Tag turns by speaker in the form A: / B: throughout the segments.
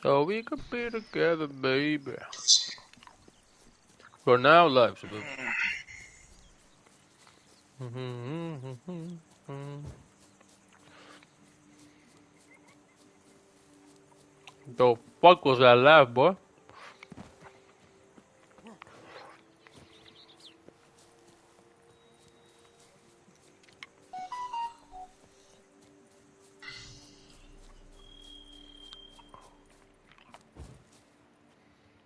A: So we could be together, baby. We're now live, شباب. The fuck was that laugh, boy?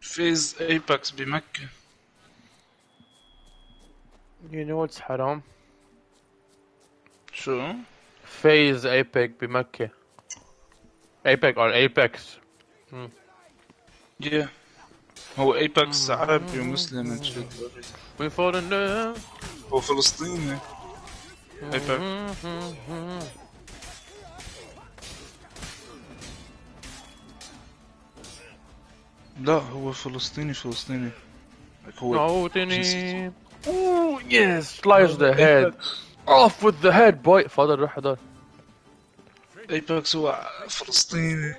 B: فيز ايباكس بمكة.
A: You know what's haram?
B: شو؟
A: Phase Apex بمكة. Apex or Apex.
B: yeah. هو ايباكس عربي ومسلم and shit.
A: We fall in love.
B: هو فلسطيني. ايباكس. لا هو فلسطيني. هو
A: موتني. Oh yes, slice the head. Off with the head, boy. فاضل روح حضر.
B: ايباكس هو فلسطيني.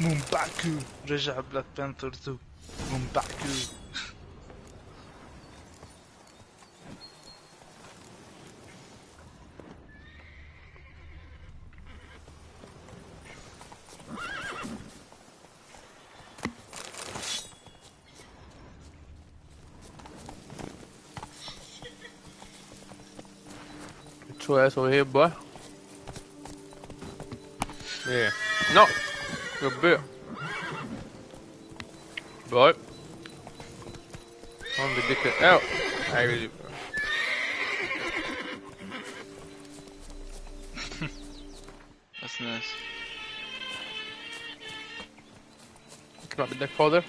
B: مومباكو رجع بلاك بانثر 2. مومباكو.
A: Show ass over here, boy. Yeah. No. Good bit. Boy. On the dick out. I really.
B: That's nice.
A: اسمع بدك فاضل؟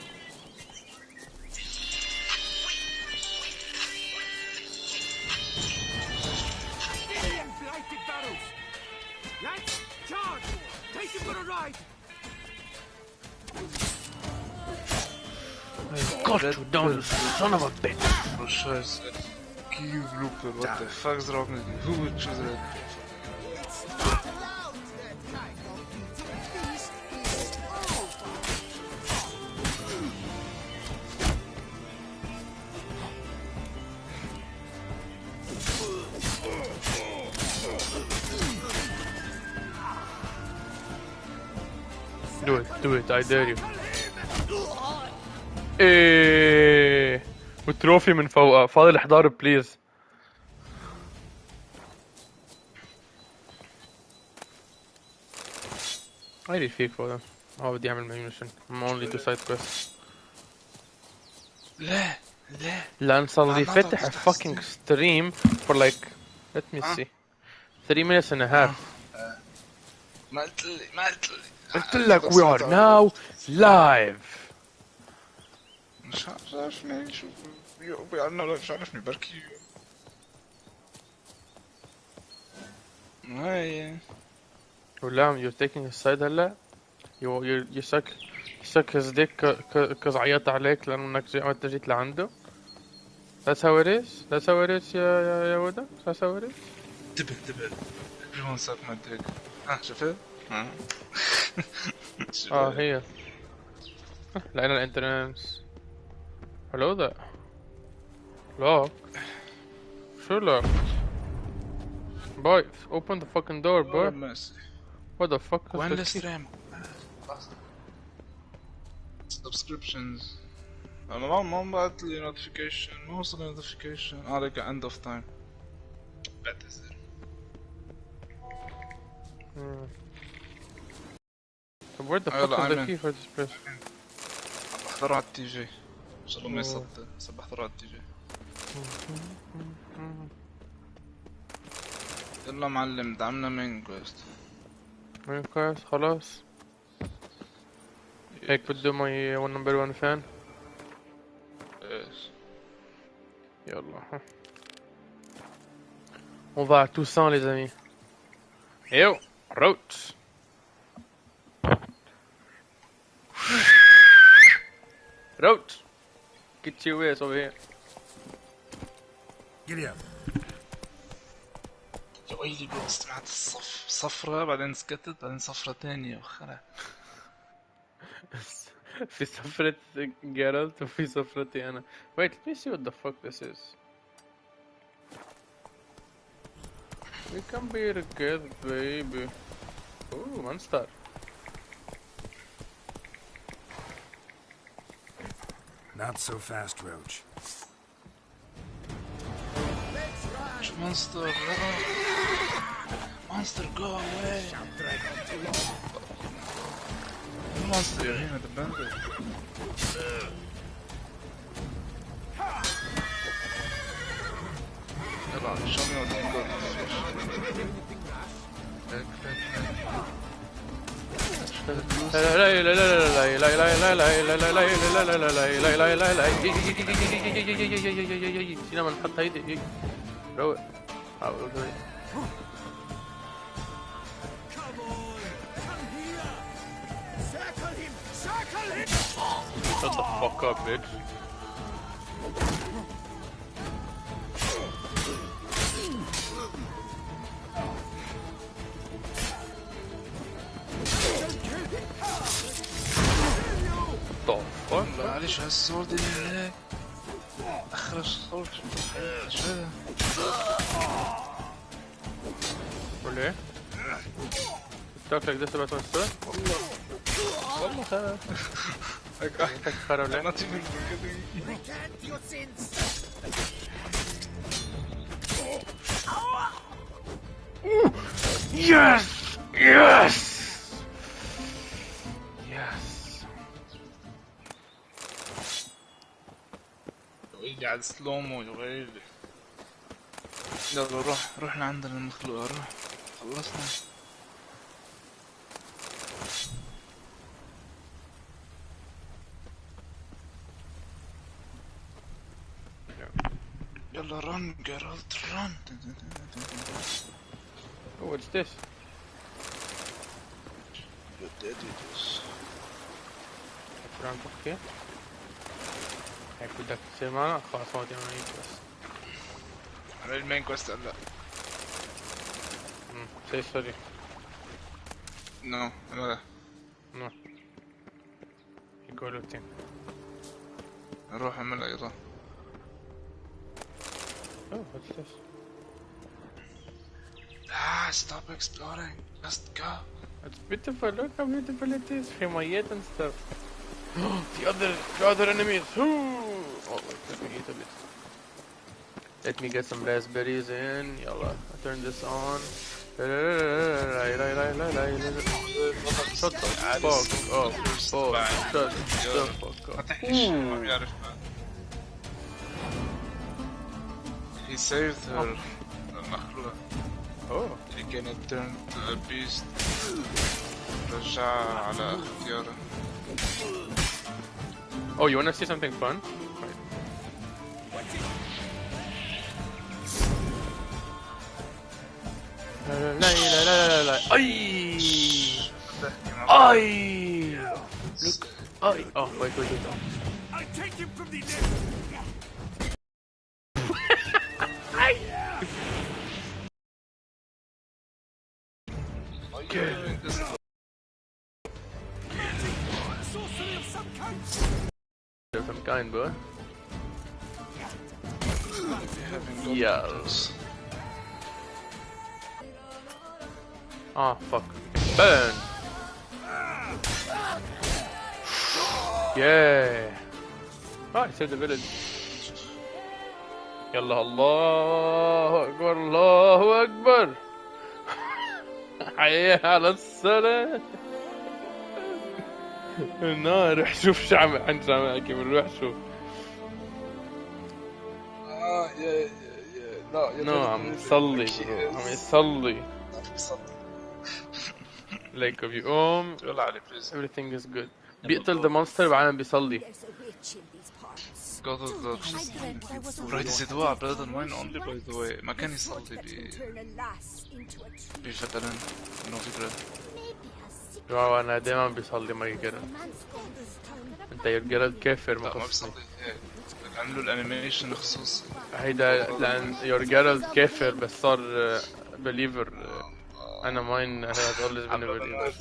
A: God, you don't, son of a bitch.
B: Oh scheiße. Kill blooper, what the fuck is wrong with you? Who would choose that?
A: Do it, I dare you. ايه والتروفي من فوق فاضل احضار بليز. عادي فيك فوق هو بدي اعمل ماي ميشن. I'm only do side quests.
B: لا
A: لان صار لي فتح fucking stream for like let me see 3 minutes and a half.
B: ما
A: قلت لك we are now live.
B: مش عارفني شو بيعلنا ولا مش عارفني بركي. هاي
A: ولا you're taking his side هلا. you suck his dick cause عيط عليك لانك انت جيت لعنده. That's how it is. That's how it is يا ودا. That's how it is.
B: انتبه everyone suck my dick. شفت؟
A: هي لقينا الانترنس. Hello there. Lock. Sure lock. Boy, open the fucking door, boy. What the fuck is
B: وين
A: this?
B: الستريم؟ subscriptions. انا ما بعت لي notification. ما وصل notification. لك end of time. بعتذر.
A: طب where the fuck is the key for this place?
B: بحضره على التي جي. ان شاء الله ما يصدق. بس بحضره على التي جي. يلا معلم دعمنا مين كويست.
A: مين كويست خلاص. هيك بده ماي number 1 fan.
B: place.
A: Yallah. On va à Toussaint, les amis. Yo, roach. Roach. Get your ass over here.
C: Giddy up.
B: يا ويلي بس سمعت صفرة بعدين سكتت بعدين صفرة تانية وخرا.
A: في سفرة جيرالت وفي سفرتي أنا. Wait, let me see what the fuck this is. We can be together, baby. Ooh, monster.
C: Not so fast, Roach.
B: Monster, monster, go away. Monster, you're here, the bandit. Show me what you got.
A: سينا ما نحط هيدي روق حاول Shut the fuck up, bitch. The fuck?
B: معلش هالصوت اللي هناك اخرج صوت شو هذا؟
A: ولا ايه؟ talk like this about myself? والله هيك خرب ليه؟
B: not even forgetting.
A: Yes! Yes! Yes!
B: ويلي على السلومو يا ويلي. يلا روح لعند المخلوق روح خلصنا. يلا run Geralt run.
A: Oh, what's this?
B: Your daddy does.
A: فرانك اوكي هيك بدك تصير معنا؟ خلاص ما بدي معي بس
B: انا المين كويست هلا.
A: say sorry.
B: No, no.
A: No. You go looting.
B: نروح اعملها يلا.
A: Oh, what's this?
B: Stop exploring. Just go.
A: It's beautiful, look how beautiful it is. حمايات and stuff. the other enemies. Oh wait, let me eat a bit. Let me get some raspberries in. Yalla, I turn this on. Shut the fuck up. Shut the fuck
B: ما
A: up.
B: تحكيش ما بيعرف. He saved her. المخلوق.
A: Oh.
B: He can turn to a beast. رجعها على اختياره.
A: Oh, you wanna see something fun? Ay! Look. Ay! Oh, wait.
C: I take him from the
A: Of some kind, bro. Yes. Oh, fuck. Burn! Yeah! Oh, I saved the village. Yalla, Allahu Akbar, Allahu Akbar! حي على الصلاة. روح شوف شو عند شو بنروح شوف. لا عم يصلي برو عم يصلي. like بيقوم everything is good. بيقتل the monster بعدين بيصلي.
B: God of the رايد يزيدوها على بلاد الماين only by the way ما كان يصلي بفعلا انه فكرة
A: انا دايما بيصلي ما يقرا انت يا جيرالد كافر
B: لا ما
A: مخصصني
B: بيصلي هيك عملوا الانيميشن خصوصي
A: هيدا لان يور جيرالد كافر بس صار بليفر انا ماين has always been a believer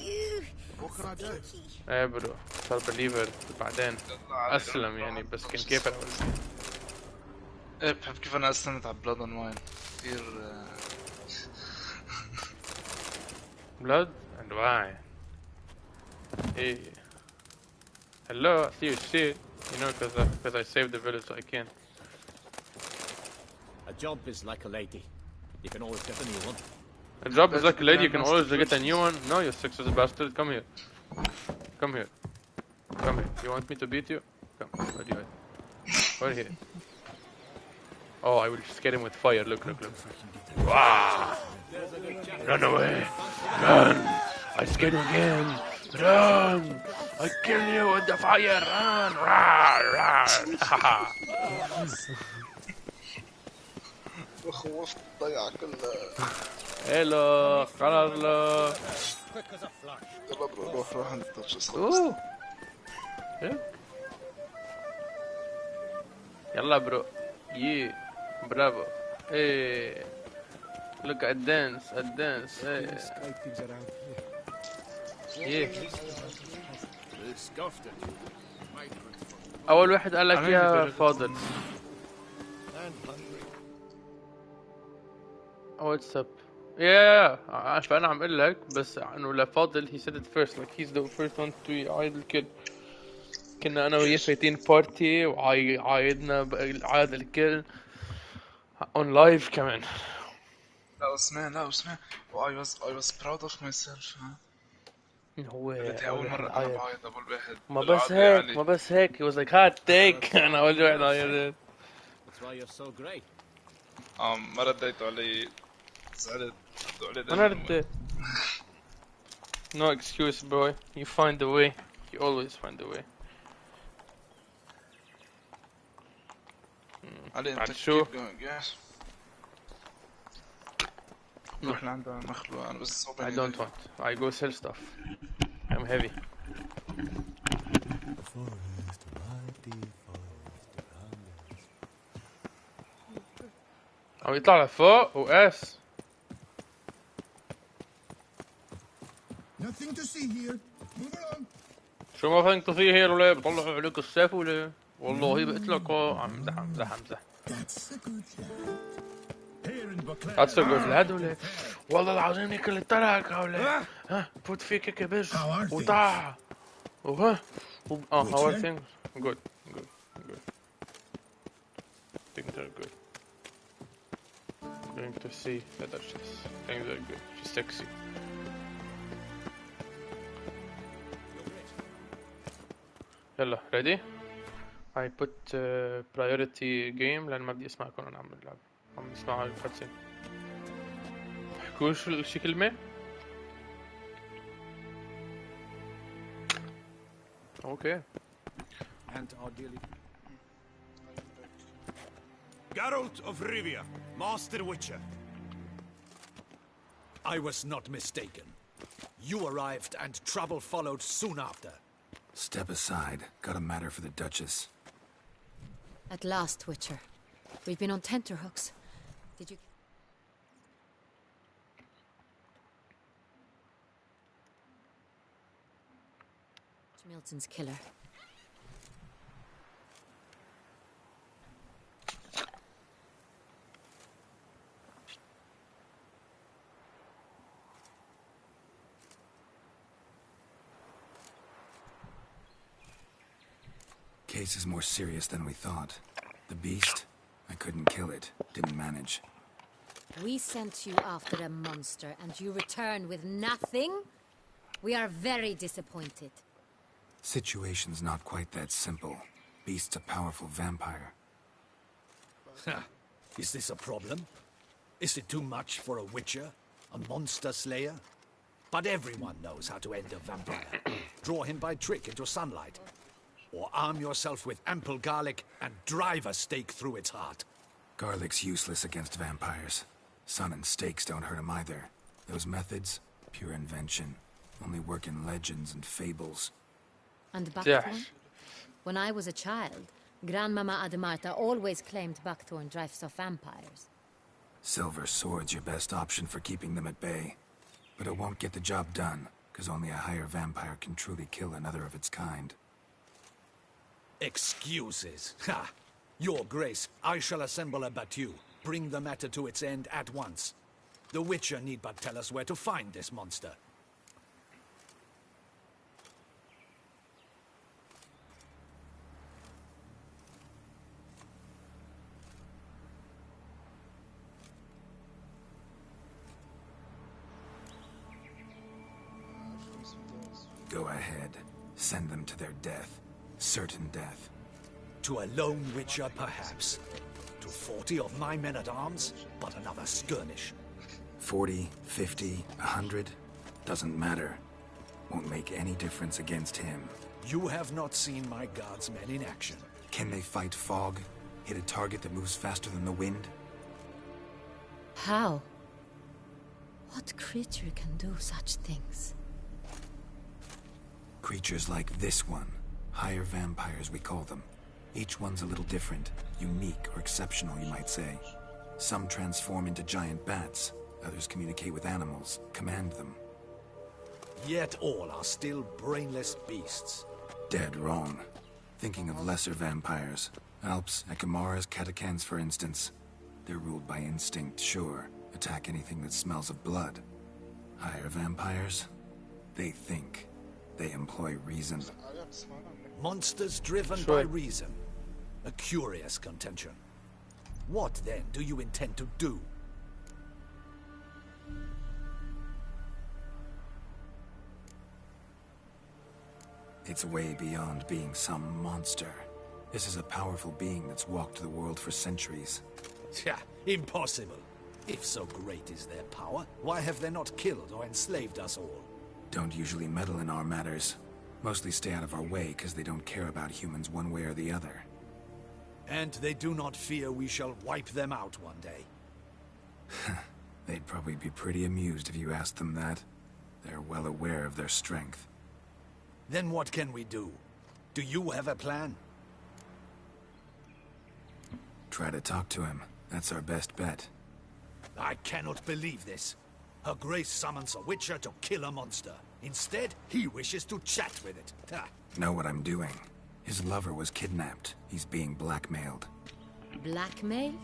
A: ايه برو صار بليفر بعدين اسلم يعني بس كان كافر اول
B: ايه بحب كيف انا اسلمت على بلاد الماين كثير
A: blood and why hey hello I see you shit you know because I saved the village so I can
D: A job is like a lady. You can always get a new one.
A: a job is like a lady you can always get a new one no you sexist bastard come here come here come here you want me to beat you come where do you at right here oh I will scare him with fire look wow run away run I scared him again run I kill you with the fire run run
B: خوفت الضيعة كلها
A: hello Carlos
B: يلا برو روح عند التاتشز
A: اوه يلا برو يي برافو ايه look at dance ايه ايه اول واحد قال لك يا فاضل واتساب يا فانا عم اقول لك بس انه لفاضل he said it first like he's the first one to يعايد الكل كنا انا وياه فايتين بارتي وعايدنا عايد الكل on live كمان
B: لا اسمع I was proud of myself
A: هو
B: بدي اول مرة انا بعيط اول واحد
A: ما بس هيك he was like hot take انا اول واحد عيطت
D: That's why you're so great.
B: ما رديتوا علي زعلت
A: انا رديت no excuse boy you find a way you always find a way
B: علي انت
A: بعد شو؟
B: نروح لعند مخلوق انا بس
A: I don't want I go sell stuff I'm heavy عم يطلع لفوق وقاس
C: Nothing to see here. Move along.
A: شو ما فهمت فيه هير ولا بطلعوا عليك السيف ولا والله بقتلكوا عم امزح
C: That's a good lad. Here in Buckland.
A: That's a good lad ولا والله العظيم هيك اللي طلعك ولا ها فوت فيك كبش وطاع وها how are things good things are good going to see that things are good she's sexy يلا ready I put priority game لأن ما بدي أسمعكم أنا عم بلعب عم بسمع الكاتسين حكوش شي كلمة أوكي
D: And our dearly...
C: Geralt of Rivia, Master Witcher.
E: I was not mistaken. You arrived and trouble followed soon after.
F: Step aside. Got a matter for the Duchess.
G: At last, Witcher. We've been on tenterhooks. Did you... Milton's killer.
F: Case is more serious than we thought. The beast? I couldn't kill it. Didn't manage.
G: We sent you after a monster and you return with nothing? We are very disappointed.
F: Situation's not quite that simple. Beast's a powerful vampire.
E: Is this a problem? Is it too much for a witcher? A monster slayer? But everyone knows how to end a vampire. Draw him by trick into sunlight. or arm yourself with ample garlic and drive a stake through its heart.
F: Garlic's useless against vampires. Sun and stakes don't hurt him either. Those methods, pure invention. Only work in legends and fables.
G: And
A: Yeah.
G: buckthorn? When I was a child, Grandmama Ademarta always claimed buckthorn drives off vampires.
F: Silver sword's your best option for keeping them at bay. But it won't get the job done, because only a higher vampire can truly kill another of its kind.
E: Excuses. Ha! Your Grace, I shall assemble a battue. Bring the matter to its end at once. The Witcher need but tell us where to find this monster.
F: Go ahead. Send them to their death. Certain death.
E: To a lone Witcher, perhaps. To 40 of my men-at-arms, but another skirmish.
F: 40, 50, 100? Doesn't matter. Won't make any difference against him.
E: You have not seen my guardsmen in action.
F: Can they fight fog? Hit a target that moves faster than the wind?
G: How? What creature can do such things?
F: Creatures like this one. Higher vampires, we call them. Each one's a little different. Unique or exceptional, you might say. Some transform into giant bats. Others communicate with animals, command them.
E: Yet all are still brainless beasts.
F: Dead wrong. Thinking of lesser vampires. Alps, Ekamaras, Catacans, for instance. They're ruled by instinct, sure. Attack anything that smells of blood. Higher vampires? They think. They employ reason.
E: Monsters driven
A: Sure.
E: by reason. A curious contention. What then do you intend to do?
F: It's way beyond being some monster. This is a powerful being that's walked the world for centuries.
E: Tja, impossible. If so great is their power, why have they not killed or enslaved us all?
F: Don't usually meddle in our matters. Mostly stay out of our way because they don't care about humans one way or the other.
E: And they do not fear we shall wipe them out one day.
F: They'd probably be pretty amused if you asked them that. They're well aware of their strength.
E: Then what can we do? Do you have a plan?
F: Try to talk to him. That's our best bet.
E: I cannot believe this. Her Grace summons a Witcher to kill a monster. Instead, he wishes to chat with it. Ha.
F: Know what I'm doing. His lover was kidnapped. He's being blackmailed.
G: Blackmailed?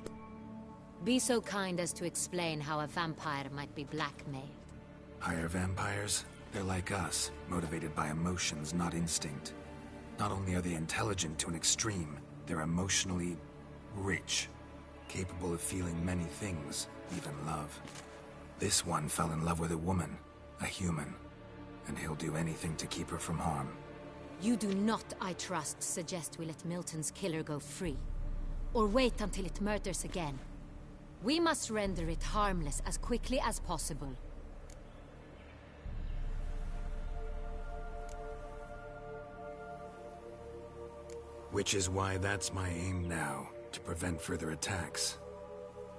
G: Be so kind as to explain how a vampire might be blackmailed.
F: Higher vampires? They're like us, motivated by emotions, not instinct. Not only are they intelligent to an extreme, they're emotionally rich. Capable of feeling many things, even love. This one fell in love with a woman, a human. And he'll do anything to keep her from harm.
G: You do not, I trust, suggest we let Milton's killer go free. Or wait until it murders again. We must render it harmless as quickly as possible.
F: Which is why that's my aim now, to prevent further attacks.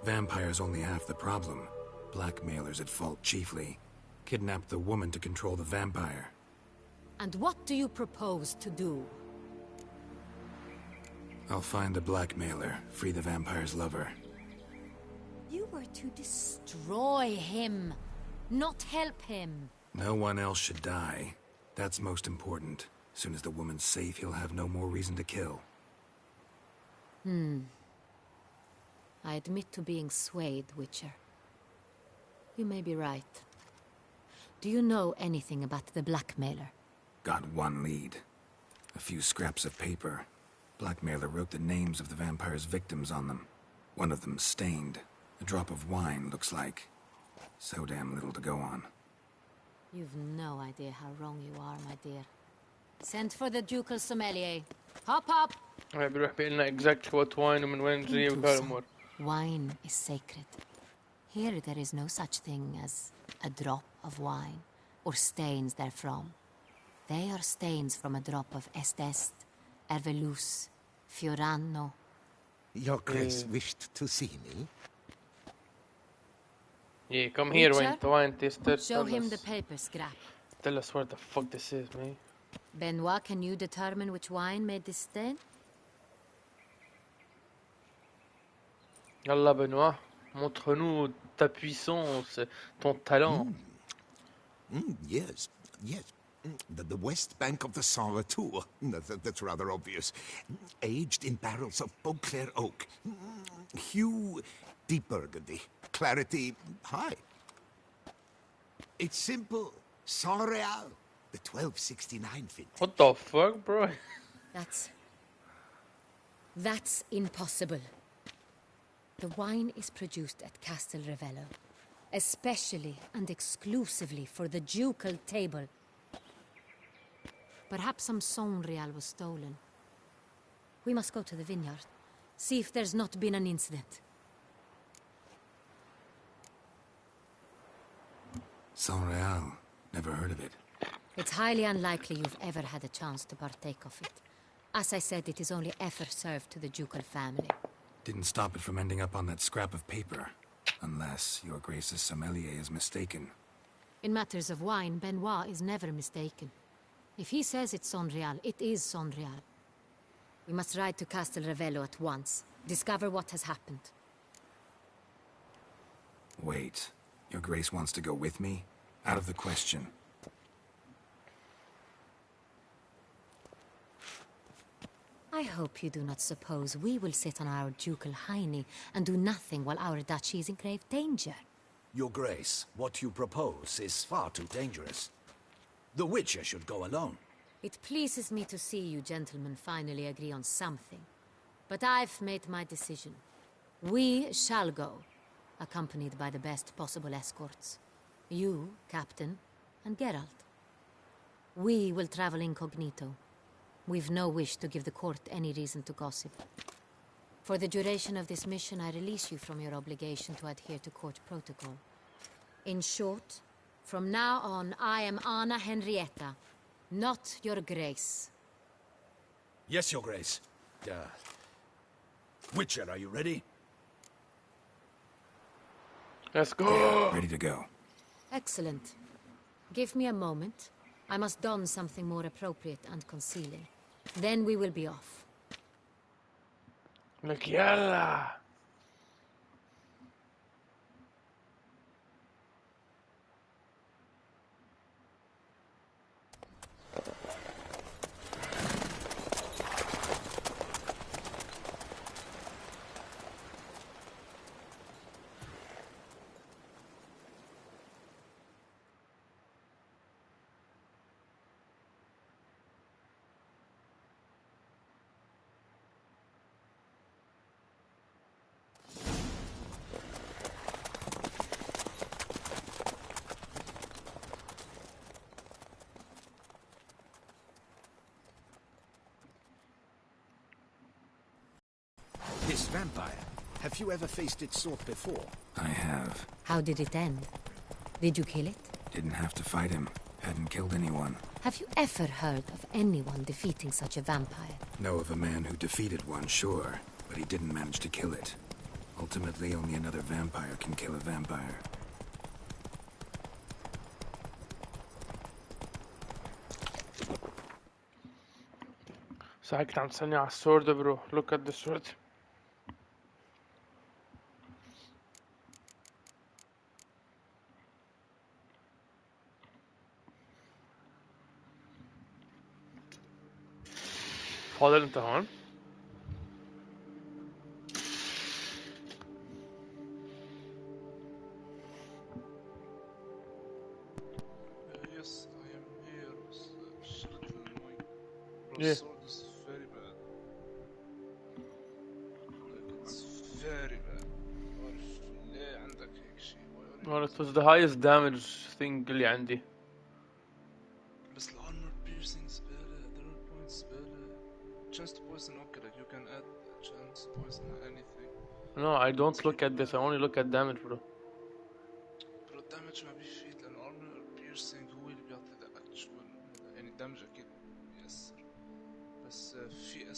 F: Vampires only half the problem. Blackmailers at fault chiefly. Kidnapped the woman to control the vampire.
G: And what do you propose to do?
F: I'll find the blackmailer, free the vampire's lover.
G: You were to destroy him, not help him.
F: No one else should die. That's most important. Soon as the woman's safe, he'll have no more reason to kill.
G: I admit to being swayed, Witcher. You may be right. Do you know anything about the blackmailer?
F: Got one lead. A few scraps of paper. Blackmailer wrote the names of the vampire's victims on them. One of them stained. A drop of wine, looks like. So damn little to go on.
G: You've no idea how wrong you are, my dear. Send for the ducal sommelier. Hop, hop!
A: بيروح بيقول لنا exactly what wine ومن وين جاي وهالأمور.
G: Wine is sacred. Here there is no such thing as a drop of wine, or stains therefrom. They are stains from a drop of Estest, Ervelus, Fiorano.
H: Your Grace wished to see me?
A: Yeah, come here,
G: Witcher?
A: Wayne Tester.
G: Show him the paper scrap.
A: Tell us what the fuck this is, man.
G: Benoit, can you determine which wine made this stain?
A: Yallah, Benoit. Montre-nous ta puissance, ton talent.
H: Yes, yes. The west bank of the Saint Latour. That's rather obvious. Aged in barrels of Beauclair oak. Hue, deep burgundy. Clarity, high. It's simple. Saint Real. The 1269 vintage.
A: What the fuck, bro?
G: That's impossible. The wine is produced at Castel Ravello, especially and exclusively for the ducal table. Perhaps some Saint Real was stolen. We must go to the vineyard, see if there's not been an incident.
F: Saint Real. Never heard of it.
G: It's highly unlikely you've ever had a chance to partake of it. As I said, it is only ever served to the ducal family.
F: Didn't stop it from ending up on that scrap of paper. Unless your Grace's sommelier is mistaken.
G: In matters of wine, Benoit is never mistaken. If he says it's Saint Real, it is Saint Real. We must ride to Castel Ravello at once. Discover what has happened.
F: Wait. Your Grace wants to go with me? Out of the question.
G: I hope you do not suppose we will sit on our ducal hiney and do nothing while our duchy is in grave danger.
E: Your Grace, what you propose is far too dangerous. The Witcher should go alone.
G: It pleases me to see you gentlemen finally agree on something. But I've made my decision. We shall go, accompanied by the best possible escorts. You, Captain, and Geralt. We will travel incognito. We've no wish to give the court any reason to gossip. For the duration of this mission, I release you from your obligation to adhere to court protocol. In short, from now on, I am Anna Henrietta, not your Grace.
E: Yes, Your Grace. Witcher, are you ready?
A: Let's go.
F: Ready to go.
G: Excellent. Give me a moment. I must don something more appropriate and concealing. Then we will be off.
A: Look, yalla.
E: This vampire. Have you ever faced its sort before?
F: I have.
G: How did it end? Did you kill it?
F: Didn't have to fight him. Hadn't killed anyone.
G: Have you ever heard of anyone defeating such a vampire?
F: Know of a man who defeated one, sure. But he didn't manage to kill it. Ultimately, only another vampire can kill a vampire.
A: صح كنت عم تسألني على السورد برو. Look at the sword. فاضل انت هون.
B: Yes, I am here. شغلة المايك.
A: Yeah.
B: Sword is very bad. Like, it's very bad. عارف ليه عندك هيك شيء؟
A: Well, it was the highest damage thing اللي عندي.
B: بس ال armor piercing زبالة. The armor points زبالة. Chance to poison, okay, like you can add chance to poison anything.
A: No, I don't look at this. I only look at damage, bro.
B: Bro damage ما بيفيد لأن armor piercing هو اللي بيعطي the actual يعني damage أكيد بيأثر. بس في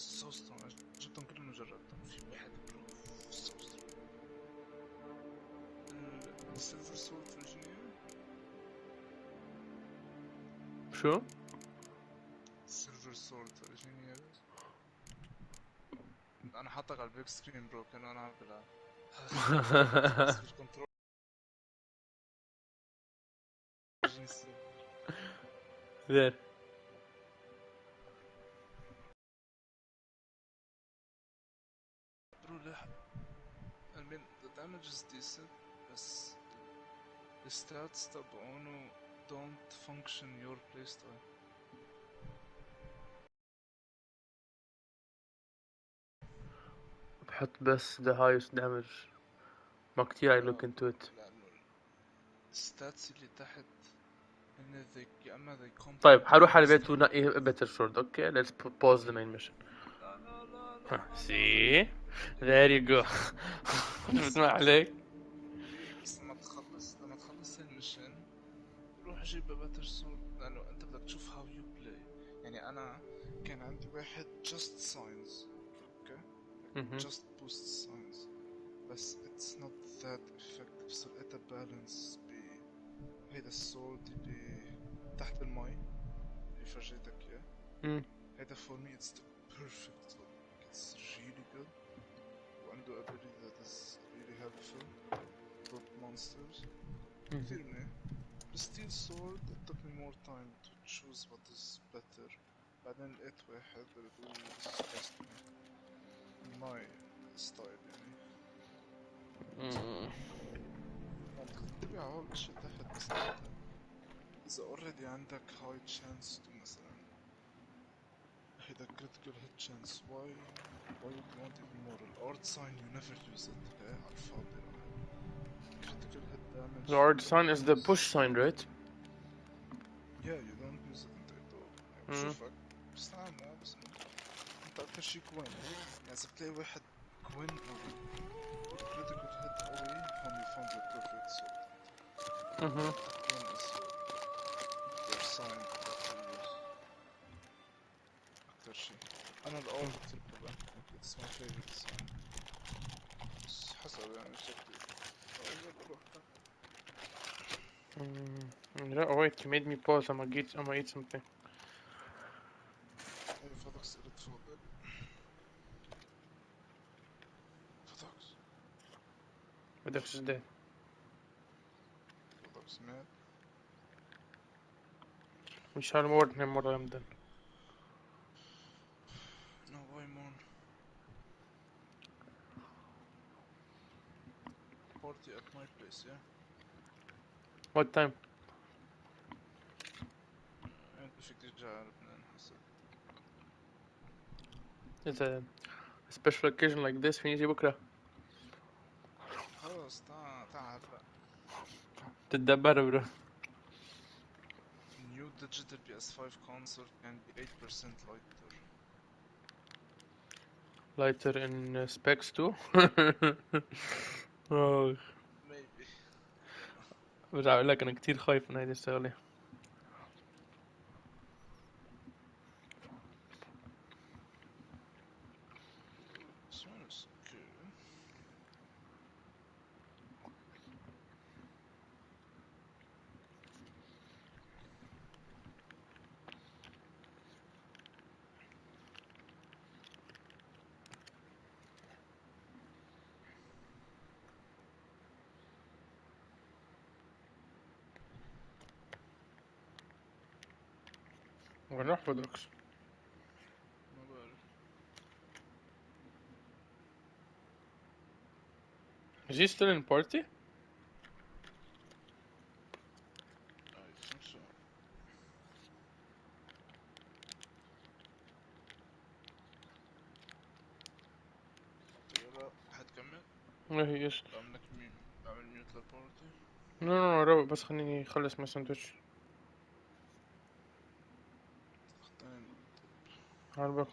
B: so strong. جبتهم كلهم جربتهم. في واحد برو so strong. Silver Sword Virginia.
A: شو؟
B: Silver Sword Virginia. أنا حاطك على البيج سكرين برو كأنه أنا عم بلعب. كنترول.
A: There.
B: برو لا. I mean the damage is decent بس the stats تبعونه don't function your playstyle.
A: بحط بس the highest damage. ما كتير I look into it.
B: لأنه الستاتس اللي تحت إن يا إما they complement
A: طيب حروح على البيت ونقي better sword. Okay, let's pause the main mission.
B: لا.
A: See? There you go. بسمع عليك.
B: بس لما تخلص المشن روح جيب باتر سورد لأنه أنت بدك تشوف how you play. يعني أنا كان عندي واحد just signs. Okay? Just boost signs. بس it's not that effective. So لقيتها balance هيدا السورد اللي تحت المي اللي فرجيتك اياه. هيدا for me it's the perfect sword. It's really good. وعنده ability that is really helpful for monsters. كثير منيح. The steel sword it took me more time to choose what is better. بعدين لقيت واحد that really discussed me. My style يعني. تبع هول الاشياء تحت بس إذا already عندك high chance to مثلا هيدا critical hit chance why would you want even more? الart sign you never use it على الفاضي راح. critical hit damage.
A: The art sign is the push sign, right?
B: Yeah you don't use it انت بشوفك بستعمله بس انت أكتر شي كوين. يعني إذا بتلاقي واحد كوين قوي critical hit قوي هون you found your perfect sword. Queen is their sign that you use. أكتر شي أنا الأول كتير بحبها. It's my favorite sign. بس حسب يعني شكلي.
A: No, wait, you made me pause. I'm gonna eat something.
B: أي فضكس اللي تفضل. فضكس.
A: بدكش dead.
B: فضكس مات.
A: مش هالمورد مرة يمدن.
B: No why more? Party at my place, yeah?
A: What time?
B: أنت فيك ترجع على لبنان حسب.
A: It's a special occasion like this في نيجي بكرة.
B: خلص تعال هلا.
A: تتدبر برو.
B: New digital PS5 console can be 8% lighter.
A: Lighter in specs too. Oh.
B: Maybe.
A: برجع اقول لك انا كتير خايف من هيدي الشغلة.
B: This one is good.
A: وين راح بدوكس؟
B: ما بعرف.
A: Is he still in party?
B: I think so. يلا حتكمل؟
A: No, he is.
B: بعمل ميوت للبارتي.
A: No, روق بس خليني اخلص من الساندوتش.
B: اختين.
A: عالبك.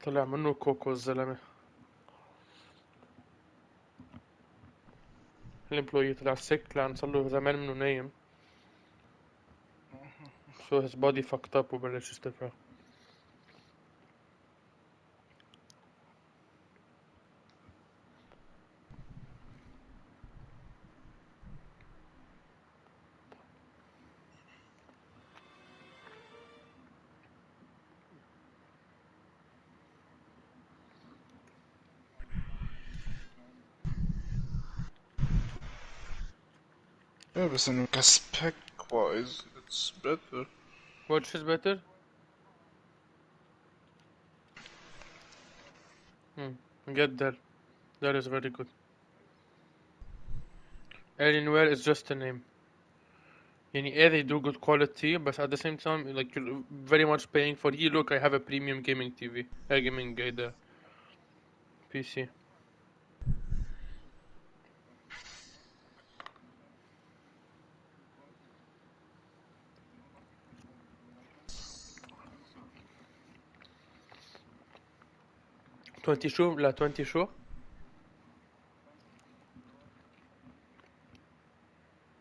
A: طلع منه كوكو الزلمة. الامبلوي طلع sick لأن صار له زمان منه نايم. So his body fucked up وبلش يستفرغ.
B: Yeah, بس انه كسبيك wise it's better.
A: Which is better? Get that. That is very good. Alienware is just a name. يعني they do good quality, but at the same time, like you're very much paying for. Here, look, I have a premium gaming TV, a gaming PC. $20 شو؟ لا 20 شو؟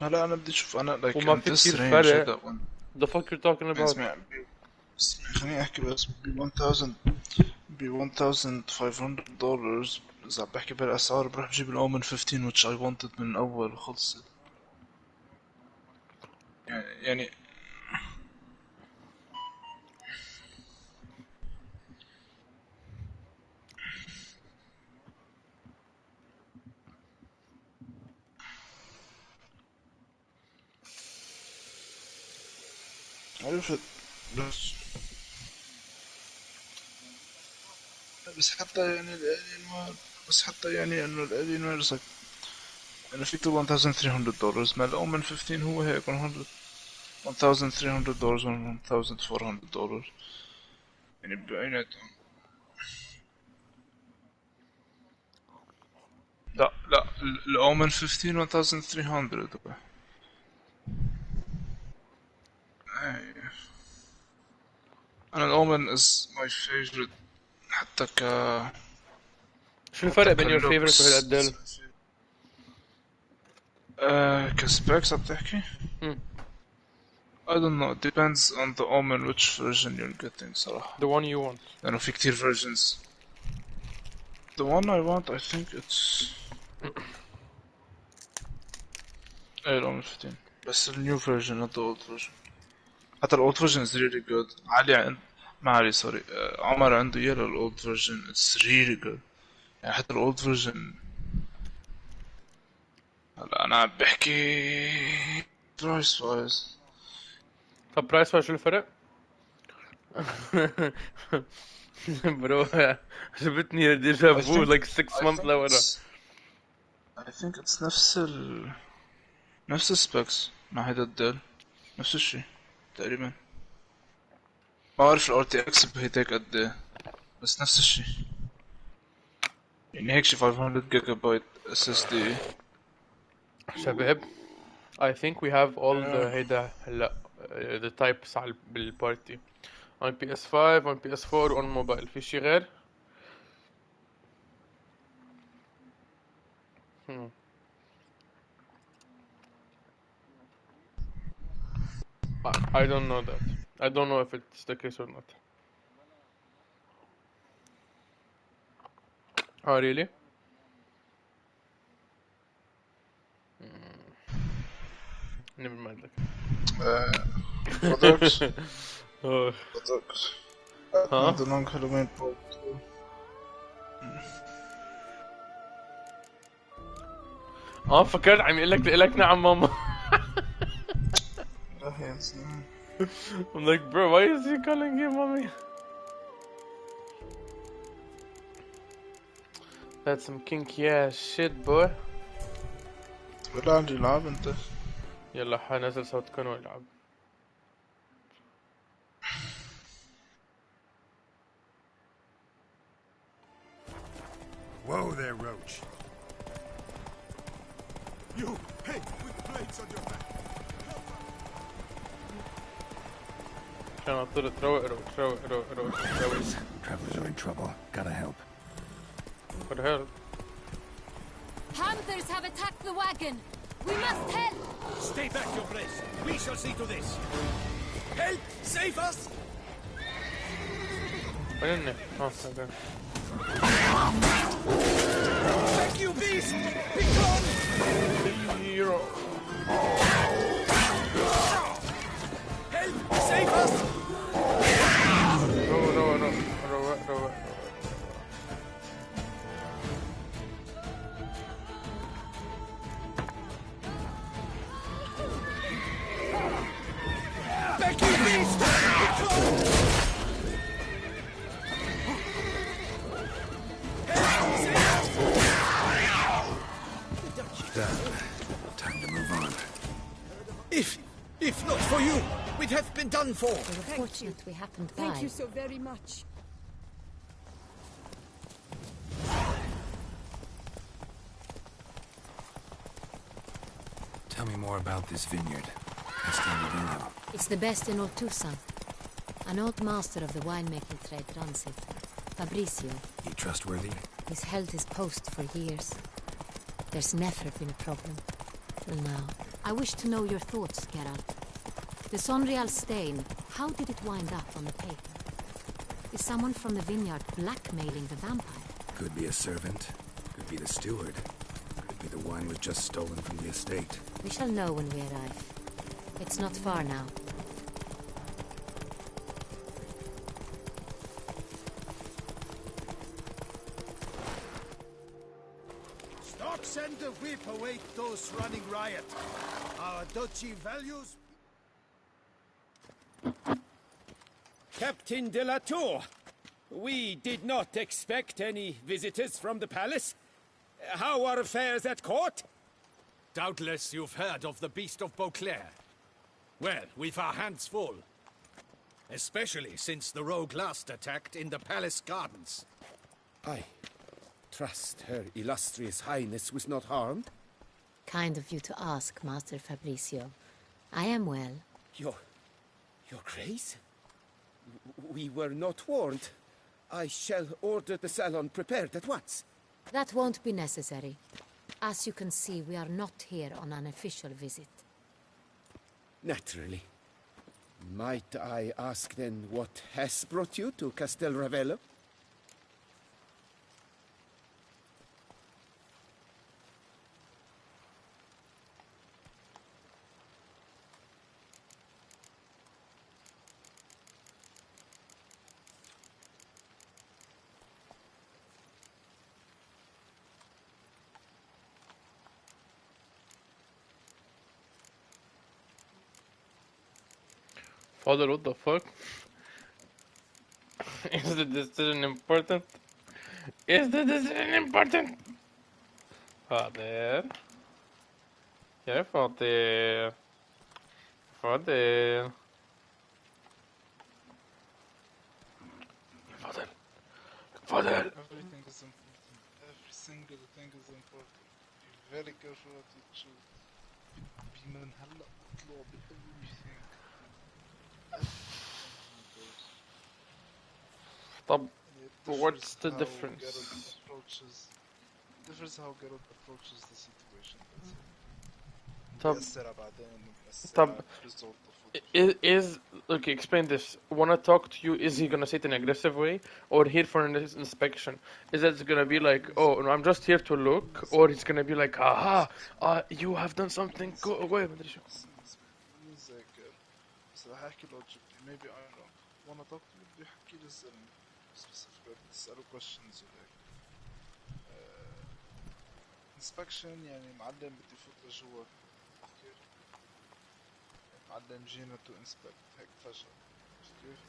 B: هلا انا بدي اشوف انا like
A: وما
B: in
A: في
B: this
A: كتير
B: range
A: فرق.
B: هذا one.
A: The fuck you're talking about?
B: اسمع خليني احكي بس ب 1000 ب $1,500 اذا عم بحكي بالاسعار بروح بجيب الاومن 15 which I wanted من اول وخلصت. يعني عرفت بس حتى يعني الالينوار بس حتى يعني انه الالينوار انه فيك تقول $1,300 ما الاومن 15 هو هيك $1,300 و $1,400 يعني بيناتهم. لا الاومن 15 $1,300. انا الاومن is my favorite حتى
A: شو الفرق بين your
B: كلوكس.
A: favorite وهالقدال؟
B: كسبيكس عم تحكي؟ I don't know, it depends on the omen which version you're getting صراحة.
A: The one you want.
B: لأنه في كتير versions. The one I want I think it's ايه الأومن 15 بس ال new version not the old version. حتى ال old version is really good. ما علي sorry عمر عنده إياه ال old version it's really good. يعني حتى ال old version هلا أنا عم بحكي price wise.
A: طب برايس شو الفرق؟ برو جبتني ديجا فو like 6 months لورا.
B: I think it's نفس السبيكس مع هيدا الديل نفس الشي تقريبا. ما بعرف ال RTX بهيداك قد ايه بس نفس الشي يعني هيك شي 500 جيجا بايت SSD.
A: شباب I think we have all the هيدا هلا the types على بالبارتي on PS5 on PS4 on mobile. في شي غير؟ I don't know that. I don't know if it's the case or not. Oh really? Never mind. Like.
B: Products.
A: Oh.
B: Products.
A: Huh?
B: The long Halloween part
A: 2. فكرت عم يقول لك نعم ماما. I'm like, bro, why is he calling you mommy? That's some kinky ass shit, boy.
B: ولا عندي لعب انت.
A: يلا حنزل صوت كون ويلعب.
C: Whoa there, Roach.
E: You, hey, with blades on your back.
A: عشان اطلع روق.
F: Travelers are in trouble. Gotta help.
A: For help.
G: Hunters have attacked the wagon. We must help.
E: Stay back, Your Grace. We shall see to this. Help! Save us!
A: وين إنه؟ اوكي.
E: Back, you beast! Be gone!
A: Hero.
E: Help! Save us!
A: روق.
E: Back, you beast! Be gone!
F: Done. Time to move on.
E: If not for you, we'd have been done for.
G: We were fortunate we happened by.
I: Thank you so very much.
F: Tell me more about this vineyard. Castel Ravelo.
G: It's the best in all Tucson. An old master of the winemaking trade runs it. Fabricio.
F: He trustworthy?
G: He's held his post for years. There's never been a problem. Till now. I wish to know your thoughts, Geralt. The Sonreal stain, how did it wind up on the paper? Is someone from the vineyard blackmailing the vampire?
F: Could be a servant. Could be the steward. Could be the wine was just stolen from the estate.
G: We shall know when we arrive. It's not far now.
E: Stocks and the whip await those running riot. Our duchy values...
J: Captain de la Tour, we did not expect any visitors from the palace. How are affairs at court?
E: Doubtless you've heard of the Beast of Beauclair. Well, we've our hands full. Especially since the rogue last attacked in the palace gardens.
J: I trust Her Illustrious Highness was not harmed?
G: Kind of you to ask, Master Fabricio. I am well.
J: Your Grace? We were not warned. I shall order the salon prepared at once.
G: That won't be necessary. As you can see, we are not here on an official visit.
J: Naturally. Might I ask then what has brought you to Castel Ravelo?
A: Father, what the fuck? Is the decision important? Is the decision important? Father. Yeah, Father. Father. Father. Father.
B: Everything is important. Every single thing is important. Be very careful what you choose. Be من هلا اطلع everything.
A: طب what's the difference?
B: Difference how Geralt approaches the situation.
A: طب
B: مؤثرة بعدين
A: طب
B: result
A: is okay, explain this. Wanna talk to you, is he gonna say it in an aggressive way or here for an inspection? Is it gonna be like, oh no, I'm just here to look, or he's gonna be like, aha, you have done something, go away. مدري شو.
B: مذاكر بس رح احكي logically maybe I'm wrong. wanna talk to you بده يحكي لي الزلمة specific تسأله questions وهيك. inspection يعني معلم بدي فوت لجوا كيف؟ معلم جينا to inspect هيك فجأة كيف؟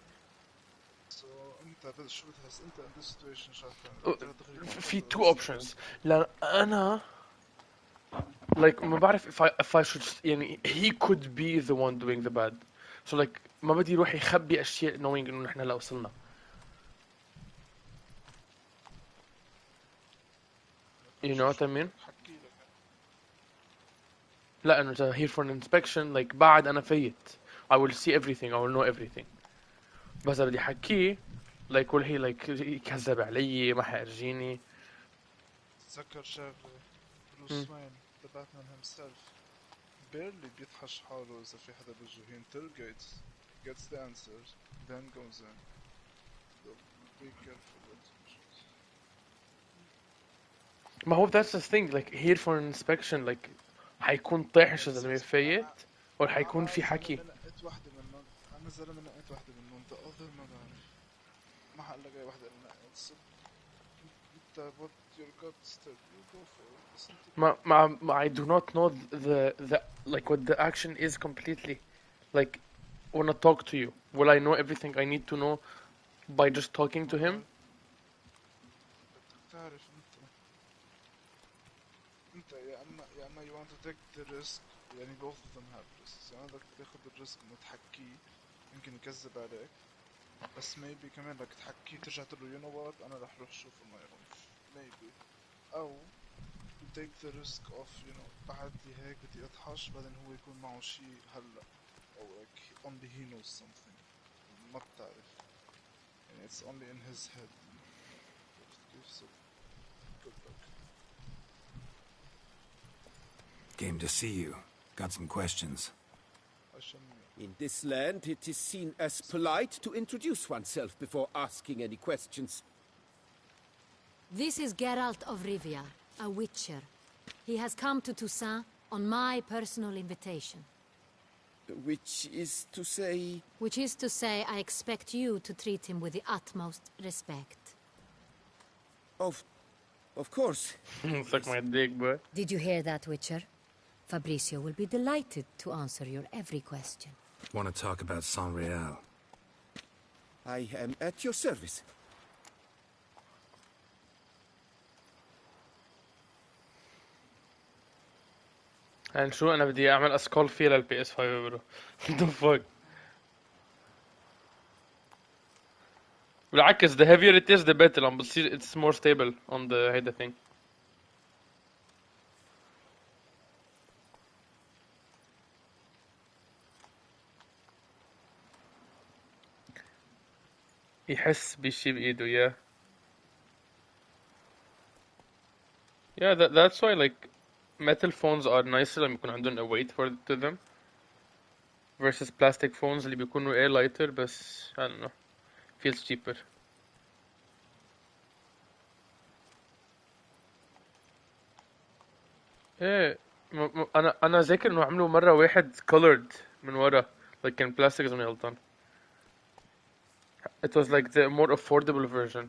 B: so انت شو بتحس انت in this situation شايف
A: في two options. لا انا like ما بعرف if I should يعني he could be the one doing the bad. So like ما بدي يروح يخبي اشياء knowing انه نحن لا وصلنا. You know what I mean? لا انه here for an inspection like بعد انا فايت I will see everything, I will know everything. بس بدي احكيه like will he like يكذب علي ما حيرجيني.
B: تذكر شغلة بروس وين ذا باتمان himself barely بيطحش حاله إذا في حدا بيجو. He interrogates, gets the answers, then goes in. So be careful what you choose.
A: ما هو that's the thing, like here for an inspection, like حيكون طاحش يا زلمة فايت ولا حيكون في حكي؟
B: أنا نقيت واحدة منهم. أنا زلمة نقيت واحدة منهم. The other ما بعرف. ما حقلك أي واحدة اللي نقيت. So أنت what your gut tell you go for it. بس أنت
A: ما I do not know the like what the action is completely. Like when I talk to you, will I know everything I need to know by just talking to him?
B: بدك تعرف أنت يا أما you want to take the risk. يعني both of them have risks. يعني بدك تاخد الريسك إنه تحكيه يمكن يكذب عليك. بس maybe كمان بدك تحكيه ترجع تقول له you know what أنا رح روح شوف my own. Maybe. أو you take the risk of you know بعد لي هيك بدي أطحش بعدين هو يكون معه شيء هلا. أو like only he knows something. ما بتعرف. يعني it's only in his head. So good luck.
F: Game to see you. Got some questions.
B: عشان
J: In this land, it is seen as polite to introduce oneself before asking any questions.
G: This is Geralt of Rivia, a witcher. He has come to Toussaint on my personal invitation.
J: Which is to say...
G: Which is to say, I expect you to treat him with the utmost respect.
J: Of course.
A: Suck my dick, boy.
G: Did you hear that, Witcher? Fabricio will be delighted to answer your every question.
F: Want to talk about San Real?
J: I am at your service.
A: يعني شو أنا بدي أعمل أسكول فيه للبي اس 5 برو. What the fuck. بالعكس the heavier it is the better. عم بتصير it's more stable on the هيدا thing. يحس بشي بإيده yeah. Yeah, that's why like metal phones are nicer لما يكون عندهم a weight to them versus plastic phones اللي بيكونوا air lighter بس I don't know feels cheaper. ايه انا ذاكر انه عملوا مرة واحد colored من ورا like كان plastic إذا ماني غلطان. It was like the more affordable version.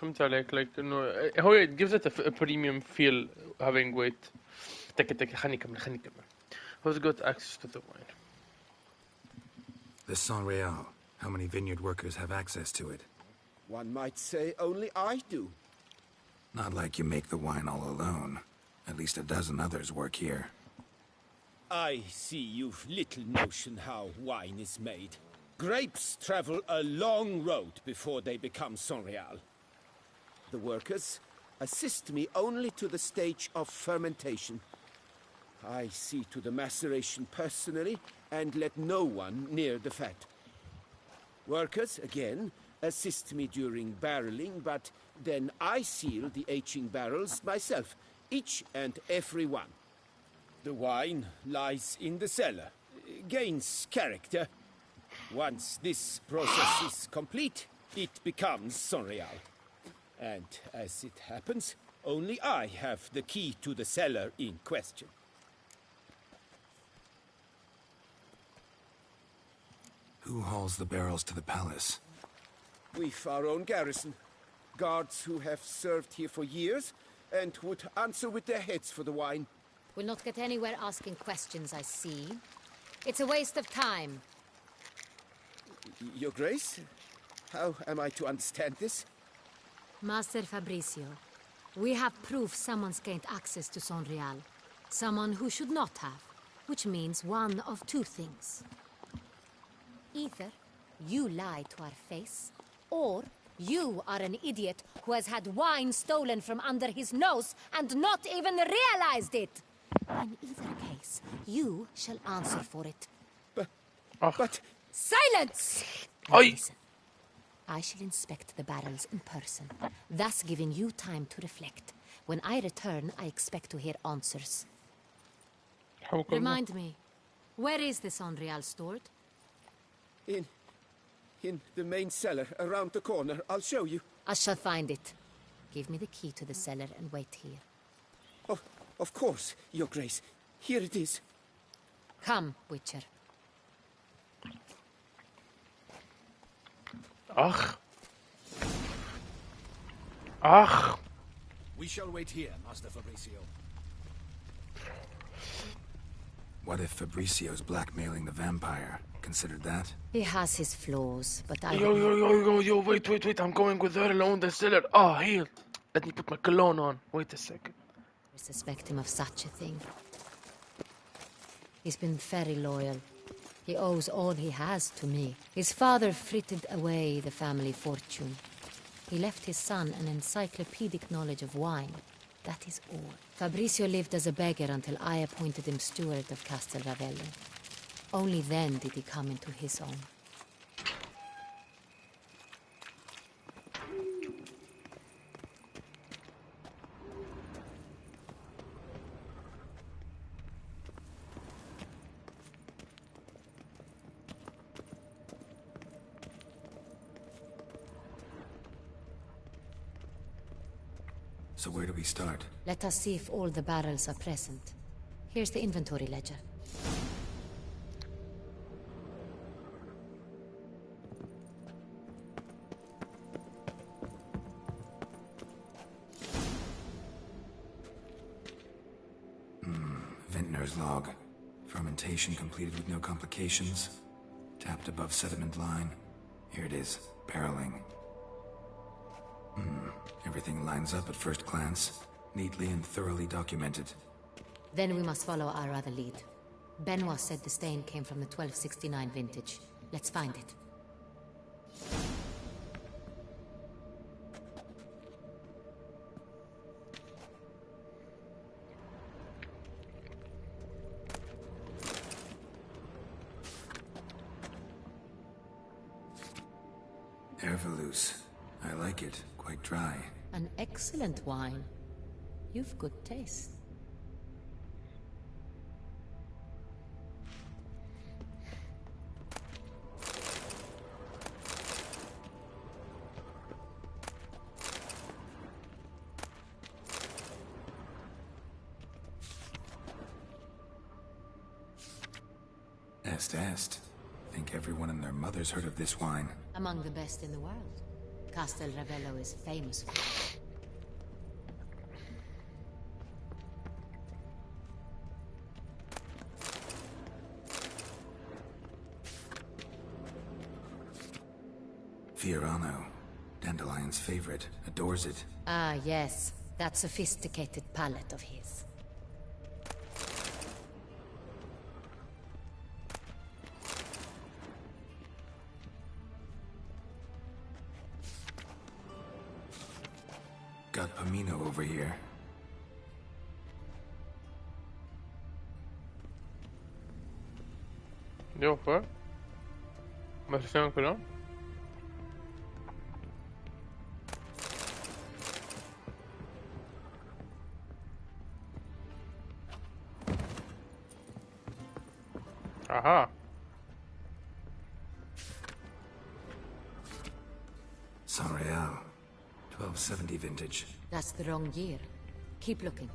A: فهمت عليك like انه هو it gives it a premium feel having weight. تك خليني كمل. Who's got access to the wine?
F: The San Real. How many vineyard workers have access to it?
J: One might say only I do.
F: Not like you make the wine all alone. At least a dozen others work here.
J: I see you've little notion how wine is made. Grapes travel a long road before they become Sonreal. The workers assist me only to the stage of fermentation. I see to the maceration personally and let no one near the fat. Workers, again, assist me during barreling, but then I seal the aging barrels myself, each and every one. The wine lies in the cellar, gains character. Once this process is complete, it becomes Sonreal. And as it happens, only I have the key to the cellar in question.
F: Who hauls the barrels to the palace?
J: We've our own garrison. Guards who have served here for years and would answer with their heads for the wine.
G: We'll not get anywhere asking questions, I see. It's a waste of time.
J: Your Grace? How am I to understand this?
G: Master Fabricio, we have proof someone's gained access to Sonreal. Someone who should not have, which means one of two things. Either you lie to our face, or You are an idiot who has had wine stolen from under his nose and not even realized it. In either case, you shall answer for it.
J: But
G: Silence!
A: Oi.
G: And listen. I shall inspect the barrels in person, thus giving you time to reflect. When I return, I expect to hear answers.
A: حوك الله.
G: Remind me, where is this Unreal stored?
J: in the main cellar around the corner, I'll show you.
G: I shall find it. Give me the key to the cellar and wait here.
J: Oh, of course, Your Grace. Here it is.
G: Come, Witcher.
A: Ach. Ach.
E: We shall wait here, Master Fabricio.
F: What if Fabricio's blackmailing the vampire? Considered that?
G: He has his flaws, but I...
A: Yo, wait, I'm going with her alone the cellar. Oh, here. Let me put my cologne on. Wait a second.
G: suspect him of such a thing. He's been very loyal. He owes all he has to me. His father frittered away the family fortune. He left his son an encyclopedic knowledge of wine. That is all. Fabricio lived as a beggar until I appointed him steward of Castel Ravello. Only then did he come into his own.
F: So where do we start?
G: Let us see if all the barrels are present. Here's the inventory ledger.
F: Vintner's log. Fermentation completed with no complications. Tapped above sediment line. Here it is. Barreling. Everything lines up at first glance. Neatly and thoroughly documented.
G: Then we must follow our other lead. Benoit said the stain came from the 1269 vintage. Let's find it.
F: Ervelous. I like it. Quite dry.
G: An excellent wine. You've good taste.
F: Est. Think everyone and their mother's heard of this wine.
G: Among the best in the world. Castel Ravello is famous for it.
F: Fiorano. Dandelion's favorite. Adores it.
G: Ah, yes. That sophisticated palate of his.
F: Got Pomino over here.
A: Jo, fue. Me hicieron color. Aha.
F: San Real. 1270 vintage.
G: That's the wrong year. Keep looking.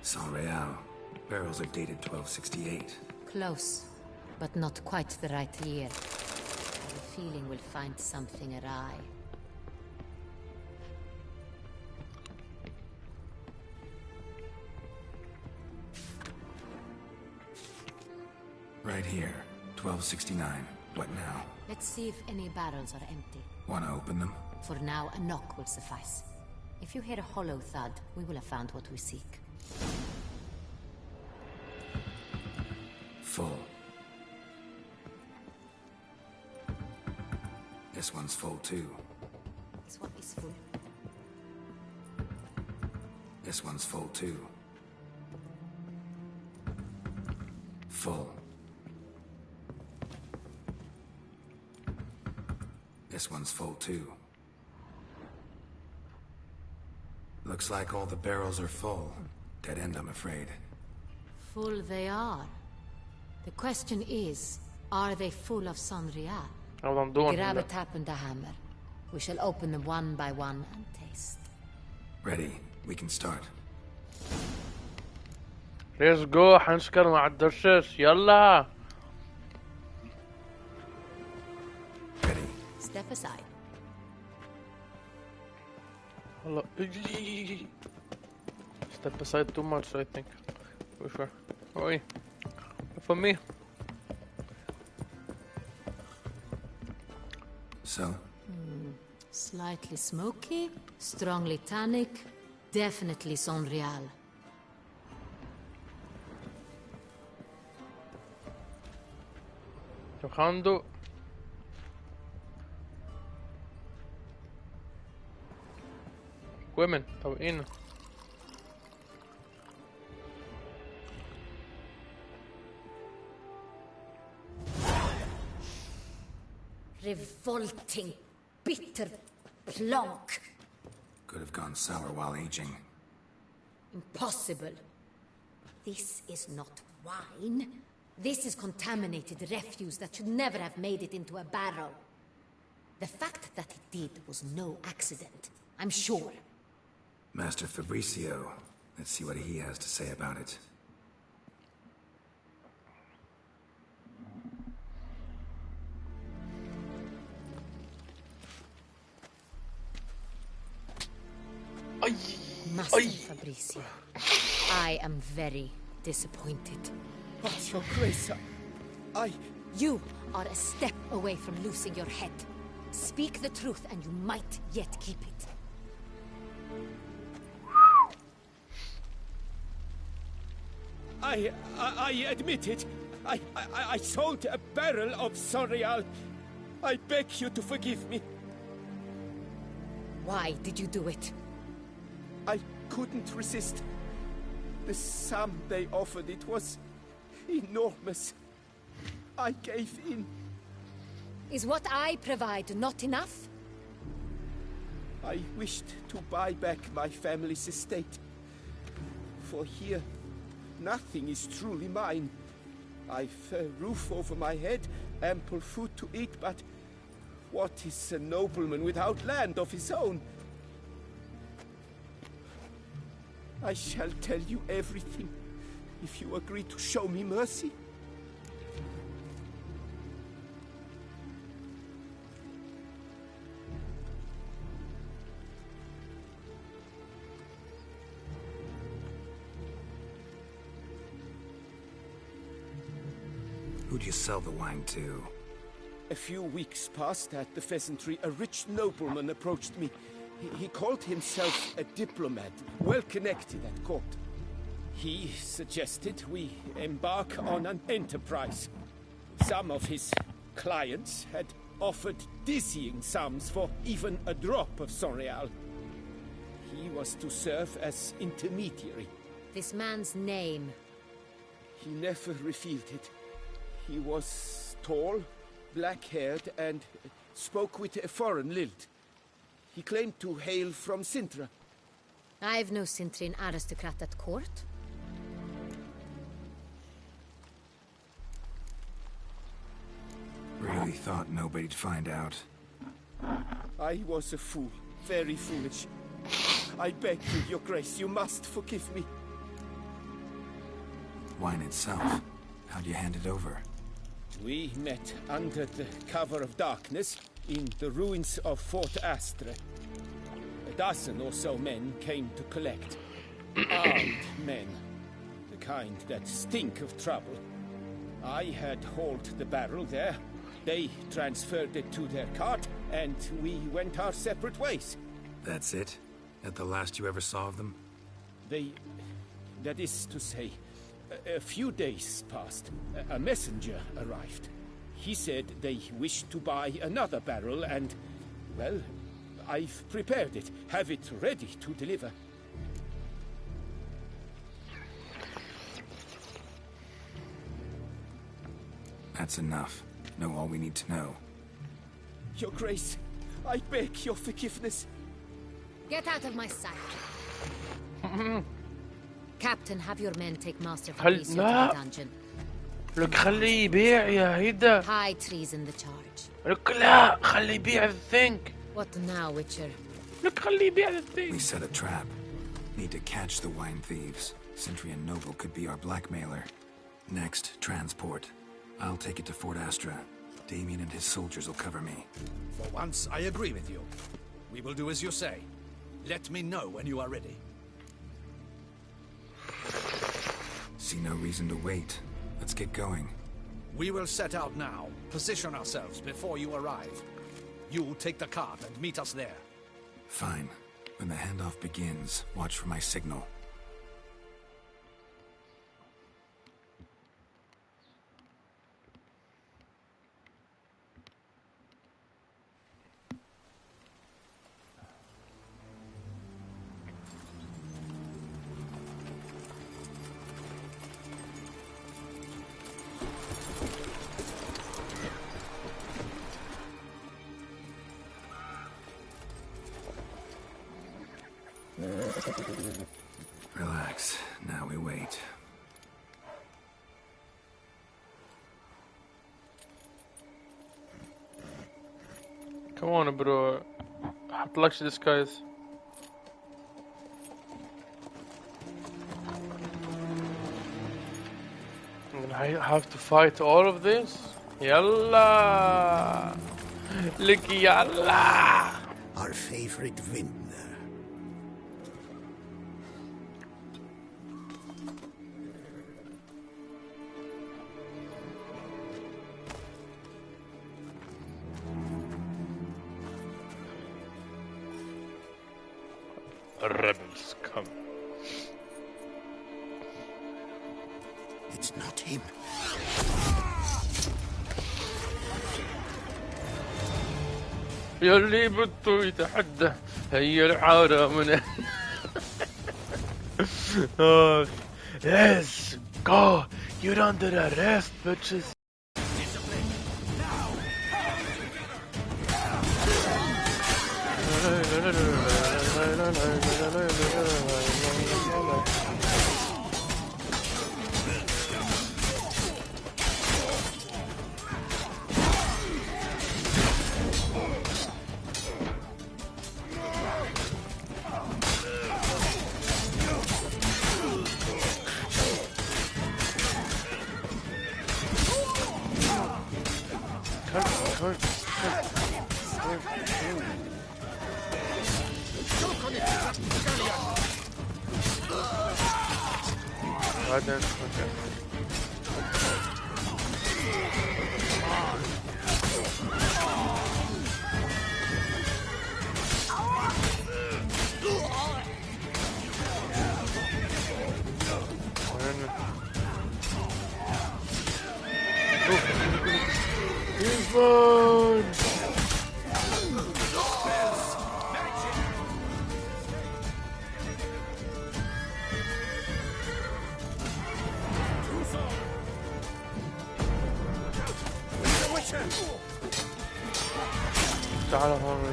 F: San Real. Barrels are dated 1268.
G: Close, but not quite the right year. I have a feeling we'll find something awry.
F: Right here. 1269. What now?
G: Let's see if any barrels are empty.
F: Want to open them?
G: For now, a knock will suffice. If you hear a hollow thud, we will have found what we seek.
F: Full. This one's full too.
G: This one is full.
F: This one's full too. Full. This one's full too. Looks like all the barrels are full. Dead end, I'm afraid.
G: Full they are. The question is, are they full of Sonrial?
A: Vad de doing?
G: Grab a tap and a hammer. We shall open them one by one and taste.
F: Ready. We can start.
A: Let's go. حنسكر مع الدشاش. يلا.
F: Ready.
G: Step aside.
A: والله. Step aside too much, I think. For sure. Oi. For me.
F: So?
G: Slightly smoky, strongly tannic, definitely Sonrial.
A: Trabajando. Women, طوقين.
G: Revolting, bitter plonk.
F: Could have gone sour while aging.
G: Impossible. This is not wine. This is contaminated refuse that should never have made it into a barrel. The fact that it did was no accident, I'm sure.
F: Master Fabricio. Let's see what he has to say about it.
G: Master Fabricio, I am very disappointed.
J: But your grace,
G: You are a step away from losing your head. Speak the truth and you might yet keep it.
J: I admit it. I sold a barrel of Sonrial. I beg you to forgive me.
G: Why did you do it?
J: I couldn't resist. The sum they offered, it was enormous. I gave in.
G: Is what I provide not enough?
J: I wished to buy back my family's estate. For here, nothing is truly mine. I've a roof over my head, ample food to eat, but what is a nobleman without land of his own? I shall tell you everything, if you agree to show me mercy.
F: Who'd you sell the wine to?
J: A few weeks past at the Pheasantry, a rich nobleman approached me. He called himself a diplomat, well connected at court. He suggested we embark on an enterprise. Some of his clients had offered dizzying sums for even a drop of Sonrial. He was to serve as intermediary.
G: This man's name.
J: He never revealed it. He was tall, black-haired, and spoke with a foreign lilt. He claimed to hail from Sintra.
G: I've no Sintrian aristocrat at court.
F: Really thought nobody'd find out.
J: I was a fool, very foolish. I beg you, Your Grace, you must forgive me.
F: Wine itself. How'd you hand it over?
J: We met under the cover of darkness in the ruins of Fort Astre. A dozen or so men came to collect. Armed men. The kind that stink of trouble. I had hauled the barrel there, They transferred it to their cart, and we went our separate ways.
F: That's it? At the last you ever saw of them?
J: That is to say, a few days passed. A messenger arrived. He said they wished to buy another barrel and, well, I've prepared it. Have it ready to deliver.
F: That's enough. Know all we need to know.
J: Your Grace, I beg your forgiveness.
G: Get out of my sight. Captain, have your men take Master
A: هل
G: Fabrizio to
A: لا
G: the dungeon.
A: لك خليه يبيع يا هيدا.
G: High treason the charge.
A: لك لا خليه يبيع الثينك.
G: What now, Witcher?
A: لك خليه يبيع
F: We
A: الثينك.
F: set a trap. Need to catch the wine thieves. Sentry and Noble could be our blackmailer. Next, transport. I'll take it to Fort Astra. Damien and his soldiers will cover me.
E: For once, I agree with you. We will do as you say. Let me know when you are ready.
F: See no reason to wait. Let's get going.
E: We will set out now. Position ourselves before you arrive. You take the cart and meet us there.
F: Fine. When the handoff begins, watch for my signal. Relax. Now we wait.
A: Come on bro. حط لكش disguise. I have to fight all of this? يلا. لك يلا.
H: Our favorite vintner.
A: Rebels come.
H: It's not him.
A: يلي بده يتحدى هي العارة من Yes, go. You're under arrest, bitches. بعدين تعال هون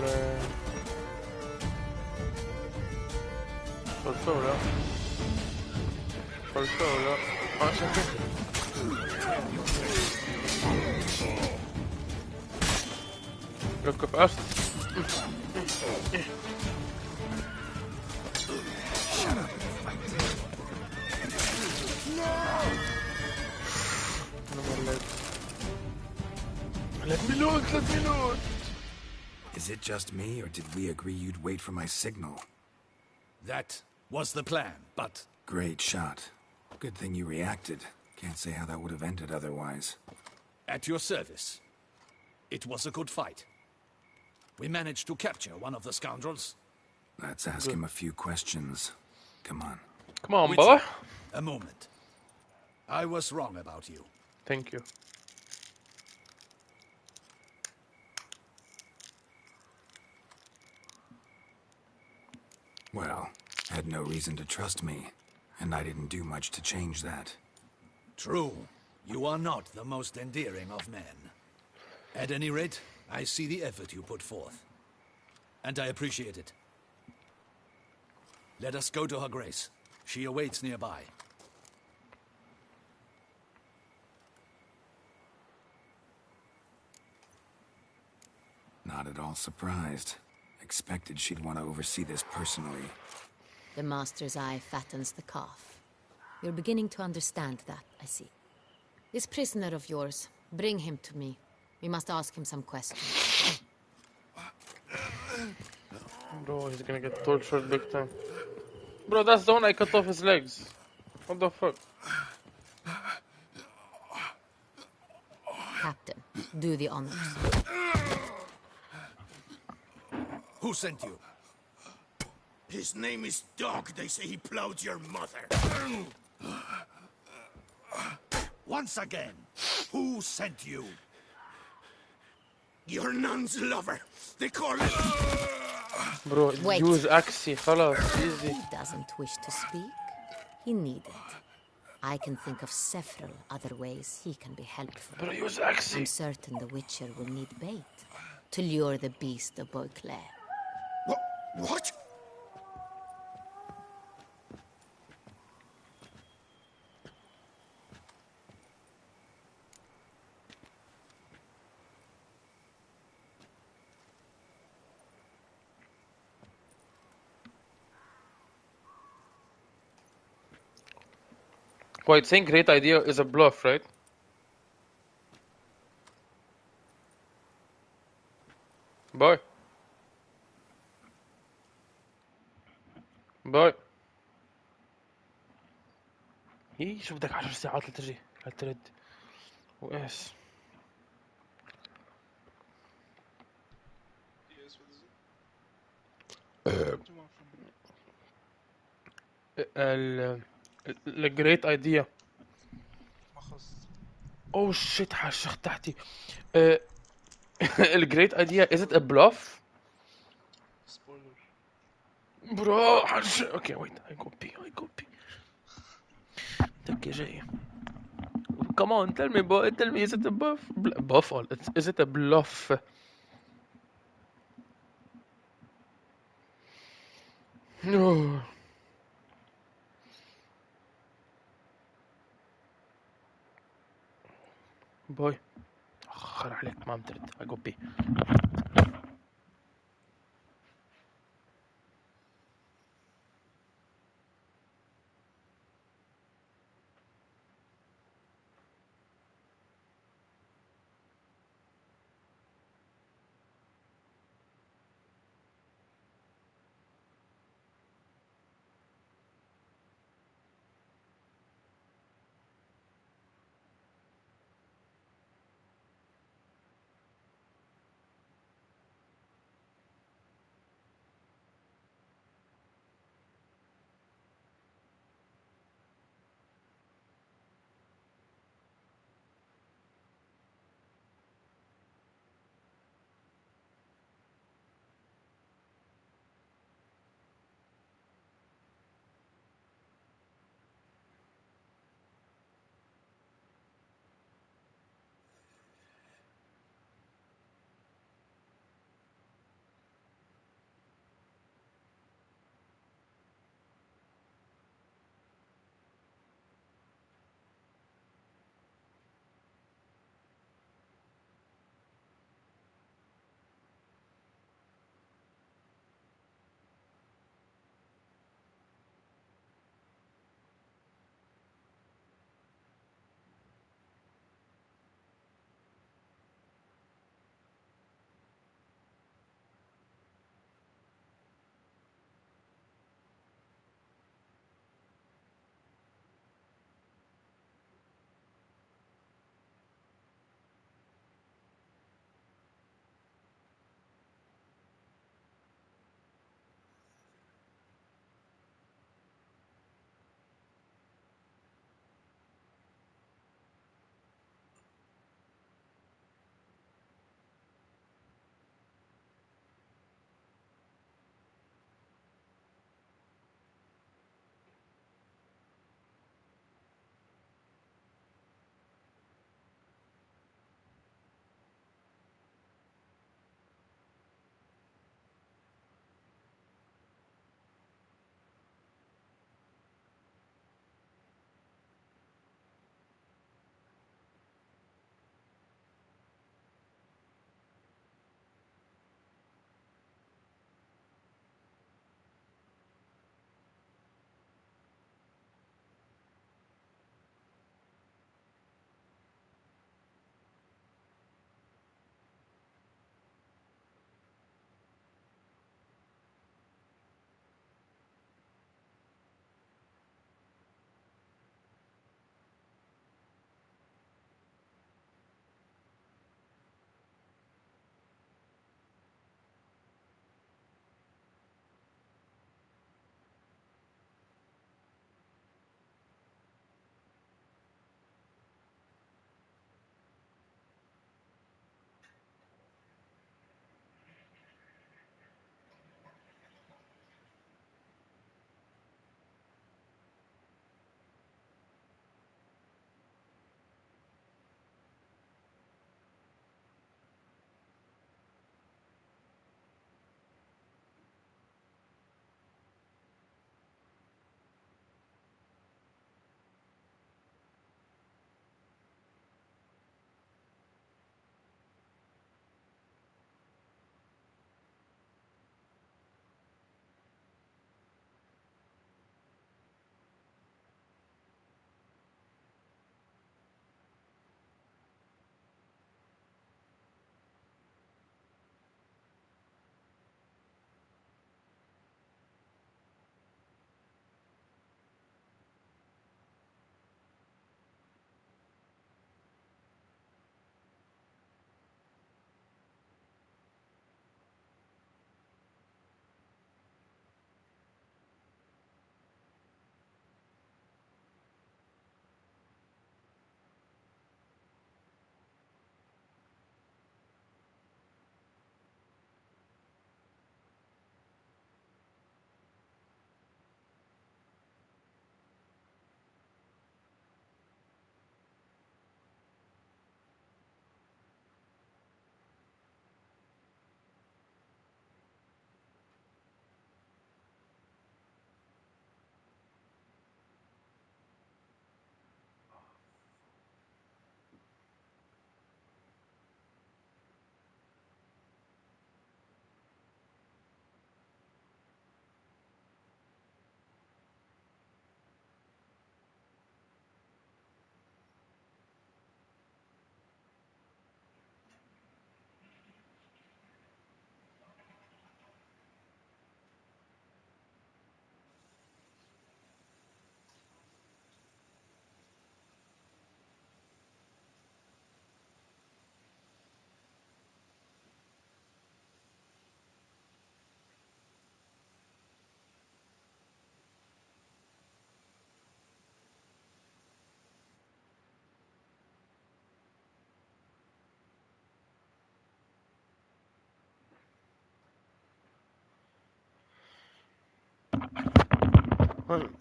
A: خلصوا ولا خلصوا ولا ما شفت ركب أصل Let me load.
F: Is it just me, or did we agree you'd wait for my signal?
E: That was the plan, but...
F: Great shot. Good thing you reacted. Can't say how that would have ended otherwise.
E: At your service. It was a good fight. We managed to capture one of the scoundrels.
F: Let's ask him a few questions. Come on.
A: Come on,
E: Witcher,
A: boy.
E: a moment. I was wrong about you.
A: Thank you.
F: Well, had no reason to trust me, and I didn't do much to change that.
E: True. You are not the most endearing of men. At any rate, I see the effort you put forth. And I appreciate it. Let us go to her grace. She awaits nearby.
F: Not at all surprised. Expected she'd want to oversee this personally.
G: The master's eye fattens the calf. You're beginning to understand that, I see. This prisoner of yours, bring him to me. We must ask him some questions.
A: Bro, he's gonna get tortured big time. Bro, that's the one I cut off his legs. What the fuck?
G: Captain, do the honors.
E: Who sent you?
J: His name is Dog. They say he plowed your mother.
E: Once again, who sent you?
J: Your nun's lover. They call it...
A: Bro,
G: Wait.
A: use Axie. خلاص, easy.
G: He doesn't wish to speak. He needed. I can think of several other ways he can be helpful.
A: Bro, use
G: I'm
A: Axie.
G: certain the Witcher will need bait to lure the beast of Beauclair.
J: What?
A: Wait, think great idea is a bluff, right? Boy. باي. شو بدك 10 ساعات لتجي لترد واس.
B: Yes, what is it? What do you want from me?
A: الجريت ايديا.
B: ما خلصت.
A: اوه شيت حشخت تحتي. الجريت ايديا is it a bluff?
B: Spoiler.
A: برو اوكي wait I go pee. تك جاي. Come on, tell me, boy. Tell me, is it a buff? Buff or is it a bluff? No. Boy. أخر عليك ما مترد. I go pee.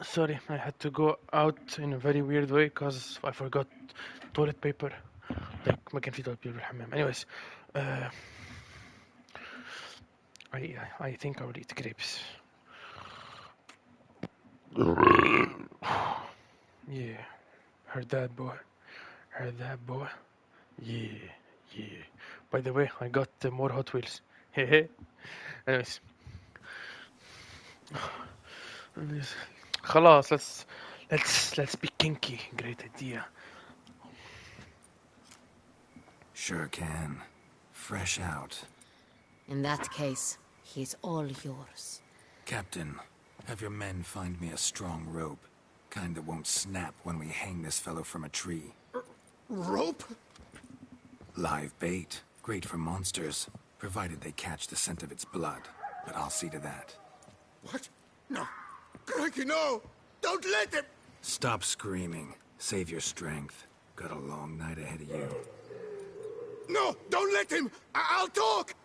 A: Sorry, I had to go out in a very weird way because I forgot toilet paper. Like ما كان في toilet paper بالحمام. Anyways, uh, I think I will eat grapes. Yeah, heard that boy. Heard that boy. Yeah, yeah. By the way, I got more Hot Wheels. Hey. Anyways. خلاص, let's be kinky. Great idea.
F: Sure can. Fresh out.
G: In that case, he's all yours.
F: Captain, have your men find me a strong rope. Kind that won't snap when we hang this fellow from a tree.
H: Rope?
F: Live bait. Great for monsters, provided they catch the scent of its blood. But I'll see to that.
H: What? No. Crikey, no! Don't let him!
F: Stop screaming. Save your strength. Got a long night ahead of you.
H: No! Don't let him! I'll talk!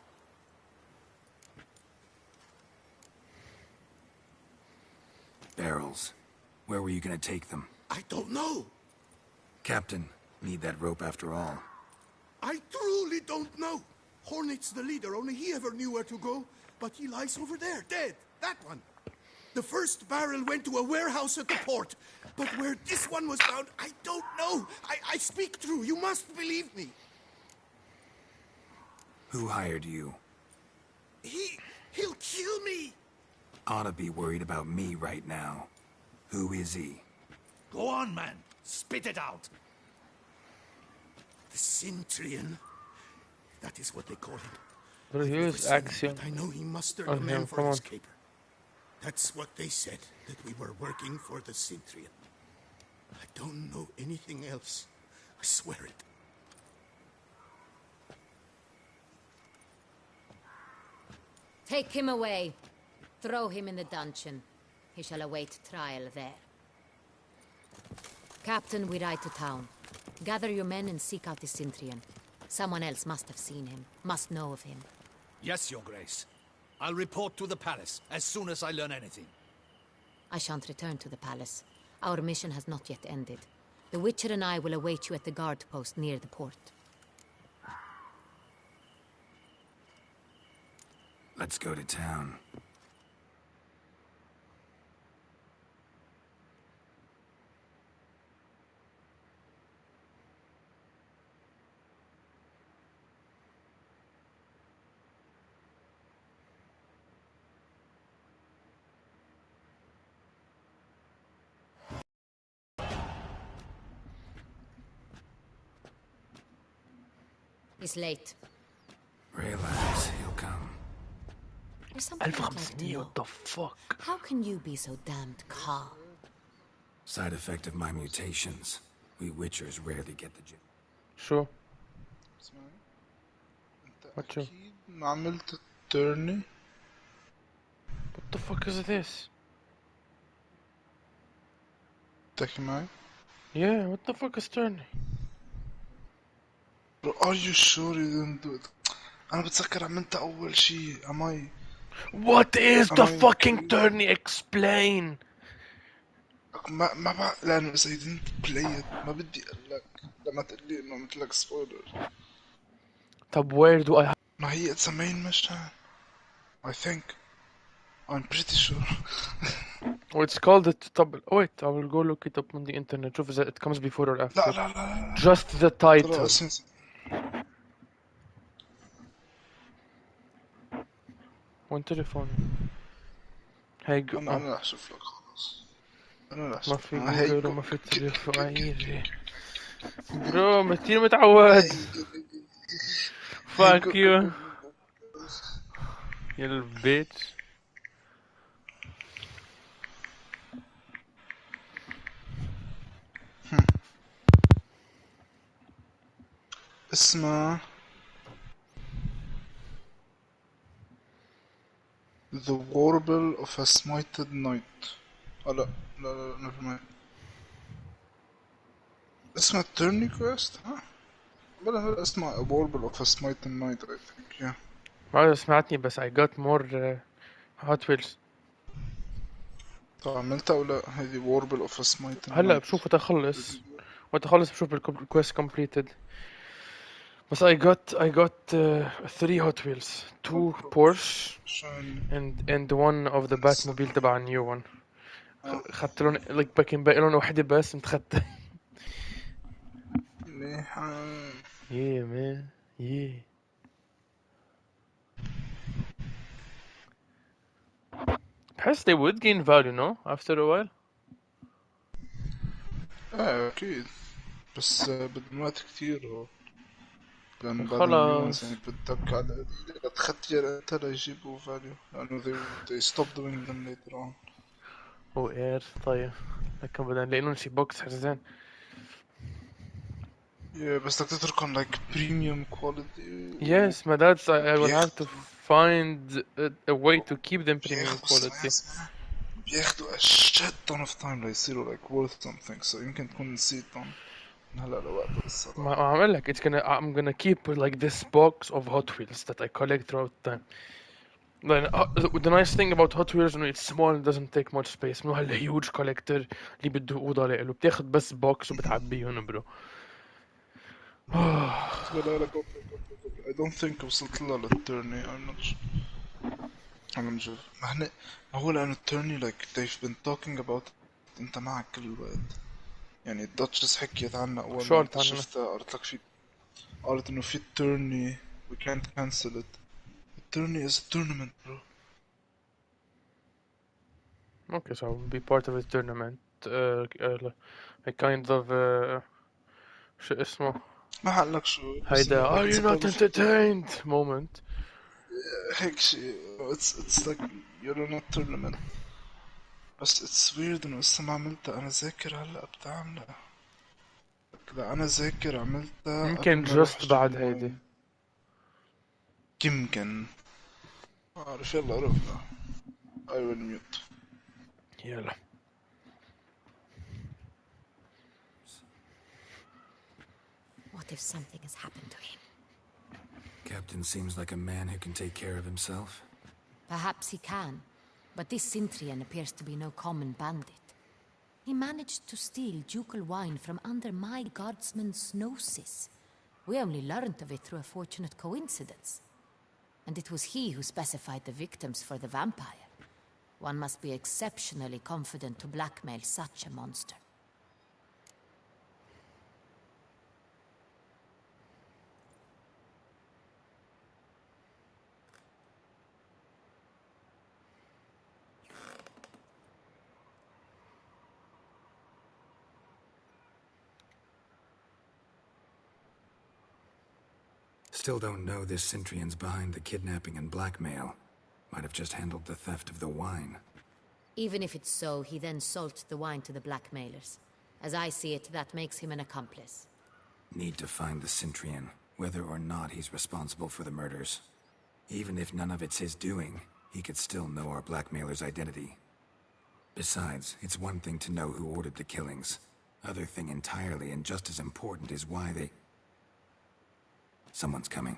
F: Barrels. Where were you gonna take them?
H: I don't know.
F: Captain, need that rope after all.
H: I truly don't know. Hornet's the leader, only he ever knew where to go. But he lies over there, dead. That one. The first barrel went to a warehouse at the port. But where this one was found, I don't know. I speak true. You must believe me.
F: Who hired you?
H: He'll kill me.
F: Oughta be worried about me right now. Who is he?
C: Go on, man. Spit it out.
H: The Cintrian. That is what they call him.
A: Bro, use action.
H: I know he mustered
A: on
H: a man
A: him,
H: for
A: come
H: his
A: on.
H: caper. That's what they said, that we were working for the Cintrian. I don't know anything else. I swear it.
G: Take him away. Throw him in the dungeon. He shall await trial there. Captain, we ride to town. Gather your men and seek out the Cintrian. Someone else must have seen him, must know of him.
E: Yes, Your Grace. I'll report to the palace as soon as I learn anything.
G: I shan't return to the palace. Our mission has not yet ended. The Witcher and I will await you at the guard post near the port.
F: Let's go to town.
G: He's late.
F: Relax, he'll come.
G: There's something I'd like to
A: 1500,
G: know.
A: what the fuck?
G: How can you be so damned calm?
F: Side effect of my mutations. We Witchers rarely get the
A: شو؟
B: اسمعي انت
A: What you?
B: اكيد ما عملت التورني.
A: What the fuck is this?
B: تحكي معي.
A: Yeah, what the fuck is turning?
B: Bro, are you sure you didn't do it? أنا بتذكر عملتها أول شي. Am I?
A: What is the
B: Am I-
A: fucking turning? Explain!
B: ما بعرف لأنه إذا you didn't play it ما بدي أقول لك لما تقول لي إنه عملت لك سبويلر.
A: طب where do I have...
B: ما هي it's a main mission. I think. I'm pretty sure.
A: Oh, it's called it... طب wait, I will go look it up on the internet. شوف إذا it comes before or after.
B: لا لا لا.
A: Just the title.
B: ترى اسمع.
A: وين تليفوني؟ هاي
B: أنا رح أشوف لك خلاص. أنا رح
A: ما
B: أشوف.
A: في
B: هي-
A: جوجل وما في تليفون. عيني برو كتير متعود. Fuck you. You little bitch.
B: اسمع. The Warble of a Smited Knight. لا never mind. اسمها Tourney Quest ها؟ بلا اسمها A Warble of a Smited Knight I think yeah.
A: ما سمعتني بس I got more Hot Wheels.
B: طب عملتها ولا هذه ووربل اوف سمايت؟
A: هلا بشوف وتخلص بشوف الكويست completed. بس I got 3 Hot Wheels, 2 Porsche and one of the Batmobile تبع new one. خدت لون like باقي لون وحدة بس متخدت. Yeah man, yeah. بحس they would gain value, no? After a while.
B: اكيد بس بدهم وقت كثير هو، لأن بعد
A: خلاص.
B: يعني بدك على تختير انت ليجيبوا فاليو، لأنه they stop doing them later on.
A: اير طيب لكن بدنا نلاقي لهم شي بوكس حرزان.
B: بس بدك تتركهم like premium quality.
A: Yes, my dad's I will have to find a way to keep them premium quality.
B: بياخدوا a shit ton of time ليصيروا like worth something, so يمكن تكون نسيتهم هلا لوقت الصراحة.
A: ما عم لك I'm gonna keep like this box of Hot Wheels that I collect throughout time. Then the nice thing about Hot Wheels انه it's small and doesn't take much space. مو هالhuge collector اللي بده اوضه له، بتاخد بس بوكس وبتعبيهم برو.
B: I don't think وصلت لها للتورني. I'm not sure. أنا مجرب ما هو لأنه التورني like they've been talking about أنت معك كل الوقت. يعني الداتشز حكيت عنها أول ما أنت شفتها، قالت لك قالت إنه في التورني we can't cancel it. التورني is a tournament bro.
A: Okay, so I'll be part of a tournament. A kind of شو اسمه؟
B: ما حقلك شو
A: هيدا are you not entertained moment.
B: هيك شيء. it's like you're in a tournament. بس it's weird إنه لسه ما عملتها. أنا ذاكر هلا بتعملها. لا أنا ذاكر عملتها
A: يمكن just بعد هيدي.
B: يمكن ما أعرف. يلا رحنا. I will mute.
A: يلا.
G: What if something has happened to him?
F: Captain seems like a man who can take care of himself.
G: Perhaps he can, but this Cintrian appears to be no common bandit. He managed to steal ducal wine from under my guardsman's noses. We only learned of it through a fortunate coincidence. And it was he who specified the victims for the vampire. One must be exceptionally confident to blackmail such a monster.
F: Still don't know this Cintrian's behind the kidnapping and blackmail. Might have just handled the theft of the wine.
G: Even if it's so, he then sold the wine to the blackmailers. As I see it, that makes him an accomplice.
F: Need to find the Cintrian, whether or not he's responsible for the murders. Even if none of it's his doing, he could still know our blackmailer's identity. Besides, it's one thing to know who ordered the killings. Other thing entirely, and just as important, is why they... Someone's coming.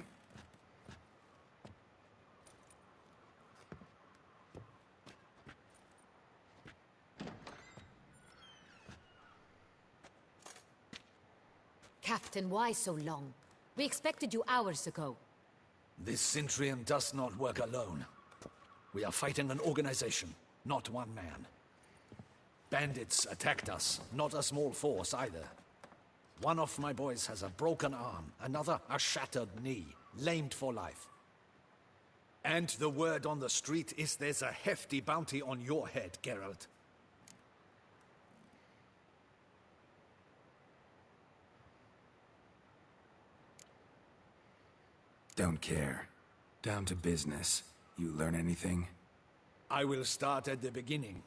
G: Captain, why so long? We expected you hours ago.
E: This Cintrian does not work alone. We are fighting an organization, not one man. Bandits attacked us, not a small force either. One of my boys has a broken arm, another a shattered knee, lamed for life. And the word on the street is there's a hefty bounty on your head, Geralt.
F: Don't care. Down to business. You learn anything?
E: I will start at the beginning.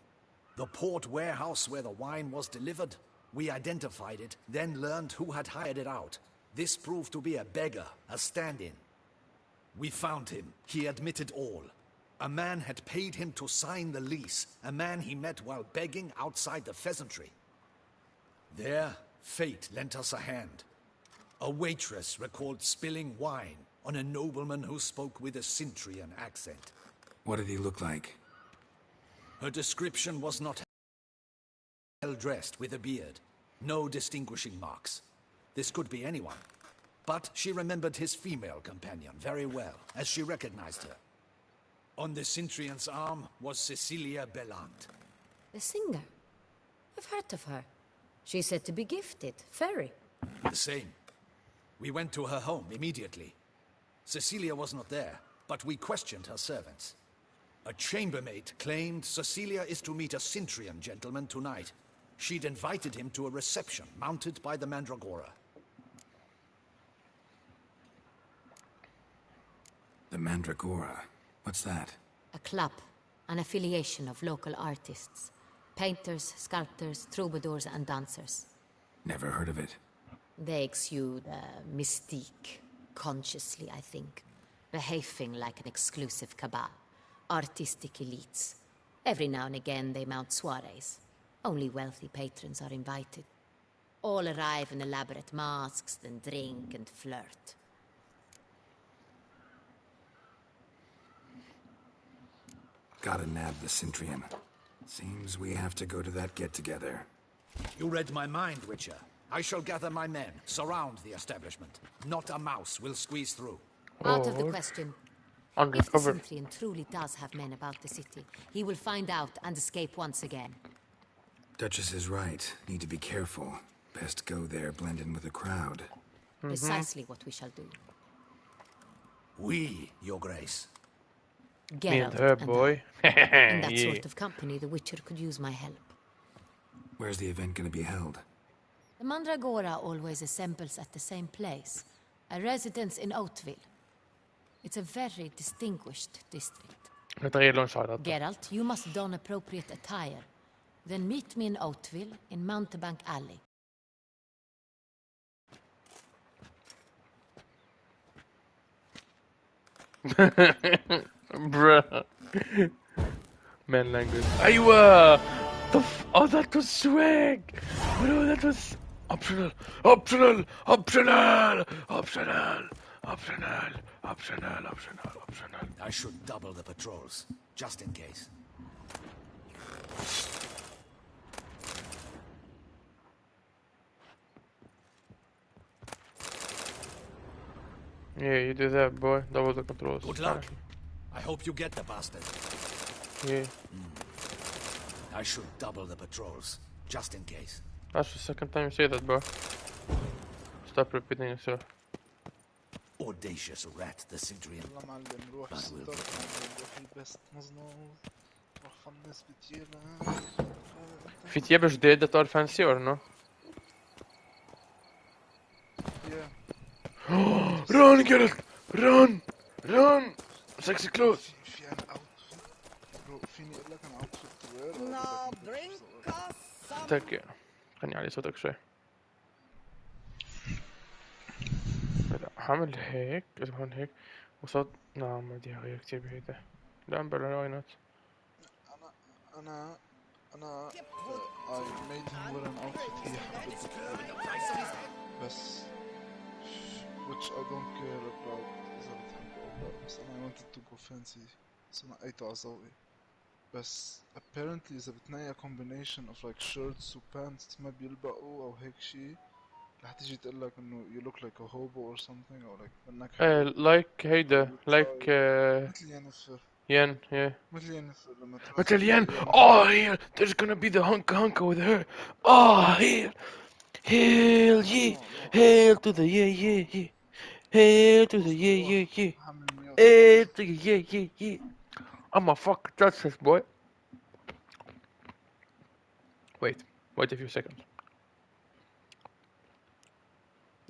E: The port warehouse where the wine was delivered. We identified it, then learned who had hired it out. This proved to be a beggar, a stand-in. We found him. He admitted all. A man had paid him to sign the lease, a man he met while begging outside the pheasantry. There, fate lent us a hand. A waitress recalled spilling wine on a nobleman who spoke with a Cintrian accent.
F: What did he look like?
E: Her description was not Well dressed with a beard. No distinguishing marks. This could be anyone. But she remembered his female companion very well, as she recognized her. On the Cintrian's arm was Cecilia Bellant.
G: The singer. I've heard of her. She's said to be gifted. Fairy.
E: The same. We went to her home immediately. Cecilia was not there, but we questioned her servants. A chambermaid claimed Cecilia is to meet a Cintrian gentleman tonight. She'd invited him to a reception mounted by the Mandragora.
F: The Mandragora? What's that?
G: A club. An affiliation of local artists. Painters, sculptors, troubadours and dancers.
F: Never heard of it.
G: They exude mystique. Consciously, I think. Behaving like an exclusive cabal. Artistic elites. Every now and again they mount soirees. Only wealthy patrons are invited. All arrive in elaborate masks, then drink and flirt.
F: Gotta nab the Cintrian. Seems we have to go to that get-together.
E: You read my mind, Witcher. I shall gather my men, surround the establishment. Not a mouse will squeeze through.
G: Out of the question. If the
A: Undercover.
G: Cintrian truly does have men about the city, he will find out and escape once again.
F: Duchess is right. Need to be careful. Best go there, blend in with the crowd.
G: Precisely what we shall do.
E: We, Your Grace.
A: Me and
G: Geralt
A: her,
G: and
A: boy.
G: I. In that
A: Yeah.
G: sort of company, the Witcher could use my help.
F: Where's the event gonna be held?
G: The Mandragora always assembles at the same place, a residence in Oatville. It's a very distinguished district.
A: نتغير لون شعرات.
G: Geralt, you must don appropriate attire. Then meet me in Oatville, in Mountebank Alley.
A: Bruh. Man language. أيوة. Oh, that was swag. Bro, that was optional. Optional. Optional. Optional. Optional. Optional. Optional. Optional.
E: I should double the patrols, just in case.
A: Yeah, you do that, boy. Double the controls.
E: Good luck. I hope you get the bastard.
A: Yeah.
E: I should double the patrols, just in case.
A: That's the second time you say that, bro. Stop repeating yourself.
E: Audacious rat, the Cintrian.
B: يلا معلم روح ستارت معلم روح البس مزنوط روح خلص بتيابك
A: في تياب جديد that are fancy or no?
B: Yeah.
A: Run, Geralt! Run! Run! Sexy clothes!
B: في عن اوتفيت برو فيني اقول لك عن اوتفيت وير
A: تك خلني علي صوتك شوي. لا هعمل هيك اذا هون هيك وصوت نعم ما بدي اغير كتير بعيدة. لا امبلا واي نوت.
B: انا I made him wear an outfit هي حبت بس which I don't care about إذا بتحبه أو لا بس أنا I wanted to go fancy بس نقيته على ذوقي بس apparently إذا بتنقي combination of like shirts و pants ما بيلبقوا أو هيك شي رح تيجي تقلك إنه you look like a hobo or something أو like إنك
A: like هيدا like
B: مثل ينفر
A: ين yeah
B: مثل ينفر لما تروح
A: مثل ين oh here there's gonna be the hunka with her oh here hail yeah hail to the yeah hail to the yeah hail to the yeah I'm a fucking justice boy. Wait a few seconds.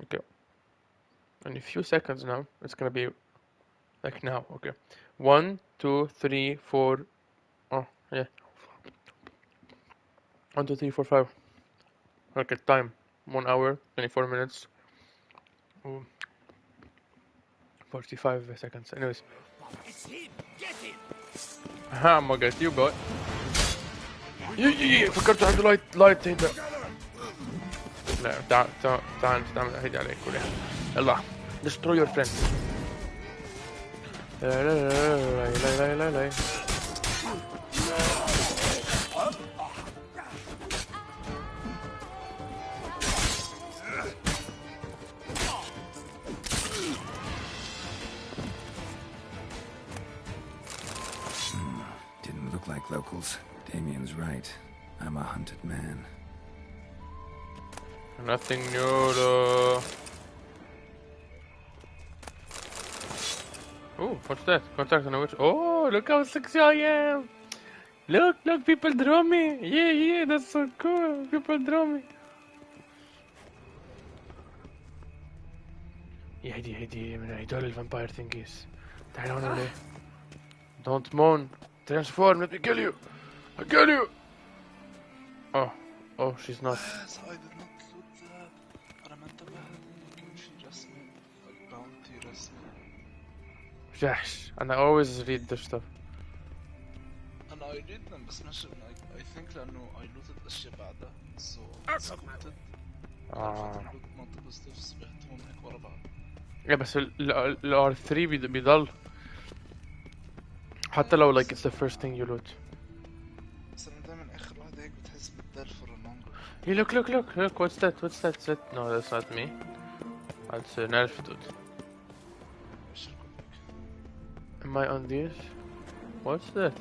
A: Okay. In a few seconds now, it's gonna be like now. Okay. 1, 2, 3, 4. Oh yeah. 1, 2, 3, 4, 5. Okay, time 1 hour, 24 minutes. Ooh. 45 seconds. Anyways.
J: It's him! Get him!
A: I'm gonna get you, boy. فكرت عنده لايت هيدا. لا تعال نستعمل هيدا عليك كلها. يلا destroy your friend. لا
F: Locals, Damien's right. I'm a hunted man.
A: Nothing new though. Oh, what's that? Contact on a witch. Oh, look how sexy I am! Look, people draw me! Yeah, that's so cool! People draw me! يا هدي من هدول الفامباير ثينكيز. تعال هون ليه؟ Don't moan. Transform, let me kill you! I kill you! Oh, she's not.
B: So I did not loot that. أنا ما انتبهت يكون في رسمي باونتي رسمي.
A: جحش. أنا always read the stuff.
B: أنا I read them بس مش I think لأنه I looted أشياء بعدها. So سكوتت. عرفت اللوت multiple stuffs بعتهم هيك ورا بعض.
A: Yeah, بس ال R3 بيضل. حتى لو like it's the first thing you loot.
B: بس أنا دايما آخر واحدة هيك بتحس بالدار for a longer.
A: Hey, look, what's that? No, that's not me. That's an elf dude. Am I on this? What's that?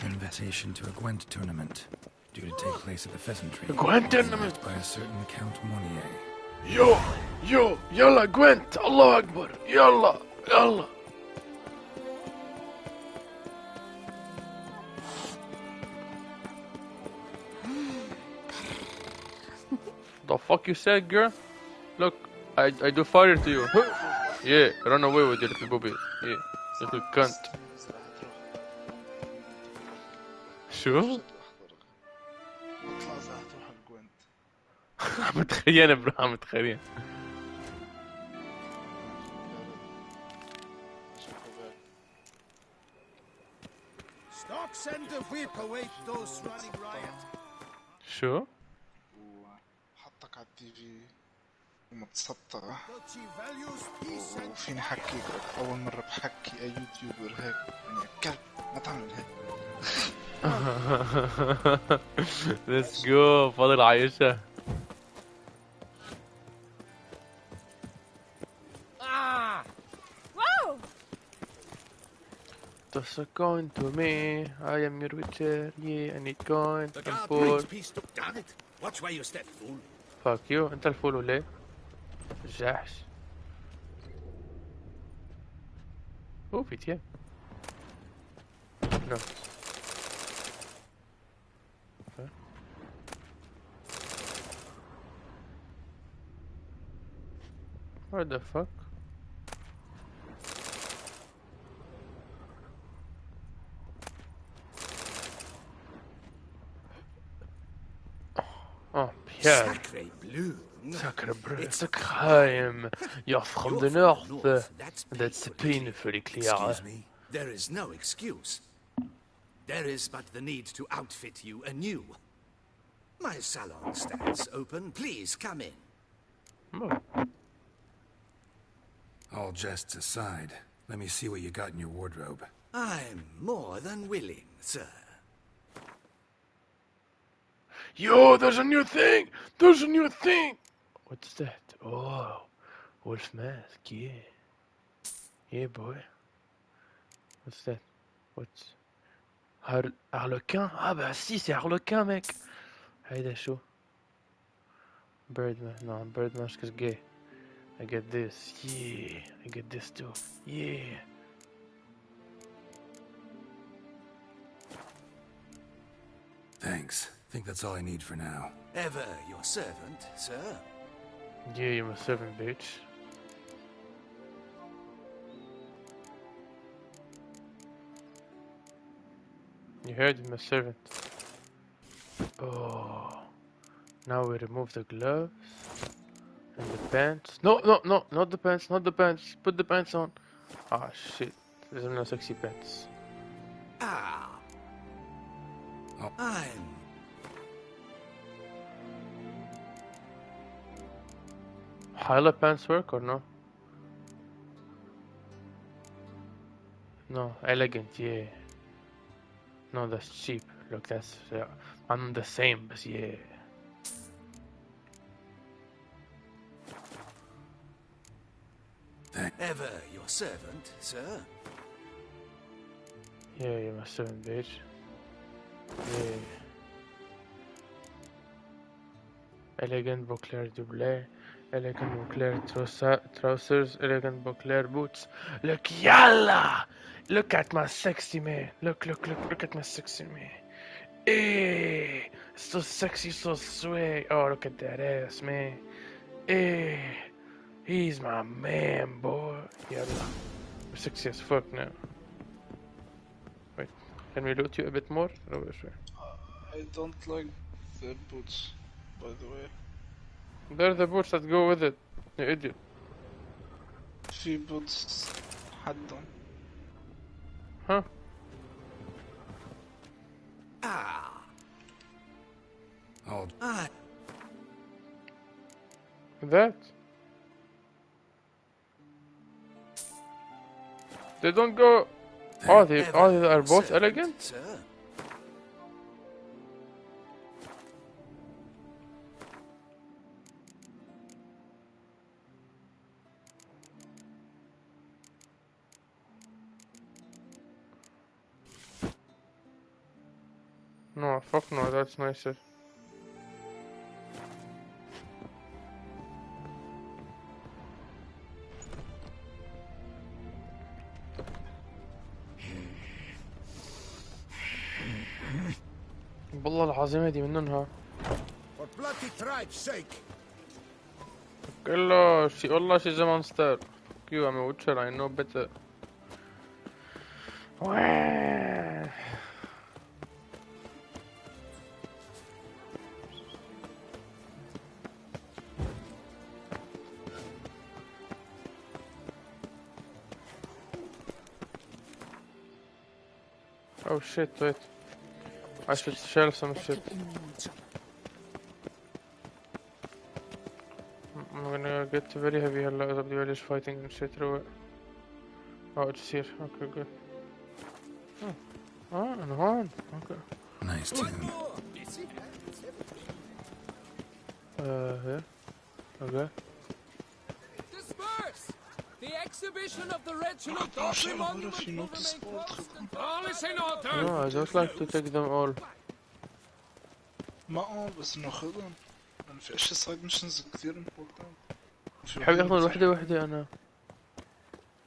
F: Invitation to a Gwent tournament, due to take place at the Pheasantry.
A: A Gwent tournament?
F: By a certain Count Monnier.
A: Yo, yalla Gwent, Allah Akbar, yalla. The fuck you said, girl? Look, I do fire to you. Yeah, run away with your little booby. Yeah, little cunt. شو؟ عم تخيل برو عم تخيل.
E: Stock send a whip await those running riot.
A: شو؟
B: وحطك على التي في ومتسطع وفيني حكيك أول مرة بحكي أي يوتيوبر هيك يعني كلب ما تعمل هيك.
A: Let's go فاضل عايشة. Toss a coin to me, I am your witcher, yeah, I need coin,
E: The
A: I'm
E: guard
A: poor.
E: brings peace to... Damn it! Watch where you step, fool.
A: Fuck you, انت الفول ولا ايه؟ جحش. اوه في تياب. No. Okay. What the fuck? Oh, Pierre.
E: Sacre bleu.
A: Sacre bleu. Sacre You're from the north. That's painfully clear.
E: Excuse me. There is no excuse. There is but the need to outfit you anew. My salon stands open. Please come in.
A: Oh.
F: All jests aside, let me see what you got in your wardrobe.
E: I'm more than willing, sir.
A: Yo, there's a new thing! There's a new thing! What's that? Oh, wolf mask, yeah. Yeah, boy. What's that? What's... Harlequin? Ah bah si, c'est Harlequin, mec! هيدا شو? Birdman. No, bird mask is gay. I get this. Yeah. I get this too. Yeah.
F: Thanks. Think that's all I need for now.
E: Ever your servant, sir.
A: Yeah, you're my servant, bitch. You heard him, my servant. Oh. Now we remove the gloves. And the pants. No, not the pants, not the pants. Put the pants on. Ah, shit. There's no sexy pants.
E: Ah.
F: Oh.
E: I'm...
A: Highlight pants work or no? No, elegant, yeah. No, that's cheap. Look, that's... I'm the same, but yeah.
E: Ever your servant, sir.
A: Yeah, my 7 page. Yeah. Elegant Beauclair doublet. Elegant Beauclair trousers. Elegant Beauclair boots. Look, yalla! Look at my sexy man. Look at my sexy man. Hey, so sexy, so swag. Oh, look at that ass, man. Hey, he's my man, boy. Yalla. I'm sexy as fuck now. Wait, can we loot you a bit more? Oh, sure.
B: I don't like the boots, by the way.
A: They're the boots that go with it, you idiot.
B: في boots حدهم.
A: Huh?
F: Oh,
A: That? They don't go. Oh, they are both elegant?
E: Sir?
A: No, fuck no, that's nicer. والله العظيم هدي منها.
E: For bloody tribe's sake!
A: والله she's a monster. Fuck you, I'm a witcher, I know better. Oh shit, wait. I should shell some shit. I'm gonna get very heavy هلا إذا بدي بلش fighting and shit روق. Oh, it's here. Okay, good. أنا هون. Okay.
F: nice tune.
A: Here. Okay.
I: Disperse! The exhibition of the Reginald
B: ما بعرف شو
I: Monument
B: في
I: will
B: notice
I: remain
B: board
I: closed
B: خدهم.
I: until all is in order.
A: No, I don't like to take them all.
B: ما بس انه خدهم. لأن في اشياء سايد ميشنز كثير important.
A: بحب اخذ وحدة أنا.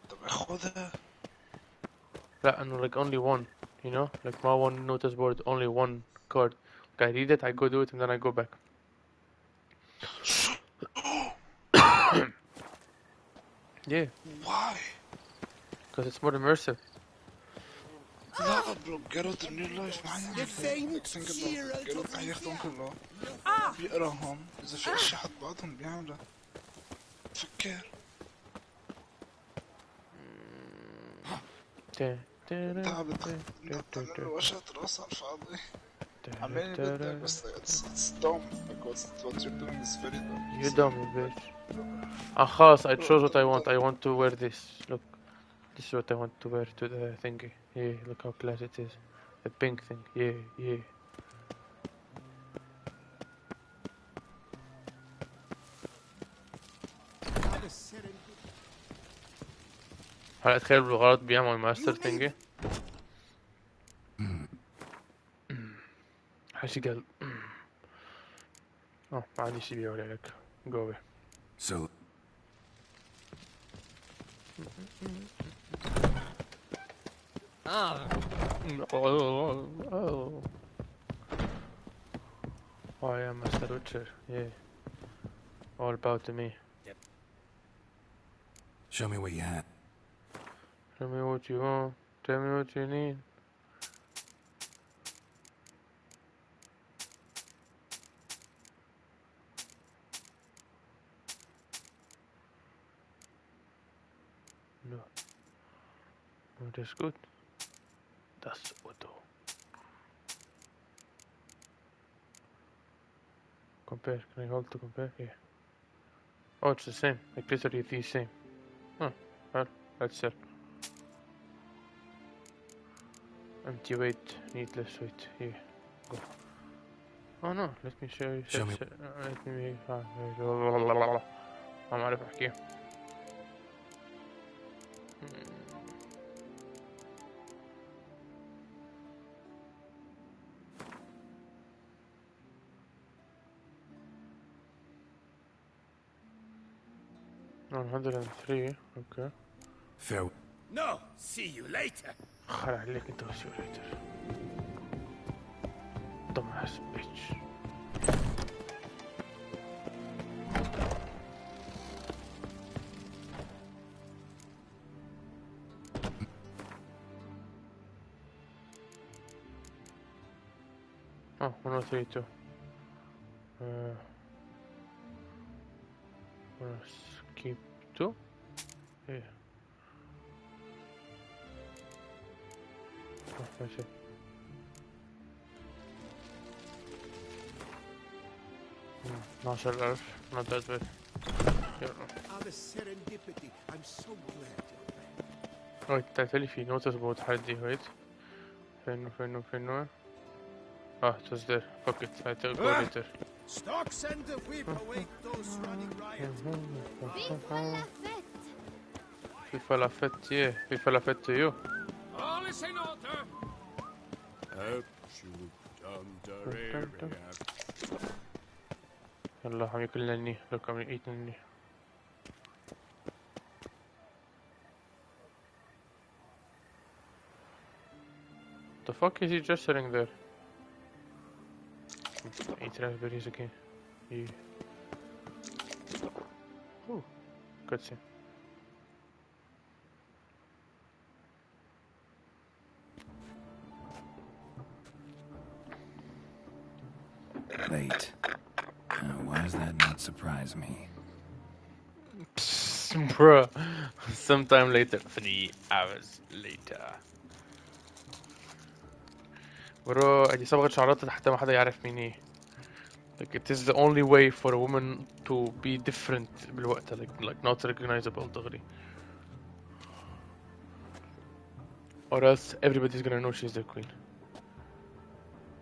B: طب اخذها.
A: لا إنه like only one, you know, like ما one notice board, only one card. Like I read it, I go do it, and then I go back. Yeah,
B: Why?
A: because it's more immersive.
B: لا برو جيرالت in real life ما حيعمل هيك. جيرالت حياخدهم كلهم. بيقراهم إذا في أشياء حد بعضهم بيعملها. فكر. تعبت له وشعة راس على الفاضي. عمالي بدك بس it's dumb because what you're doing is very dumb.
A: You dumb bitch. خلاص, I chose what I want. I want to wear this. Look, this is what I want to wear to the thingy. Yeah, look how class it is. The pink thing. Yeah. هلا تخيل بالغلط بيعمل ماستر ثينجي. حشي قال ما عندي شي بيقول لك. Go away.
F: So,
A: I am Master Witcher. Yeah. All about me.
F: show me what you had.
A: Tell me what you want. Tell me what you need. No. No, that's good. That's auto. Compare. Can I hold to compare? Yeah. Oh, it's the same. Like literally the same. Huh. Well, that's it. Empty weight, needless weight. Here, go. Oh no, let me show you.
F: Show me.
A: Let me. ما أعرف أحكي. 103. Okay.
F: Fair.
J: No, see you later.
A: خلع عليك انت وسيو ليتر. Dumbass bitch. Oh, 132. Skip 2? Yeah. Oh, ماشي. ناشر الألف. Not that bad.
H: serendipity. I'm so glad you're back.
A: Wait, تعتلي في notice about تحدي. Wait. فين Ah, it was there. Fuck it. I take go later.
E: Stocks and the whip await those running riot.
A: FIFA la fête, yeah. FIFA la fête to you.
I: All is in order.
A: يلا عم ياكلنا الني. Look, عم eating الني. The fuck is he just sitting there? Eat raspberries again. Yeah. Ooh, cutscene.
F: Late. Why does that not surprise me?
A: Bruh. Sometime later. 3 hours later. برو ادي صبغة شعرات حتى ما حدا يعرف مين هي. Like it is the only way for a woman to be different بالوقت like not recognizable دغري. Or else everybody's gonna know she's the queen.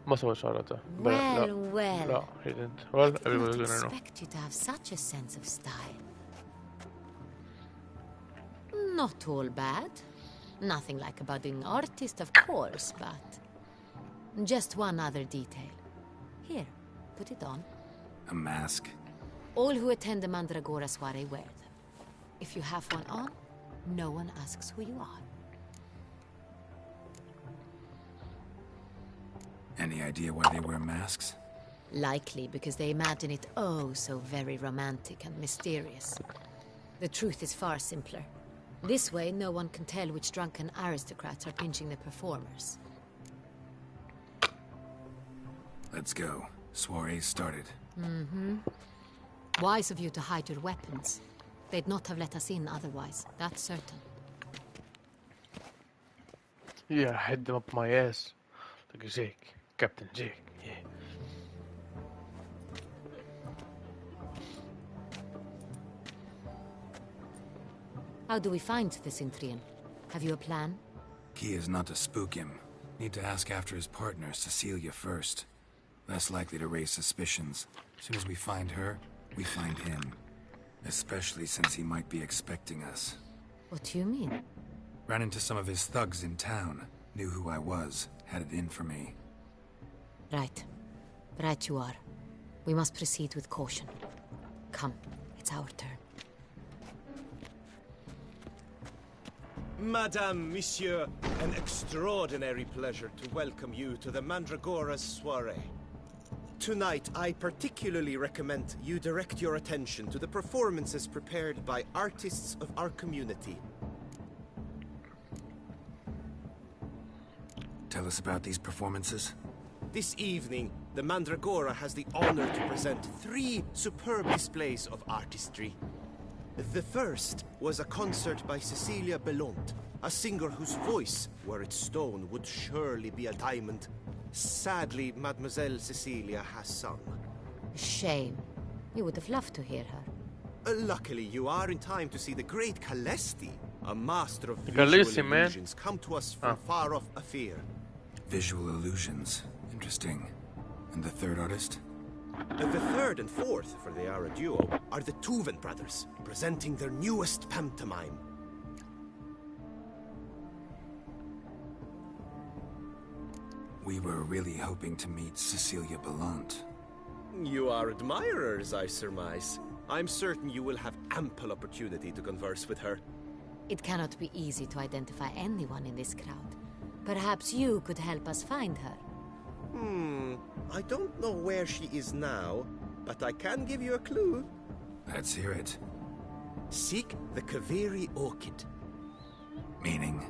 A: ما صبغة شعراتها.
G: Well.
A: لا, he didn't. Well,
G: I
A: everybody's
G: did
A: gonna
G: not
A: know.
G: expect you to have such a sense of style. Not all bad. Nothing like a budding artist, of course, but just one other detail. Here, put it on.
F: A mask?
G: All who attend the Mandragora soiree wear them. If you have one on, no one asks who you are.
F: Any idea why they wear masks?
G: Likely because they imagine it oh so very romantic and mysterious. The truth is far simpler. This way, no one can tell which drunken aristocrats are pinching the performers.
F: Let's go. Soiree started.
G: Wise of you to hide your weapons. They'd not have let us in otherwise, that's certain.
A: Yeah, hit them up my ass. Like Jake. Captain Jake, yeah.
G: How do we find the Cintrian? Have you a plan?
F: Key is not to spook him. Need to ask after his partner, Cecilia, first. Less likely to raise suspicions. As soon as we find her, we find him. Especially since he might be expecting us.
G: What do you mean?
F: Ran into some of his thugs in town. Knew who I was. Had it in for me.
G: Right. Right you are. We must proceed with caution. Come, it's our turn.
J: Madame, Monsieur, an extraordinary pleasure to welcome you to the Mandragora's soiree. Tonight, I particularly recommend you direct your attention to the performances prepared by artists of our community.
F: Tell us about these performances.
J: This evening, the Mandragora has the honor to present 3 superb displays of artistry. The first was a concert by Cecilia Bellont, a singer whose voice, were it stone, would surely be a diamond. Sadly, Mademoiselle Cecilia has sung.
G: Shame. You would have loved to hear her.
J: Luckily, you are in time to see the great Kalesti, a master of
A: Khaleesi,
J: visual
A: man.
J: illusions, come to us from far off Afir.
F: Visual illusions. Interesting. And the third artist?
J: The third and fourth, for they are a duo, are the Tuven brothers, presenting their newest pantomime.
F: We were really hoping to meet Cecilia Bellont.
J: You are admirers, I surmise.
K: I'm certain you will have ample opportunity to converse with her.
G: It cannot be easy to identify anyone in this crowd. Perhaps you could help us find her.
K: I don't know where she is now, but I can give you a clue.
F: Let's hear it.
K: Seek the Kaveri orchid.
F: Meaning?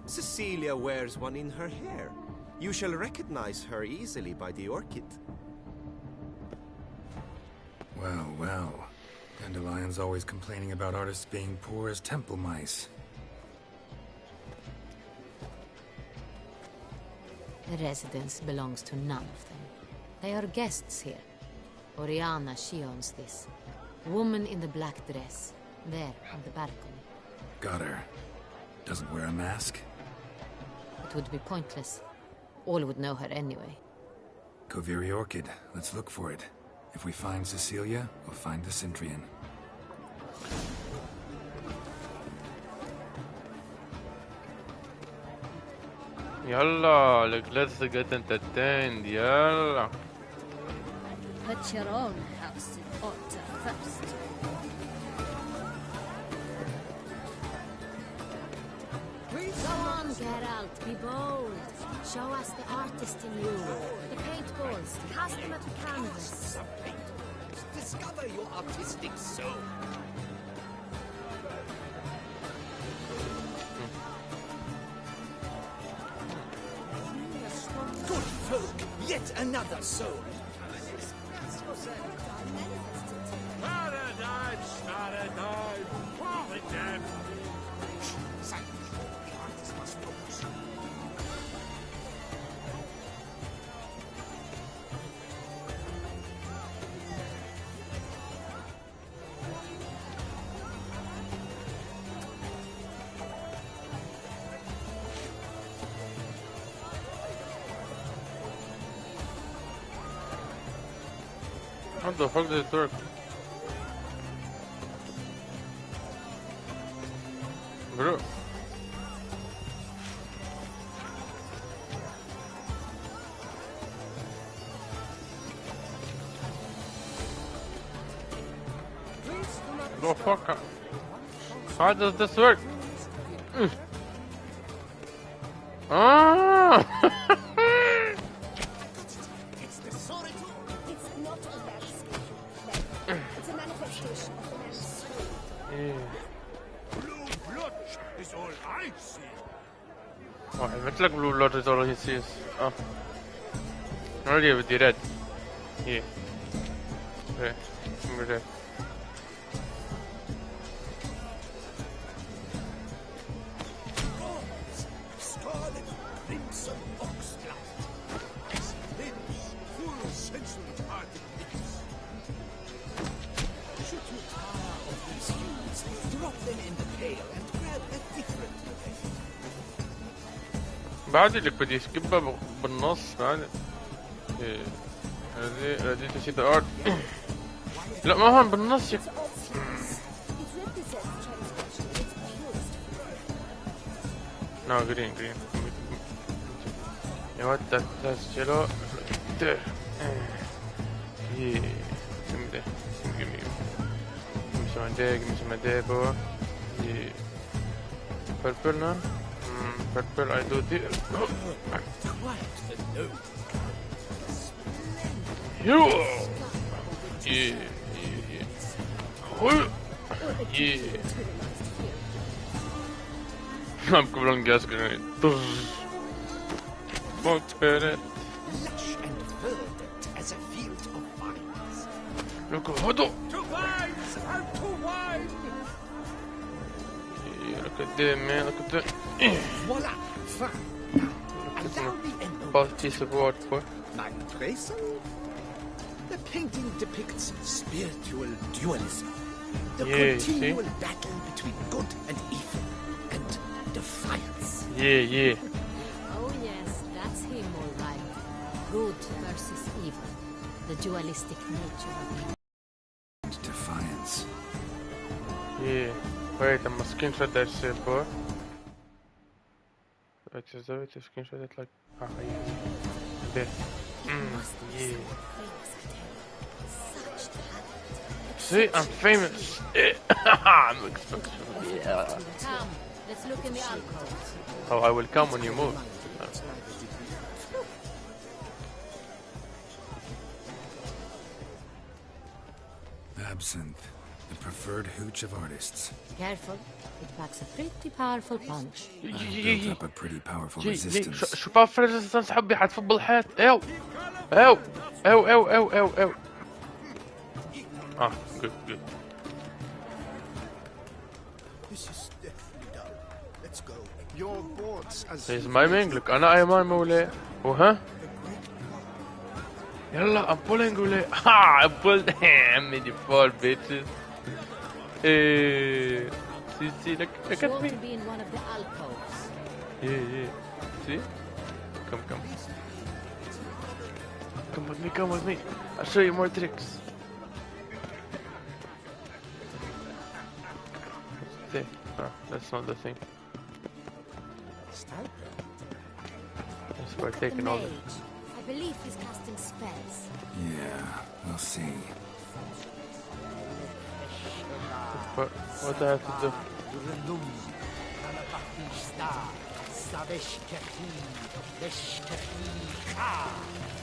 K: Cecilia wears one in her hair. You shall recognize her easily by the orchid.
F: Well, well. Dandelion's always complaining about artists being poor as temple mice.
G: The residence belongs to none of them. They are guests here. Oriana, she owns this. Woman in the black dress. There, on the balcony.
F: Got her. Doesn't wear a mask?
G: It would be pointless. All would know her anyway.
F: Kaveri Orchid. Let's look for it. If we find Cecilia, we'll find the Centrian.
A: يلا let's get entertained. يلا.
L: Put your own house in order first.
G: Go on, Geralt, be bold. Show us the artist in you. The paintballs, cast them at the canvas.
E: Discover your artistic soul. Good folk, yet another soul.
I: Paradise, paradise, paradise.
A: What the fuck did it work? Bro. Oh fuck. How does this work? Ah! Oh, I meant like blue blood is all he sees. Oh. Already with the red. Yeah. Okay. Red.
E: Scarlet crimson oxblood. Limbs full sensory particles. Should you tire of these hues, drop them in the pail and grab a different way.
A: بعد اللي كنت يسكبها بالنص بعد ايه هذه تشي ذا ارت لا ما هون بالنص no green يا ود تسجله yeah سمده give me some debo yeah purple now purple I do this I'm coming on gas grenade. Won't hurt it.
E: Lush and verdant as a field of vines.
A: Look, hold on.
I: To vines and to wine.
A: Yeah, look at them, man. Look at that.
E: Voila!
A: Allow me a piece of art, boy.
E: My tracing? The painting depicts spiritual dualism. The continual battle between good and evil, and defiance.
A: Yeah.
G: Oh yes, that's him all right. Good versus evil. The dualistic nature of it.
F: Defiance.
A: Yeah. Wait, I'm a screenshot that shit, boy. Wait, is there a screenshot it like... Ah, yeah. There. Yeah. See, I'm famous. I'm expensive. Yeah.
G: Come, let's look in the alcove.
A: Oh, I will come when you move.
F: Absinthe, the preferred hooch of artists.
G: Careful, it packs a pretty powerful punch.
F: Built up a pretty powerful resistance.
A: شو powerful resistance حبي حتفض بالحيط. ايو ايو ايو ايو ايو ايو ايو. Good, good.
H: This is definitely done. Let's go. Your boards as
A: He's miming. Look, أنا I mime ولا وها. يلا I'm pulling ولا. I pulled. عمي دي fall bitches. See, look at
G: Sure
A: me.
G: to be in one of the alcoves.
A: Yeah. See? Come. Come with me. I'll show you more tricks. See? Oh, that's not the thing. That's why taking all the...
G: I believe he's casting spells.
F: Yeah, we'll see.
A: What do I have to do?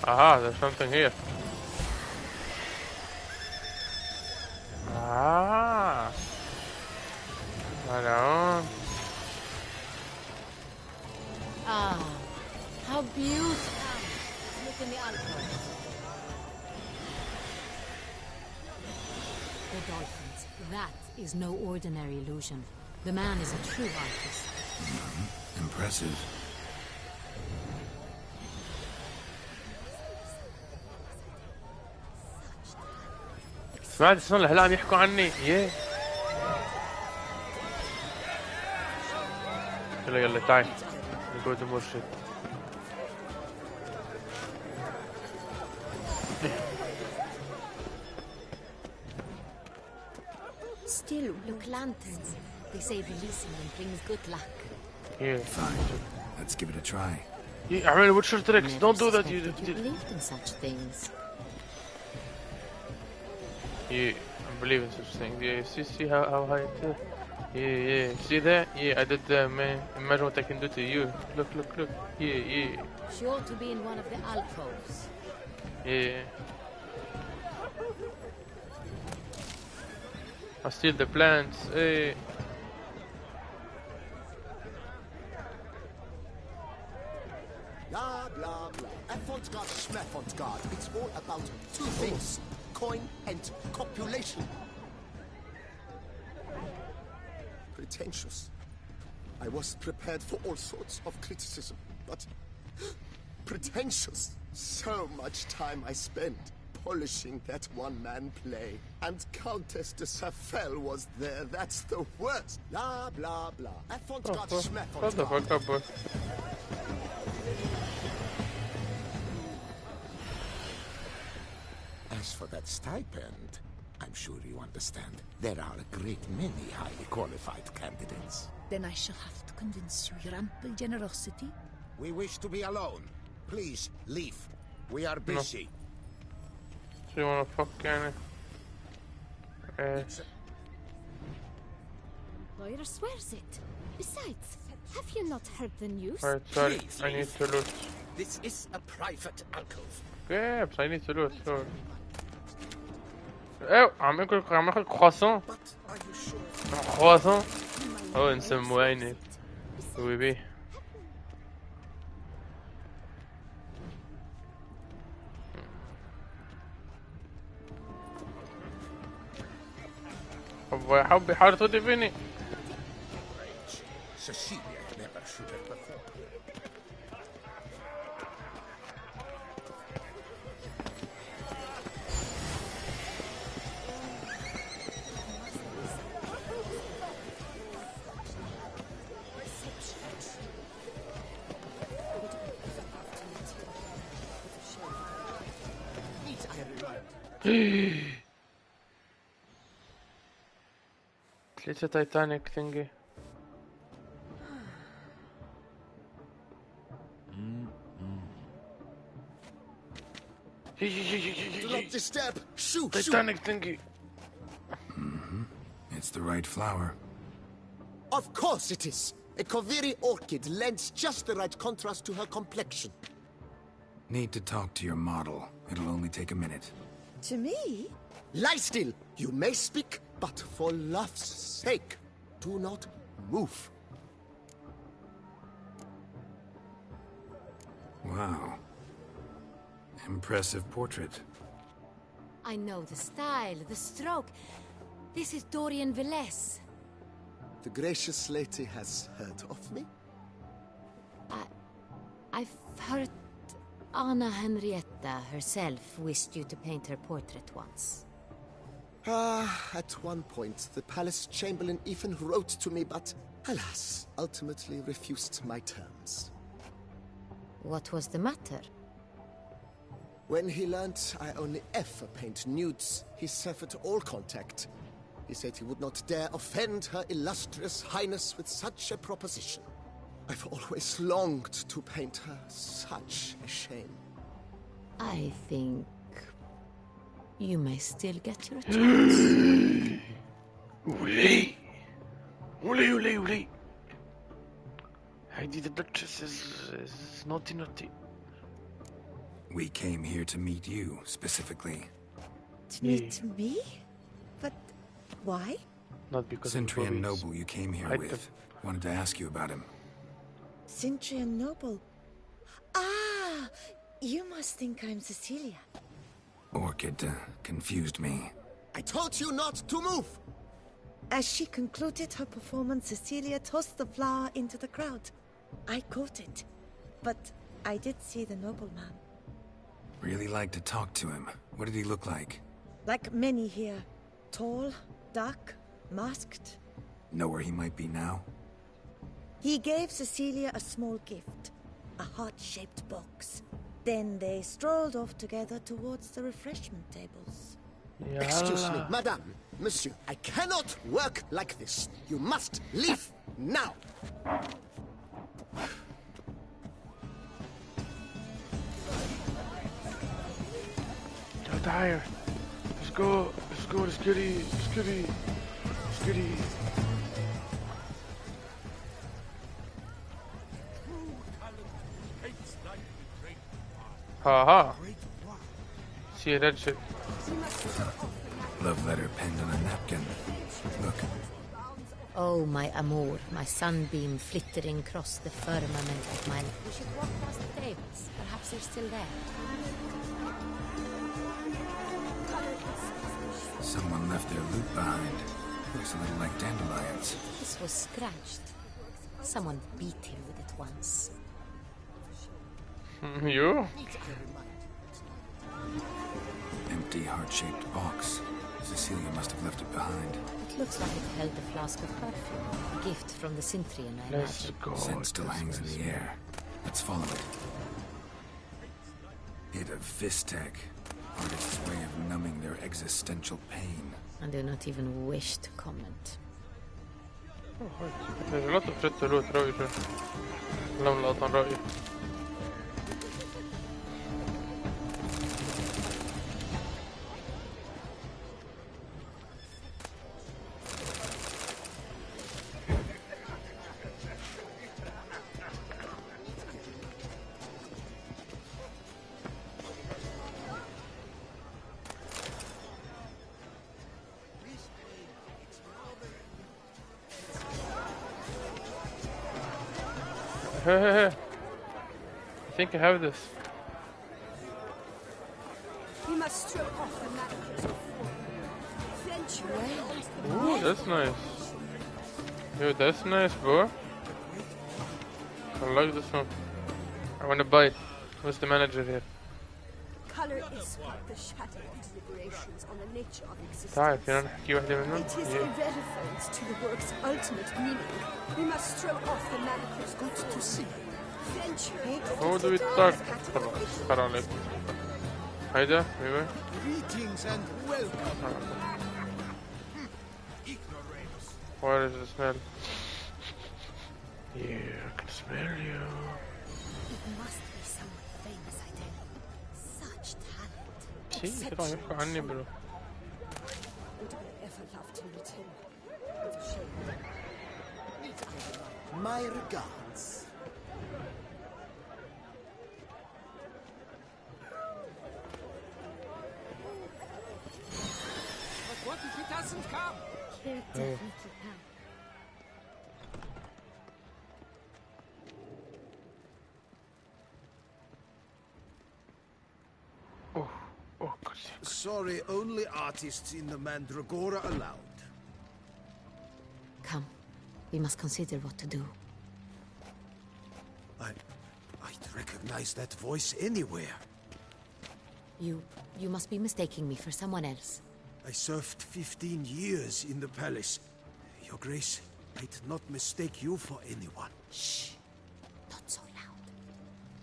A: Aha, there's something here. Ah. Hello.
G: Ah, how beautiful. Look in the alcove. The dolphins. That is no ordinary illusion. The man is a true artist.
F: Impressive.
A: سمعت شلون الهلام يحكوا عني؟ يلا تعال نقعد مرشد.
G: Still, look, lanterns. They say releasing them brings good luck.
A: Yeah.
F: Fine. Let's give it a try.
A: I mean, what's your tricks? Don't do that.
G: You believed in such things.
A: Yeah, I believe in such things. Yeah, see how high it is. Yeah. See that? Yeah, I did that, man. Imagine what I can do to you. Look. Yeah.
G: Sure to be in one of the alcoves.
A: Yeah. I steal the plants. Hey.
H: Blah, blah, blah. Avant-garde, schmaffant-garde. It's all about two things. Coin and copulation. Pretentious. I was prepared for all sorts of criticism, but pretentious. So much time I spent polishing that one-man play. And Countess de Safel was there. That's the worst. Blah, blah, blah. Avant-garde, schmaffant-garde.
A: Shut the fuck up, boy.
H: As for that stipend, I'm sure you understand. There are a great many highly qualified candidates.
L: Then I shall have to convince you, your ample generosity.
K: We wish to be alone. Please, leave. We are busy.
A: So you wanna fuck يعني?
L: Lawyer swears it. Besides, have you not heard the news?
A: Alright, sorry. I need to loot.
J: This is a private alcove.
A: Yeah, but I need to loot. Sorry. عم اكل croissant. croissant. نسموه عيني. سوي بيه. حبي حاول تودي فيني.
K: Cecilia never should have performed.
A: ثلاثة تايتانيك ثينجي.
H: Do not disturb. Shoot.
A: Titanic thingy.
F: the right flower.
M: Of course it is. A Koviri orchid lends just the right contrast to her complexion.
F: Need to talk to your model. It'll only take a minute.
N: To me?
M: Lie still. You may speak, but for love's sake, do not move.
F: Wow. Impressive portrait.
G: I know the style, the stroke. This is Dorian Velez.
M: The gracious lady has heard of me?
G: I've heard Anna Henrietta herself wished you to paint her portrait once.
M: At one point, the palace chamberlain even wrote to me, but alas, ultimately refused my terms.
G: What was the matter?
M: When he learnt I only ever paint nudes, he severed all contact. He said he would not dare offend her illustrious highness with such a proposition. I've always longed to paint her. Such a shame.
G: I think you may still get your chance.
A: Uli! Heidi the Duchess is naughty.
F: We came here to meet you, specifically.
N: To meet me? But why?
A: Not because
F: Cintrian Noble you came here with. Wanted to ask you about him.
N: Cintrian Noble? Ah! You must think I'm Cecilia.
F: Orchid confused me.
M: I told you not to move!
N: As she concluded her performance, Cecilia tossed the flower into the crowd. I caught it. But I did see the nobleman.
F: Really like to talk to him. What did he look like?
N: Like many here. Tall, dark, masked.
F: Know where he might be now?
N: He gave Cecilia a small gift. A heart-shaped box. Then they strolled off together towards the refreshment tables.
M: Excuse me, madame, monsieur, I cannot work like this. You must leave now.
A: You're tired. Let's go, let's goody. Haha. See that shit.
F: Love letter penned on a napkin. Look.
G: Oh, my amour, my sunbeam flittering across the firmament of my... We should walk past the tables. Perhaps they're still there.
F: Someone left their loot behind. Looks a little like dandelions.
G: This was scratched. Someone beat him with it once.
A: You?
F: Empty heart-shaped box. Cecilia must have left it behind.
G: It looks like it held a flask of perfume. A gift from the Cintrian, I
A: Let's
G: imagine.
A: go.
F: Scent still hangs in the air. Let's follow it. Hit of Vistec. Artist's way of numbing their existential pain.
G: I do not even wish to comment.
A: There's a lot of shit to loot, رأيي شو. لا من الأطن رأيي. Hey. I think I have this.
O: We must strip off the manacles of French.
A: Ooh, that's nice. Yo, that's nice, bro. I like this one. I want to buy it. Who's the manager here?
O: Color is but the shadow of deliberations on the nature of existence.
A: تعال فينا نحكي واحدة منهم.
O: It is irrelevant to the work's ultimate meaning. We must throw off the manacles.
M: Good to see.
A: How do we start? خلاص خير عليكم. هيدا ايوه.
M: Greetings and welcome.
A: Where is the smell? Yeah, I can smell you.
O: It must be someone famous, I tell you. Such talent.
A: See, you don't have to عني bro.
O: Would I ever love to meet him?
M: My regards.
I: But what if he doesn't come?
L: He'll definitely come.
E: Sorry, only artists in the Mandragora allowed.
G: Come. We must consider what to do.
E: I'd recognize that voice anywhere.
G: You must be mistaking me for someone else.
E: I served 15 years in the palace. Your Grace, I'd not mistake you for anyone.
G: Shh. Not so loud.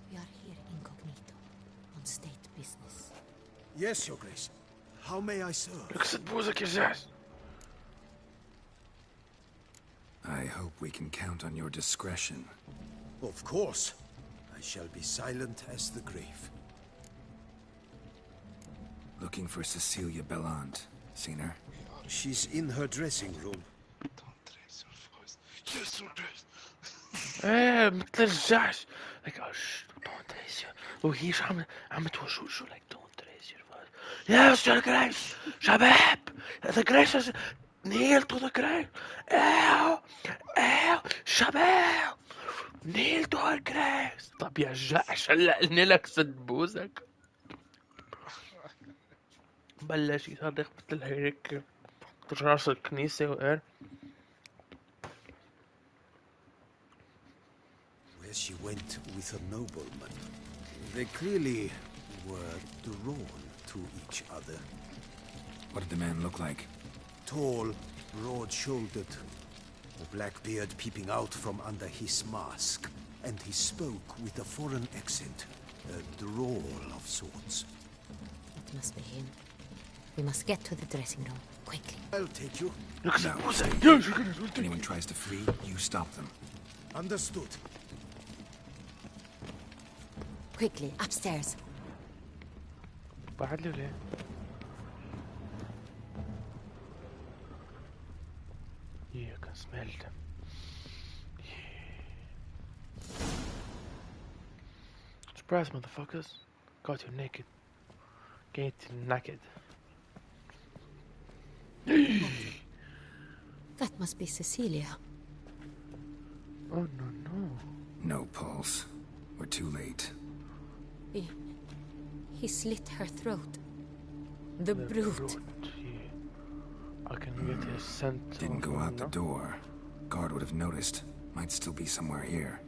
G: We are here incognito, on state business.
E: Yes, Your Grace. How may I serve?
F: I hope we can count on your discretion.
E: Of course. I shall be silent as the grave.
F: Looking for Cecilia Bellant. Seen her?
E: She's in her dressing room.
A: ايه ما تلزعش like oh shh don't raise your وهي شو عم توشو شو like don't raise your voice yes your grace شباب the grace is kneel to the grave ايوه شباب kneel to her grace طب يا جعش هلا قلنا لك سد بوزك بلش يصرخ مثل هيك راس الكنيسة وقال
E: She went with a nobleman. They clearly were drawn to each other.
F: What did the man look like?
E: Tall, broad-shouldered, a black beard peeping out from under his mask. And he spoke with a foreign accent, a drawl of sorts.
G: It must be him. We must get to the dressing room, quickly.
E: I'll take you.
F: No. If anyone tries to flee, you stop them.
E: Understood.
G: Quickly, upstairs.
A: بعد لي ولا Yeah, I can smell them. Surprise, motherfuckers. Got you naked. Get naked.
G: That must be Cecilia.
A: Oh, no.
F: No pulse. We're too late.
G: He slit her throat. The brute.
A: Yeah. I can get his scent.
F: Didn't go out the door. Guard would have noticed. Might still be somewhere here.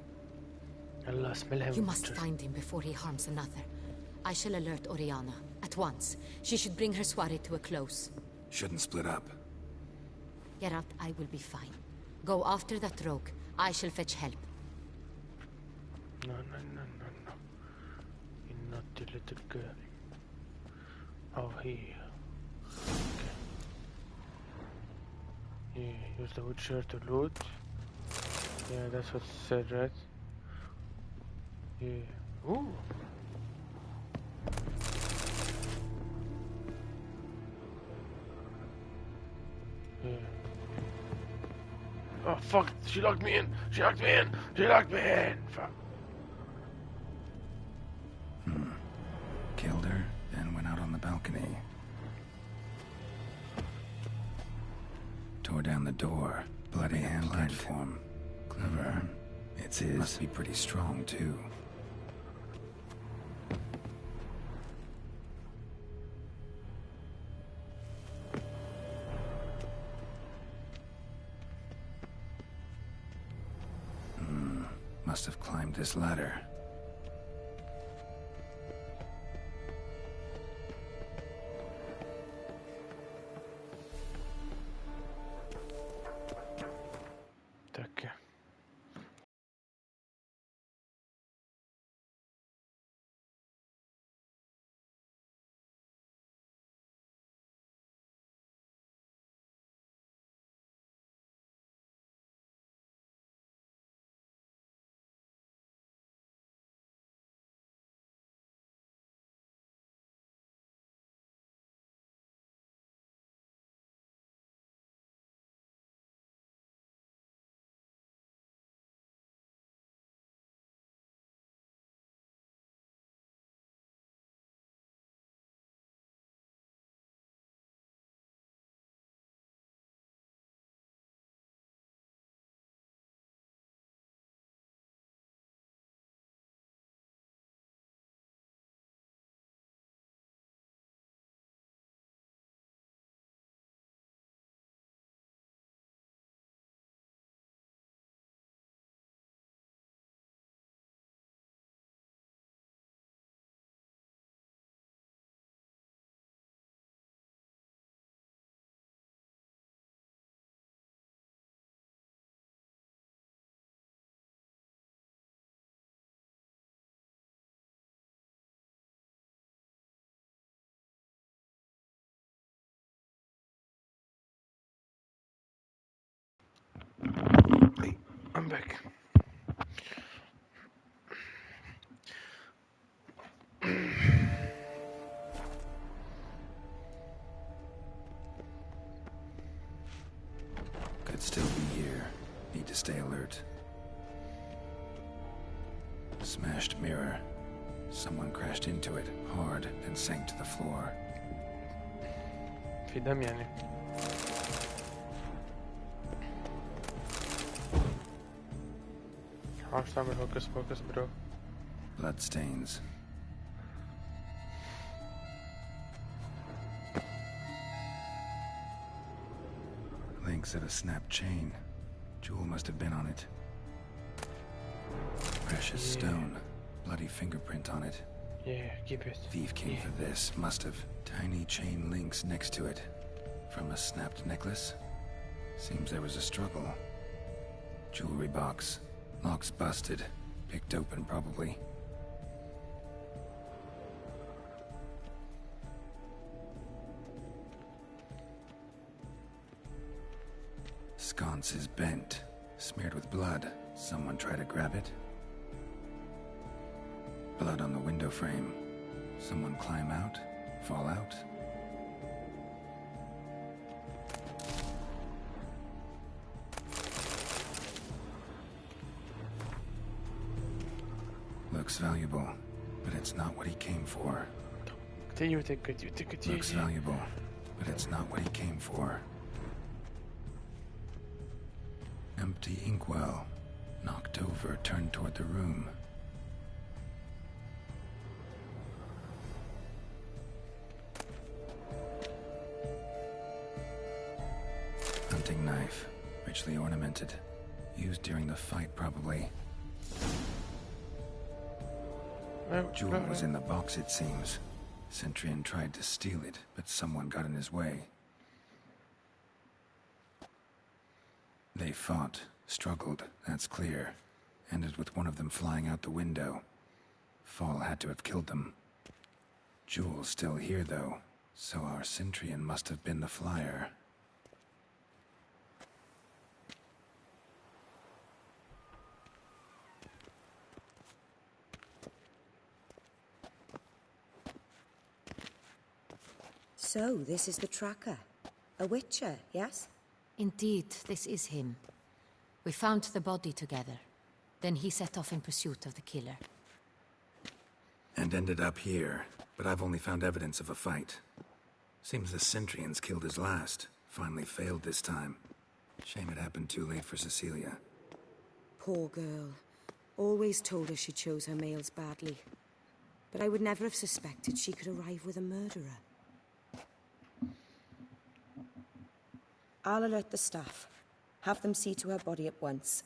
A: Allah, smell him.
G: You must find him before he harms another. I shall alert Oriana. At once. She should bring her soirée to a close.
F: Shouldn't split up.
G: Geralt, I will be fine. Go after that rogue. I shall fetch help.
A: No. You're not the little girl. Oh, here. Okay. Yeah, use the wheelchair to loot. Yeah, that's what it said, right? Yeah. Ooh. Yeah. Oh, fuck. She locked me in. Fuck.
F: Killed her, then went out on the balcony. Tore down the door. Bloody hand platform. Clever. It's his. Must be pretty strong, too. Must have climbed this ladder.
A: Okay. I'm back.
F: Could still be here. Need to stay alert. Smashed mirror. Someone crashed into it hard, then sank to the floor.
A: في دم يعني. عارف تعمل هوكس بوكس برو.
F: Blood stains. Links at a snapped chain. Jewel must have been on it. Precious stone. Bloody fingerprint on it.
A: Yeah, keep it.
F: Thief came for this. Must have. Tiny chain links next to it. From a snapped necklace? Seems there was a struggle. Jewelry box. Lock's busted. Picked open, probably. Sconce is bent. Smeared with blood. Someone try to grab it? Blood on the window frame. Someone climb out? Fall out? Looks valuable, but it's not what he came for. Looks valuable, but it's not what he came for. Empty inkwell. Knocked over, turned toward the room. Hunting knife. Richly ornamented. Used during the fight, probably. Jewel was in the box, it seems. Centurion tried to steal it, but someone got in his way. They fought, struggled, that's clear. Ended with one of them flying out the window. Fall had to have killed them. Jewel's still here, though, so our Centurion must have been the flyer.
N: So, this is the tracker. A witcher, yes?
G: Indeed, this is him. We found the body together. Then he set off in pursuit of the killer.
F: And ended up here, but I've only found evidence of a fight. Seems the Centurions killed his last. Finally failed this time. Shame it happened too late for Cecilia.
P: Poor girl. Always told her she chose her males badly. But I would never have suspected she could arrive with a murderer.
N: I'll alert the staff. Have them see to her body at once.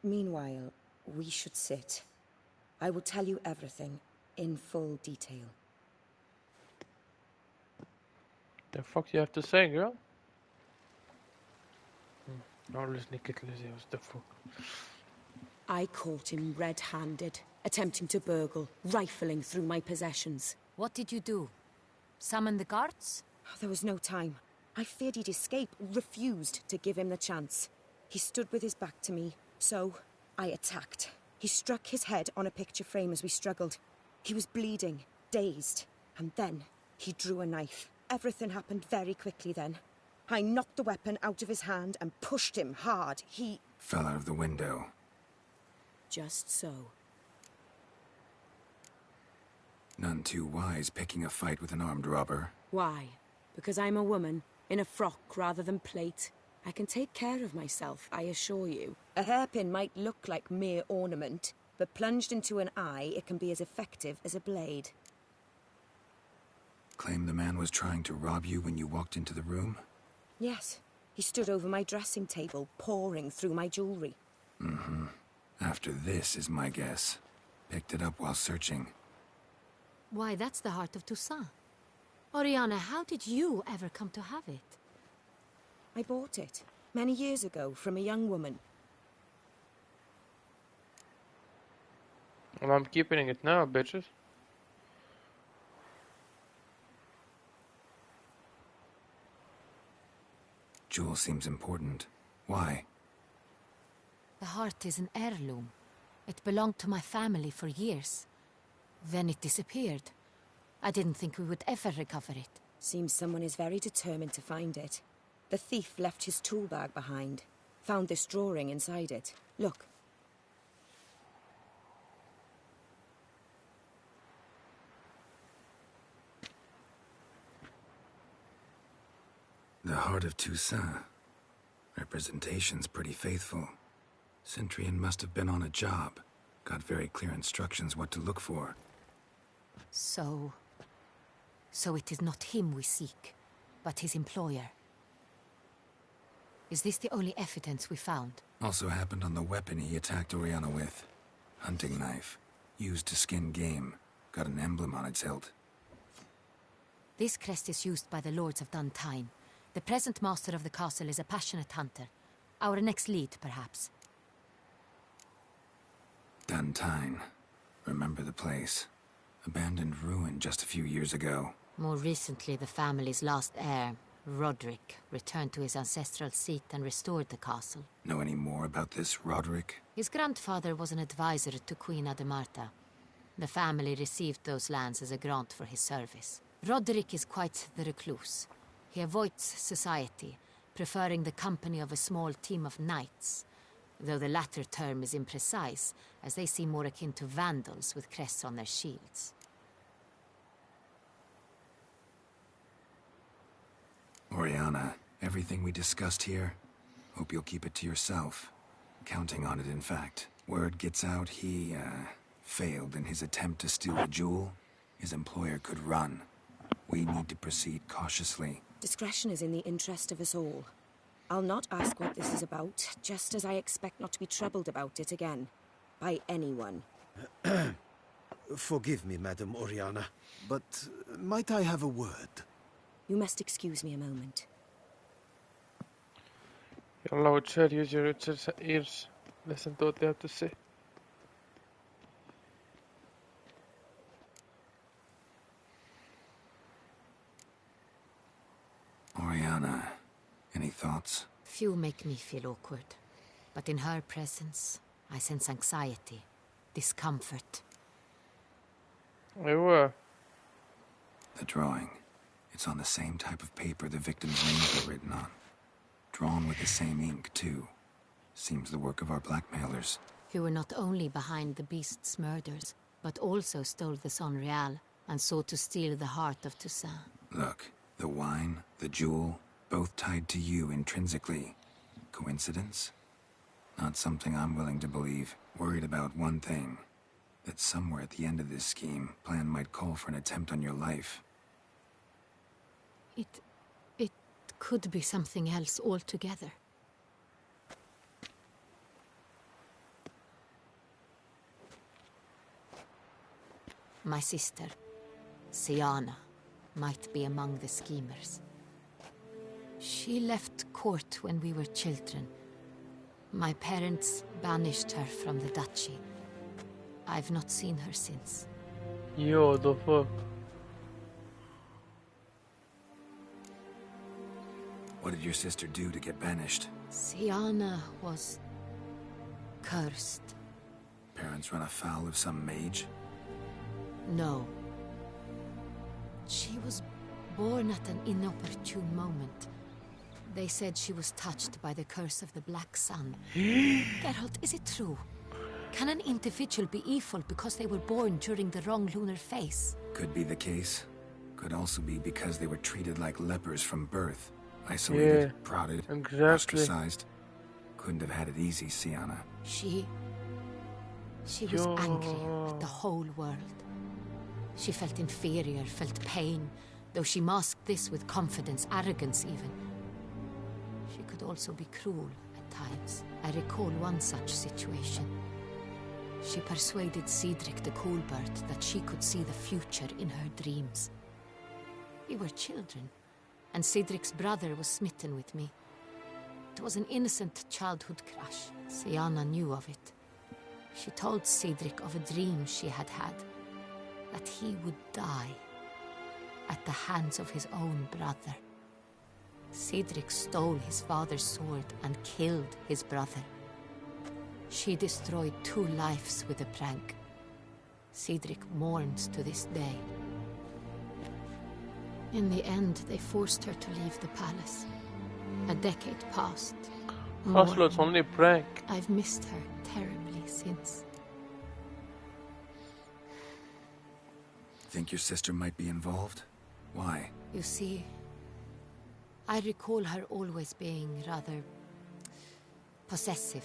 N: Meanwhile, we should sit. I will tell you everything, in full detail.
A: The fuck you have to say, girl? Always what the fuck?
P: I caught him red-handed, attempting to burgle, rifling through my possessions.
G: What did you do? Summon the guards?
P: There was no time. I feared he'd escape, refused to give him the chance. He stood with his back to me, so I attacked. He struck his head on a picture frame as we struggled. He was bleeding, dazed, and then he drew a knife. Everything happened very quickly then. I knocked the weapon out of his hand and pushed him hard. He
F: fell out of the window.
P: Just so.
F: None too wise picking a fight with an armed robber.
P: Why? Because I'm a woman, in a frock rather than plate. I can take care of myself, I assure you. A hairpin might look like mere ornament, but plunged into an eye, it can be as effective as a blade.
F: Claim the man was trying to rob you when you walked into the room?
P: Yes. He stood over my dressing table, pouring through my jewelry.
F: Mm-hmm. After this is my guess. Picked it up while searching.
G: Why, that's the heart of Toussaint. Oriana, how did you ever come to have it?
P: I bought it, many years ago, from a young woman.
A: And I'm keeping it now, bitches.
F: Jewel seems important. Why?
G: The heart is an heirloom. It belonged to my family for years. Then it disappeared. I didn't think we would ever recover it.
P: Seems someone is very determined to find it. The thief left his tool bag behind. Found this drawing inside it. Look.
F: The Heart of Toussaint. Representation's pretty faithful. Centurion must have been on a job. Got very clear instructions what to look for.
G: So it is not him we seek, but his employer. Is this the only evidence we found?
F: Also happened on the weapon he attacked Oriana with. Hunting knife. Used to skin game. Got an emblem on its hilt.
G: This crest is used by the Lords of Duntine. The present master of the castle is a passionate hunter. Our next lead, perhaps.
F: Duntine. Remember the place. Abandoned ruin just a few years ago.
G: More recently, the family's last heir, Roderick, returned to his ancestral seat and restored the castle.
F: Know any more about this Roderick?
G: His grandfather was an advisor to Queen Ademarta. The family received those lands as a grant for his service. Roderick is quite the recluse. He avoids society, preferring the company of a small team of knights, though the latter term is imprecise, as they seem more akin to vandals with crests on their shields.
F: Oriana, everything we discussed here, hope you'll keep it to yourself. Counting on it, in fact. Word gets out he, failed in his attempt to steal the jewel. His employer could run. We need to proceed cautiously.
P: Discretion is in the interest of us all. I'll not ask what this is about, just as I expect not to be troubled about it again. By anyone.
Q: Forgive me, Madam Oriana, but might I have a word?
P: You must excuse me a moment.
A: يلا وتشال use your ears. Listen to what they have to say.
F: Oriana, any thoughts?
G: Few make me feel awkward, but in her presence, I sense anxiety, discomfort.
A: أيوة.
F: The drawing. It's on the same type of paper the victim's names were written on. Drawn with the same ink, too. Seems the work of our blackmailers.
G: Who were not only behind the beast's murders, but also stole the Sonreal and sought to steal the heart of Toussaint.
F: Look, the wine, the jewel, both tied to you intrinsically. Coincidence? Not something I'm willing to believe. Worried about one thing. That somewhere at the end of this scheme, plan might call for an attempt on your life.
G: It could be something else altogether. My sister, Siana, might be among the schemers. She left court when we were children. My parents banished her from the duchy. I've not seen her since.
A: Yo, the fuck?
F: What did your sister do to get banished?
G: Siana was cursed.
F: Parents run afoul of some mage?
G: No. She was born at an inopportune moment. They said she was touched by the curse of the Black Sun. Geralt, is it true? Can an individual be evil because they were born during the wrong lunar phase?
F: Could be the case. Could also be because they were treated like lepers from birth. Isolated, prodded, ostracized. Couldn't have had it easy, Siana.
G: She was angry at the whole world. She felt inferior, felt pain, though she masked this with confidence, arrogance even. She could also be cruel at times. I recall one such situation. She persuaded Cedric the Coolbird that she could see the future in her dreams. We were children, and Cedric's brother was smitten with me. It was an innocent childhood crush. Siana knew of it. She told Cedric of a dream she had had, that he would die at the hands of his own brother. Cedric stole his father's sword and killed his brother. She destroyed 2 lives with a prank. Cedric mourns to this day. In the end, they forced her to leave the palace. A decade passed.
A: Haslo, it's only a prank.
G: I've missed her terribly since.
F: Think your sister might be involved? Why?
G: You see, I recall her always being rather possessive,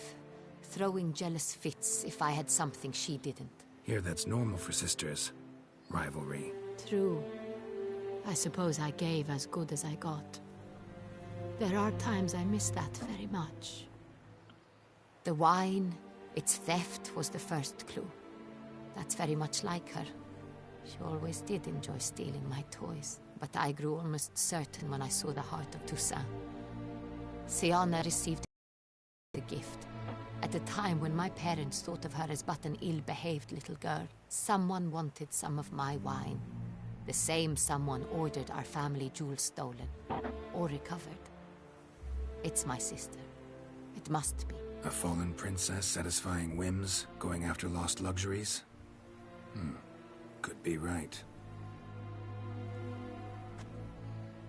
G: throwing jealous fits if I had something she didn't.
F: Here, that's normal for sisters. Rivalry.
G: True. I suppose I gave as good as I got. There are times I miss that very much. The wine, its theft, was the first clue. That's very much like her. She always did enjoy stealing my toys, but I grew almost certain when I saw the heart of Toussaint. Syanna received the gift. At a time when my parents thought of her as but an ill-behaved little girl, someone wanted some of my wine. The same someone ordered our family jewels stolen, or recovered. It's my sister. It must be.
F: A fallen princess satisfying whims, going after lost luxuries? Could be right.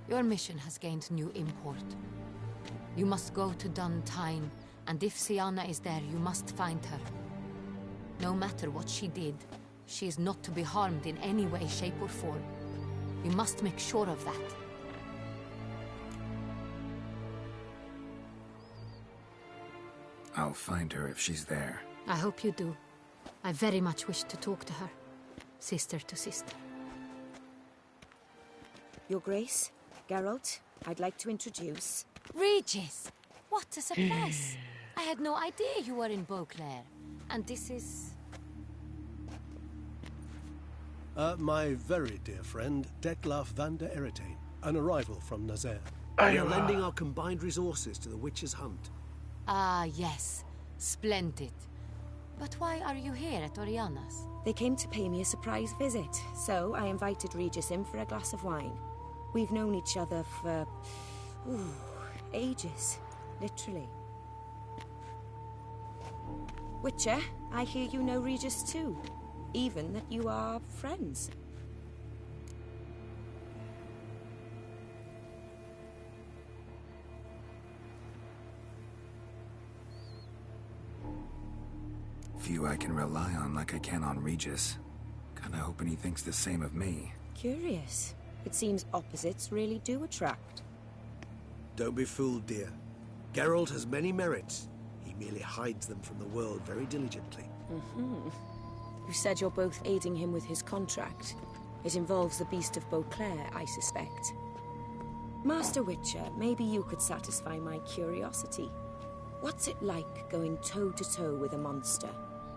G: Your mission has gained new import. You must go to Dun Tine, and if Syanna is there, you must find her. No matter what she did, she is not to be harmed in any way, shape, or form. You must make sure of that.
F: I'll find her if she's there.
G: I hope you do. I very much wish to talk to her. Sister to sister.
P: Your Grace, Geralt, I'd like to introduce...
G: Regis! What a surprise! I had no idea you were in Beauclair. And this is...
R: My very dear friend, Detlaf van der Eretain, an arrival from Nazaire. We are lending our combined resources to the Witch's Hunt.
G: Ah, yes. Splendid. But why are you here at Oriana's?
P: They came to pay me a surprise visit, so I invited Regis in for a glass of wine. We've known each other for... ages. Literally. Witcher, I hear you know Regis too. Even that you are friends.
F: Few I can rely on like I can on Regis. Kinda hoping he thinks the same of me.
P: Curious. It seems opposites really do attract.
R: Don't be fooled, dear. Geralt has many merits. He merely hides them from the world very diligently.
P: You said you're both aiding him with his contract. It involves the Beast of Beauclair, I suspect. Master Witcher, maybe you could satisfy my curiosity. What's it like going toe-to-toe with a monster,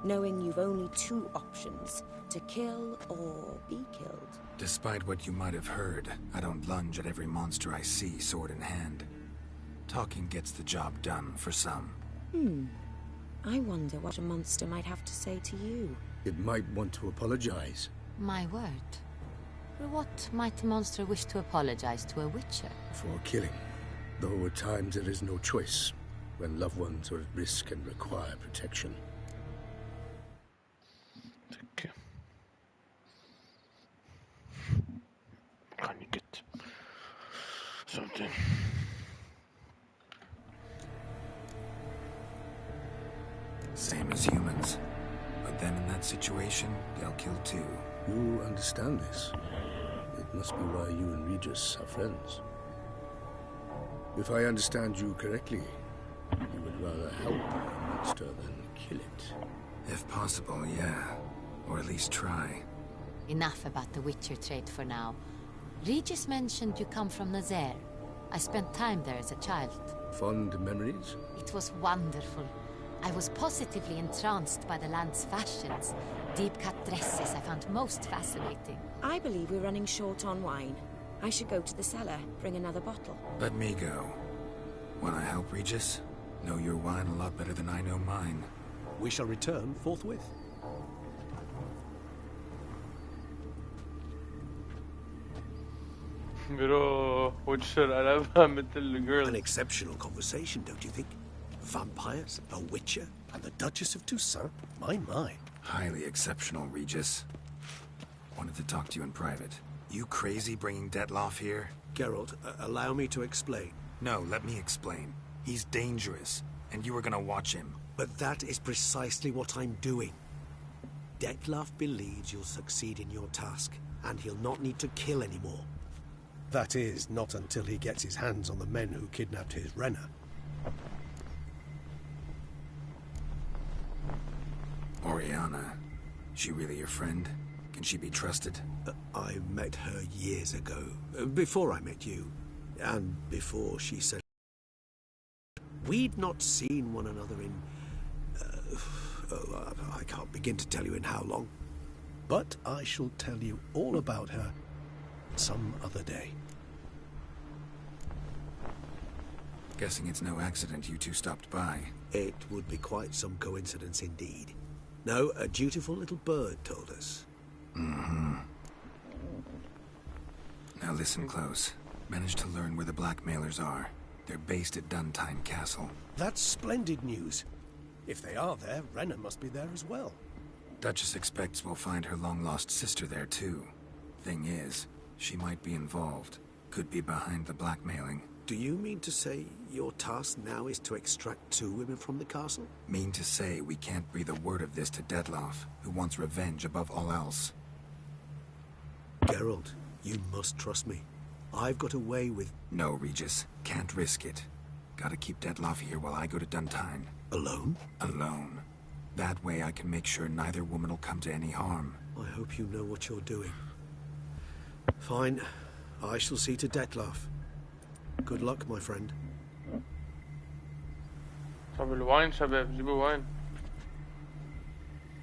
P: knowing you've only 2 options, to kill or be killed?
F: Despite what you might have heard, I don't lunge at every monster I see sword in hand. Talking gets the job done for some.
P: I wonder what a monster might have to say to you.
Q: It might want to apologize.
G: My word. For what might a monster wish to apologize to a witcher?
Q: For killing. Though at times there is no choice, when loved ones are at risk and require protection.
A: Okay. Can you get something?
F: Same as humans. But then in that situation, they'll kill too.
Q: You understand this. It must be why you and Regis are friends. If I understand you correctly, you would rather help a monster than kill it.
F: If possible, yeah. Or at least try.
G: Enough about the Witcher trade for now. Regis mentioned you come from Nazaire. I spent time there as a child.
Q: Fond memories?
G: It was wonderful. I was positively entranced by the land's fashions. Deep-cut dresses I found most fascinating.
P: I believe we're running short on wine. I should go to the cellar, bring another bottle.
F: Let me go. Wanna help, Regis? Know your wine a lot better than I know mine.
R: We shall return forthwith.
A: Bro, Witcher قلبها مثل girl.
R: An exceptional conversation, don't you think? Vampires, a witcher, And the Duchess of Toussaint? My.
F: Highly exceptional, Regis. Wanted to talk to you in private. You crazy bringing Detloff here?
R: Geralt, allow me to explain.
F: No, let me explain. He's dangerous, and you were gonna watch him.
R: But that is precisely what I'm doing. Detloff believes you'll succeed in your task, and he'll not need to kill anymore. That is, not until he gets his hands on the men who kidnapped his Renna.
F: Oriana, she really your friend? Can she be trusted?
R: I met her years ago, before I met you, and before she said... We'd not seen one another in... I can't begin to tell you in how long. But I shall tell you all about her some other day.
F: Guessing it's no accident you two stopped by.
R: It would be quite some coincidence indeed. No, a dutiful little bird told us.
F: Mm-hmm. Now listen close. Managed to learn where the blackmailers are. They're based at Duntine Castle.
R: That's splendid news. If they are there, Renna must be there as well.
F: Duchess expects we'll find her long-lost sister there too. Thing is, she might be involved. Could be behind the blackmailing.
R: Do you mean to say your task now is to extract 2 women from the castle?
F: Mean to say we can't breathe a word of this to Detloff, who wants revenge above all else.
R: Geralt, you must trust me. I've got away with...
F: No, Regis. Can't risk it. Gotta keep Detloff here while I go to Duntine.
R: Alone?
F: Alone. That way I can make sure neither woman will come to any harm.
R: I hope you know what you're doing. Fine. I shall see to Good luck, my friend.
A: طب الواين شباب جيبوا واين.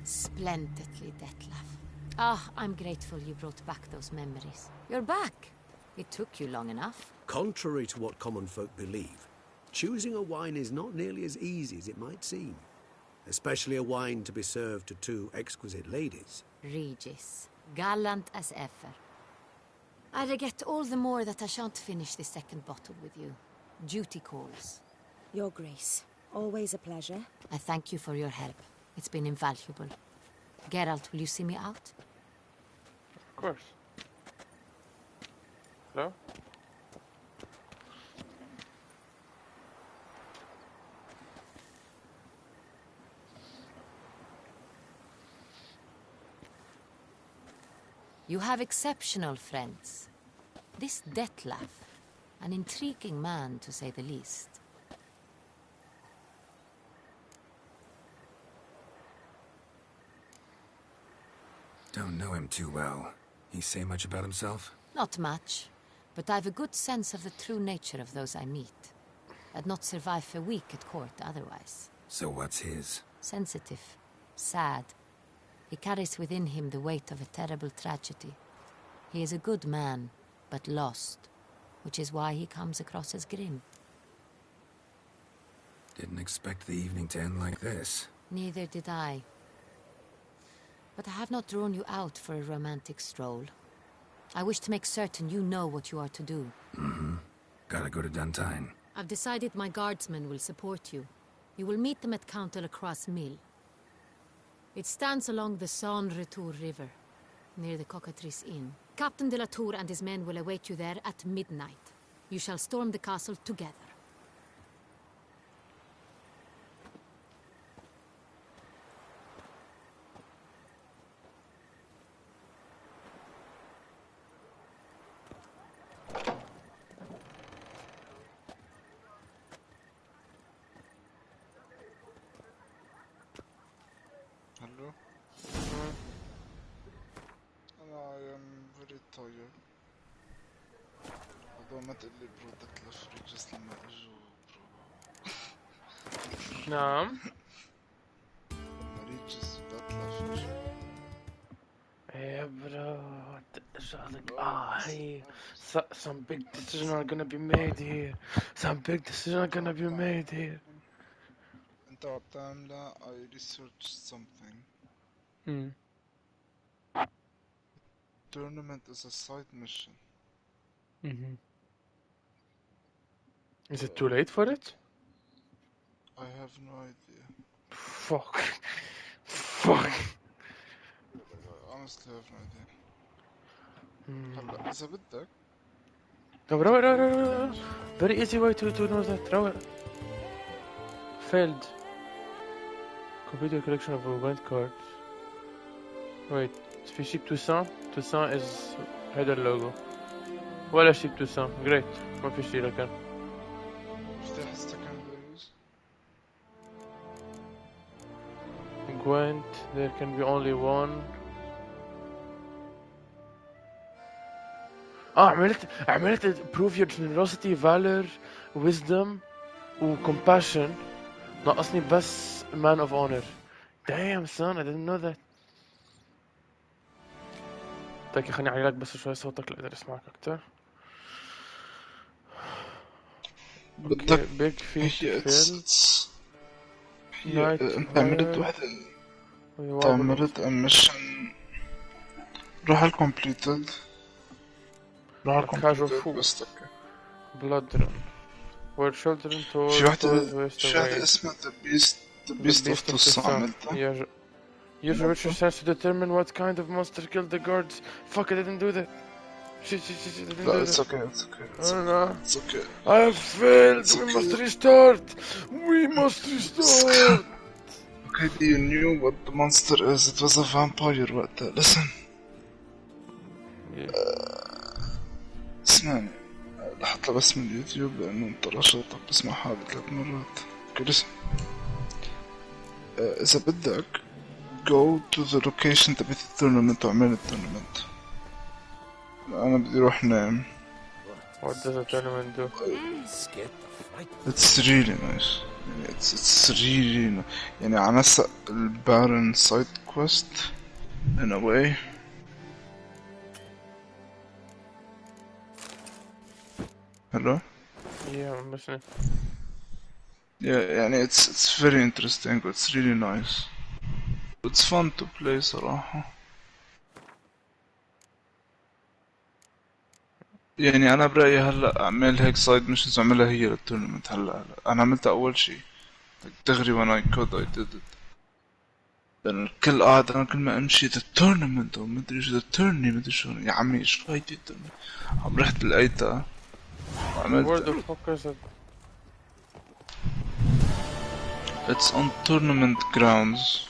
G: Splendidly, Detlaff. Ah, I'm grateful you brought back those memories. You're back. It took you long enough.
R: Contrary to what common folk believe, choosing a wine is not nearly as easy as it might seem. Especially a wine to be served to 2 exquisite ladies.
G: Regis, gallant as ever. I regret all the more that I shan't finish the second bottle with you. Duty calls.
P: Your Grace, always a pleasure.
G: I thank you for your help. It's been invaluable. Geralt, will you see me out?
A: Of course. Hello?
G: You have exceptional friends. This Detlaff, an intriguing man to say the least.
F: Don't know him too well. He say much about himself?
G: Not much, but I've a good sense of the true nature of those I meet. I'd not survive a week at court otherwise.
F: So what's his?
G: Sensitive, sad. He carries within him the weight of a terrible tragedy. He is a good man, but lost, which is why he comes across as grim.
F: Didn't expect the evening to end like this.
G: Neither did I. But I have not drawn you out for a romantic stroll. I wish to make certain you know what you are to do.
F: Mm-hmm. Gotta go to Duntine.
G: I've decided my guardsmen will support you. You will meet them at Count Delacroix' mill. It stands along the Saône-Retour River, near the Cockatrice Inn. Captain de la Tour and his men will await you there at midnight. You shall storm the castle together.
B: Hello? I am very tired. هذا ما تقلي برو دتلف ريجس لما اجوا برو.
A: نعم.
B: لما ريجس ودتلف اجوا.
A: Yeah, bro. Hey, some big decisions are gonna be made here. Some big decisions are gonna be made here.
B: انت عم تعملها I researched something. Tournament is a side mission.
A: Is it too late for it?
B: I have no idea.
A: Fuck. Fuck.
B: honestly I have no idea. هلا إذا بدك
A: طب روق. Very easy way to know that. روق. Failed. Complete your collection of event cards. Wait. في شيء ب 200 is هذا اللوجو. ولا شيء ب 200. Great. ما في شيء لكن.
B: مفتاح secondary.
A: Gwent. There can be only one. عملت prove your generosity, valor, wisdom و compassion. ناقصني بس man of honor. Damn son, I didn't know that. طيب خليني اعلي لك بس شوي صوتك لأقدر اسمعك اكتر.
B: بدك
A: big feat
B: انت عملت وحدة انت عملت ميشن. روح على completed. روح على completed بس
A: blood run where children told
B: في وحدة اسمها the beast of Toussaint عملتها.
A: Use your richer sense to determine what kind of monster killed the guards. Fuck, I didn't do that. Shit, I didn't do that.
B: It's okay. It's okay.
A: I have failed. We must restart.
B: Okay, you knew what the monster is. It was a vampire وقتها. Listen. اسمعني. لحط بس من اليوتيوب لأنه مطلع شرطك بسمع حالي 3 مرات. Okay, listen. إذا بدك go to the location تبعت التورنمنت وعمل التورنمنت. أنا بدي أروح نام.
A: What does a tournament do?
B: It's really nice. It's really يعني عنسق البارن سايد كويست in a way. Hello?
A: Yeah, I'm listening.
B: Yeah, يعني it's very interesting. It's really nice. It's fun to play صراحة. يعني أنا برأيي هلا أعمل هيك سايد ميشنز أعملها هي للتورنمنت هلا. أنا عملتها أول شي. دغري when I could I did it. لأن الكل قاعد أنا كل ما أمشي the tournament أو مدري شو the tourney مدري شو يا عمي إيش فايدة التورنمنت. عم رحت لقيتها وعملت.
A: Where the fuck is it?
B: It's on tournament grounds.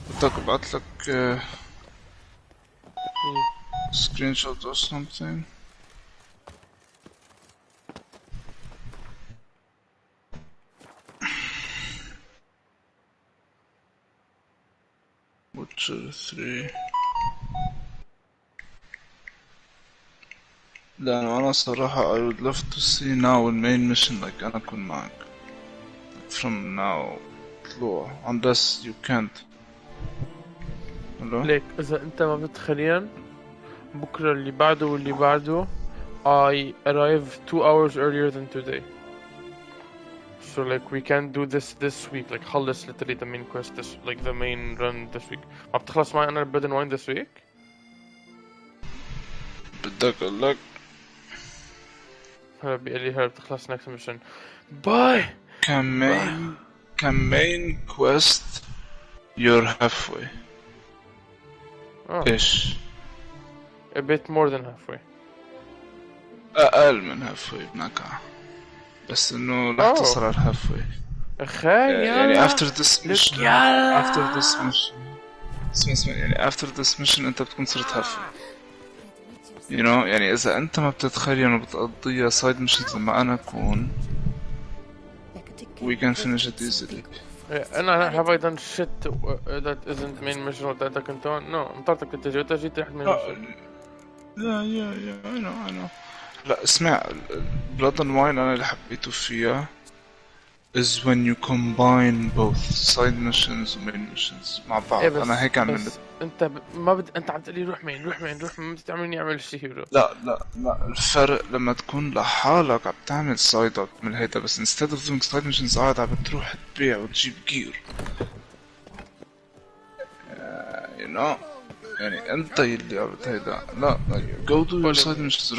B: بدك ابعتلك screenshot or something. Witcher 3. لأنه أنا صراحة I would love to see now the main mission like أنا أكون معك from now طلوع unless you can't.
A: ليك إذا أنت ما بتخلين بكرة اللي بعده واللي بعده I arrive 2 hours earlier than today. So like we can't do this week. Like خلص literally the main quest this like the main run this week. ما بتخلص معي أنا bread and wine this week.
B: بدك أقول لك
A: هلا بيقول لي هلا بتخلص next mission. Bye.
B: كان main quest you're halfway. إيش؟
A: A bit more than halfway.
B: أقل من halfway بنكعة. بس إنه رح تصل على halfway. يعني after this mission اسمع يعني after this mission أنت بتكون صرت halfway. You know يعني إذا أنت ما بتتخيل وبتقضيها side missions لما أنا أكون we can finish it easily.
A: أنا have I done shit that isn't main mission ولا أنت كنت no انطرتك تجي وأنت جيت رحت main mission.
B: Yeah I know. لا اسمع blood and wine أنا اللي حبيته فيها is when you combine both side missions و main missions مع بعض. أنا هيك عملت.
A: أنت ما أنت عم تقولي روح مين ما بتعملني أعمل شيء هيرو.
B: لا الفرق لما تكون لحالك عم تعمل سايد من هيدا بس instead of doing side missions قاعد عم بتروح تبيع وتجيب جير. You know يعني أنت يلي عملت هيدا. لا go do your side missions.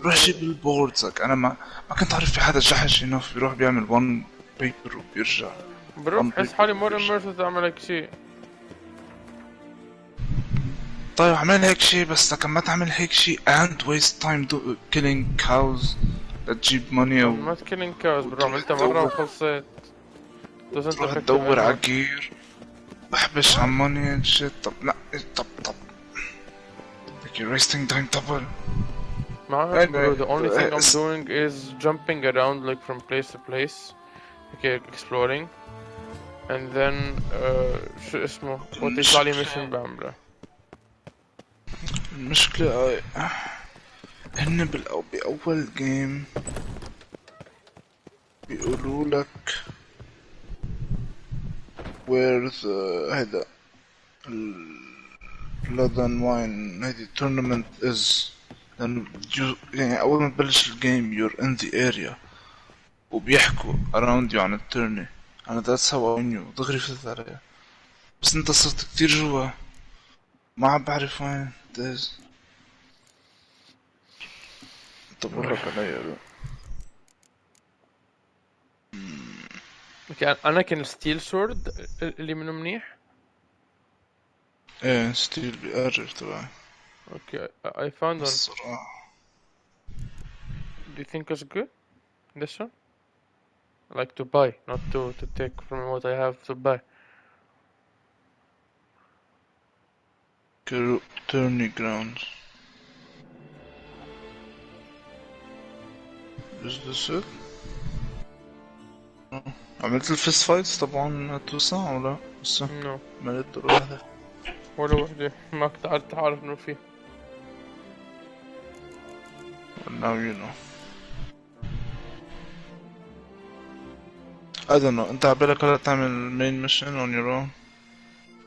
B: روح جيب البوردز. أنا ما كنت أعرف في حدا جحش بيروح بيعمل one paper وبيرجع
A: برو بحس حالي مور immersed اعمل هيك شيء.
B: طيب اعمل هيك شيء بس لكن ما تعمل هيك شيء and waste time killing cows تجيب money او
A: ما killing cows برو عملتها مرة وخلصت.
B: تروح تدور على gear بحبش على money and shit. طب لا طب like you're wasting time double.
A: Bro, the only thing I'm doing is jumping around like from place to place, okay, exploring, and then شو اسمه وقت يطلع لي mission بعمله.
B: المشكلة هن بأول جيم بيقولوا لك where the هيدا blood and wine هيدي tournament is. لأنه يعني أول ما تبلش الجيم you're in the area وبيحكوا around you عن التورني. أنا that's how I knew دغري فتت عليها بس أنت صرت كتير جوا ما عم بعرف وين داز. طب ورك عليا
A: أنا كان ستيل سورد اللي منه منيح.
B: إيه ستيل بيأرر تبعي.
A: Okay, I found one. Do you think it's good? This one? Like to buy, not to take from what I have to buy.
B: Tourney grounds. Is this it? عملت الفيس فايتس طبعا توسع ولا لسه؟
A: No.
B: مالت دور واحدة
A: ولا وحدة ما كنت عارف انه فيه.
B: Now you know. I don't know. أنت عبالك هلا تعمل main mission on your own؟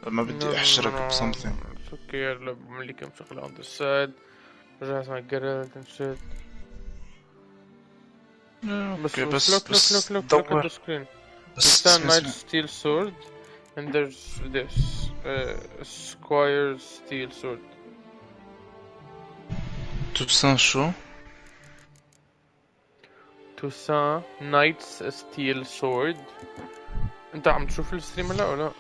B: ما بدي أحشرك ب something.
A: It's okay. هلا بعمل لي كم شغلة on the side. بجهز مع Geralt and shit.
B: بس
A: look at the screen. There's a Knight Steel Sword and there's this Squire's Steel Sword.
B: توسان شو؟
A: توسان Knight's Steel Sword. انت عم تشوف الستريم هلا ولا؟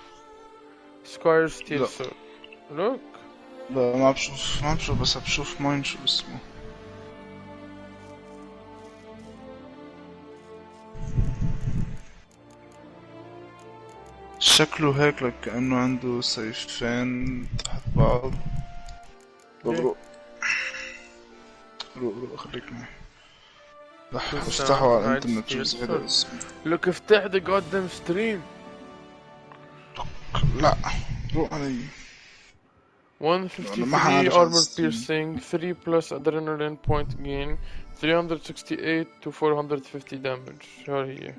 A: Squire's Steel Sword. Look.
B: لا ما بشوف بس بشوف ماين شو اسمه. شكله هيك لك كأنه عنده سيفين تحت بعض. روق خليك معي. رح افتحه على الانترنت شو هذا اسمه.
A: لك افتح the goddamn stream.
B: لا روق علي.
A: 153 armor piercing, 3 plus adrenaline point gain, 368 to 450 damage. شو هي؟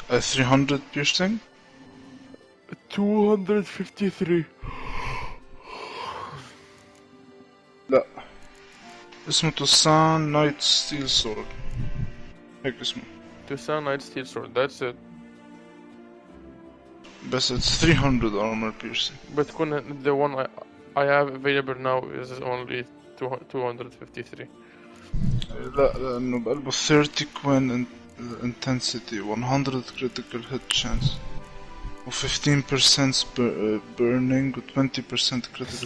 B: 300 piercing?
A: 253.
B: لا اسمه توسان نايت ستيل سورد هيك اسمه.
A: توسان نايت ستيل سورد. That's it.
B: بس it's 300 armor piercing.
A: بتكون the one I have available now is only 253.
B: لا لأنه بقلبه 30 coin intensity, 100 critical hit chance و 15% burning و 20% critical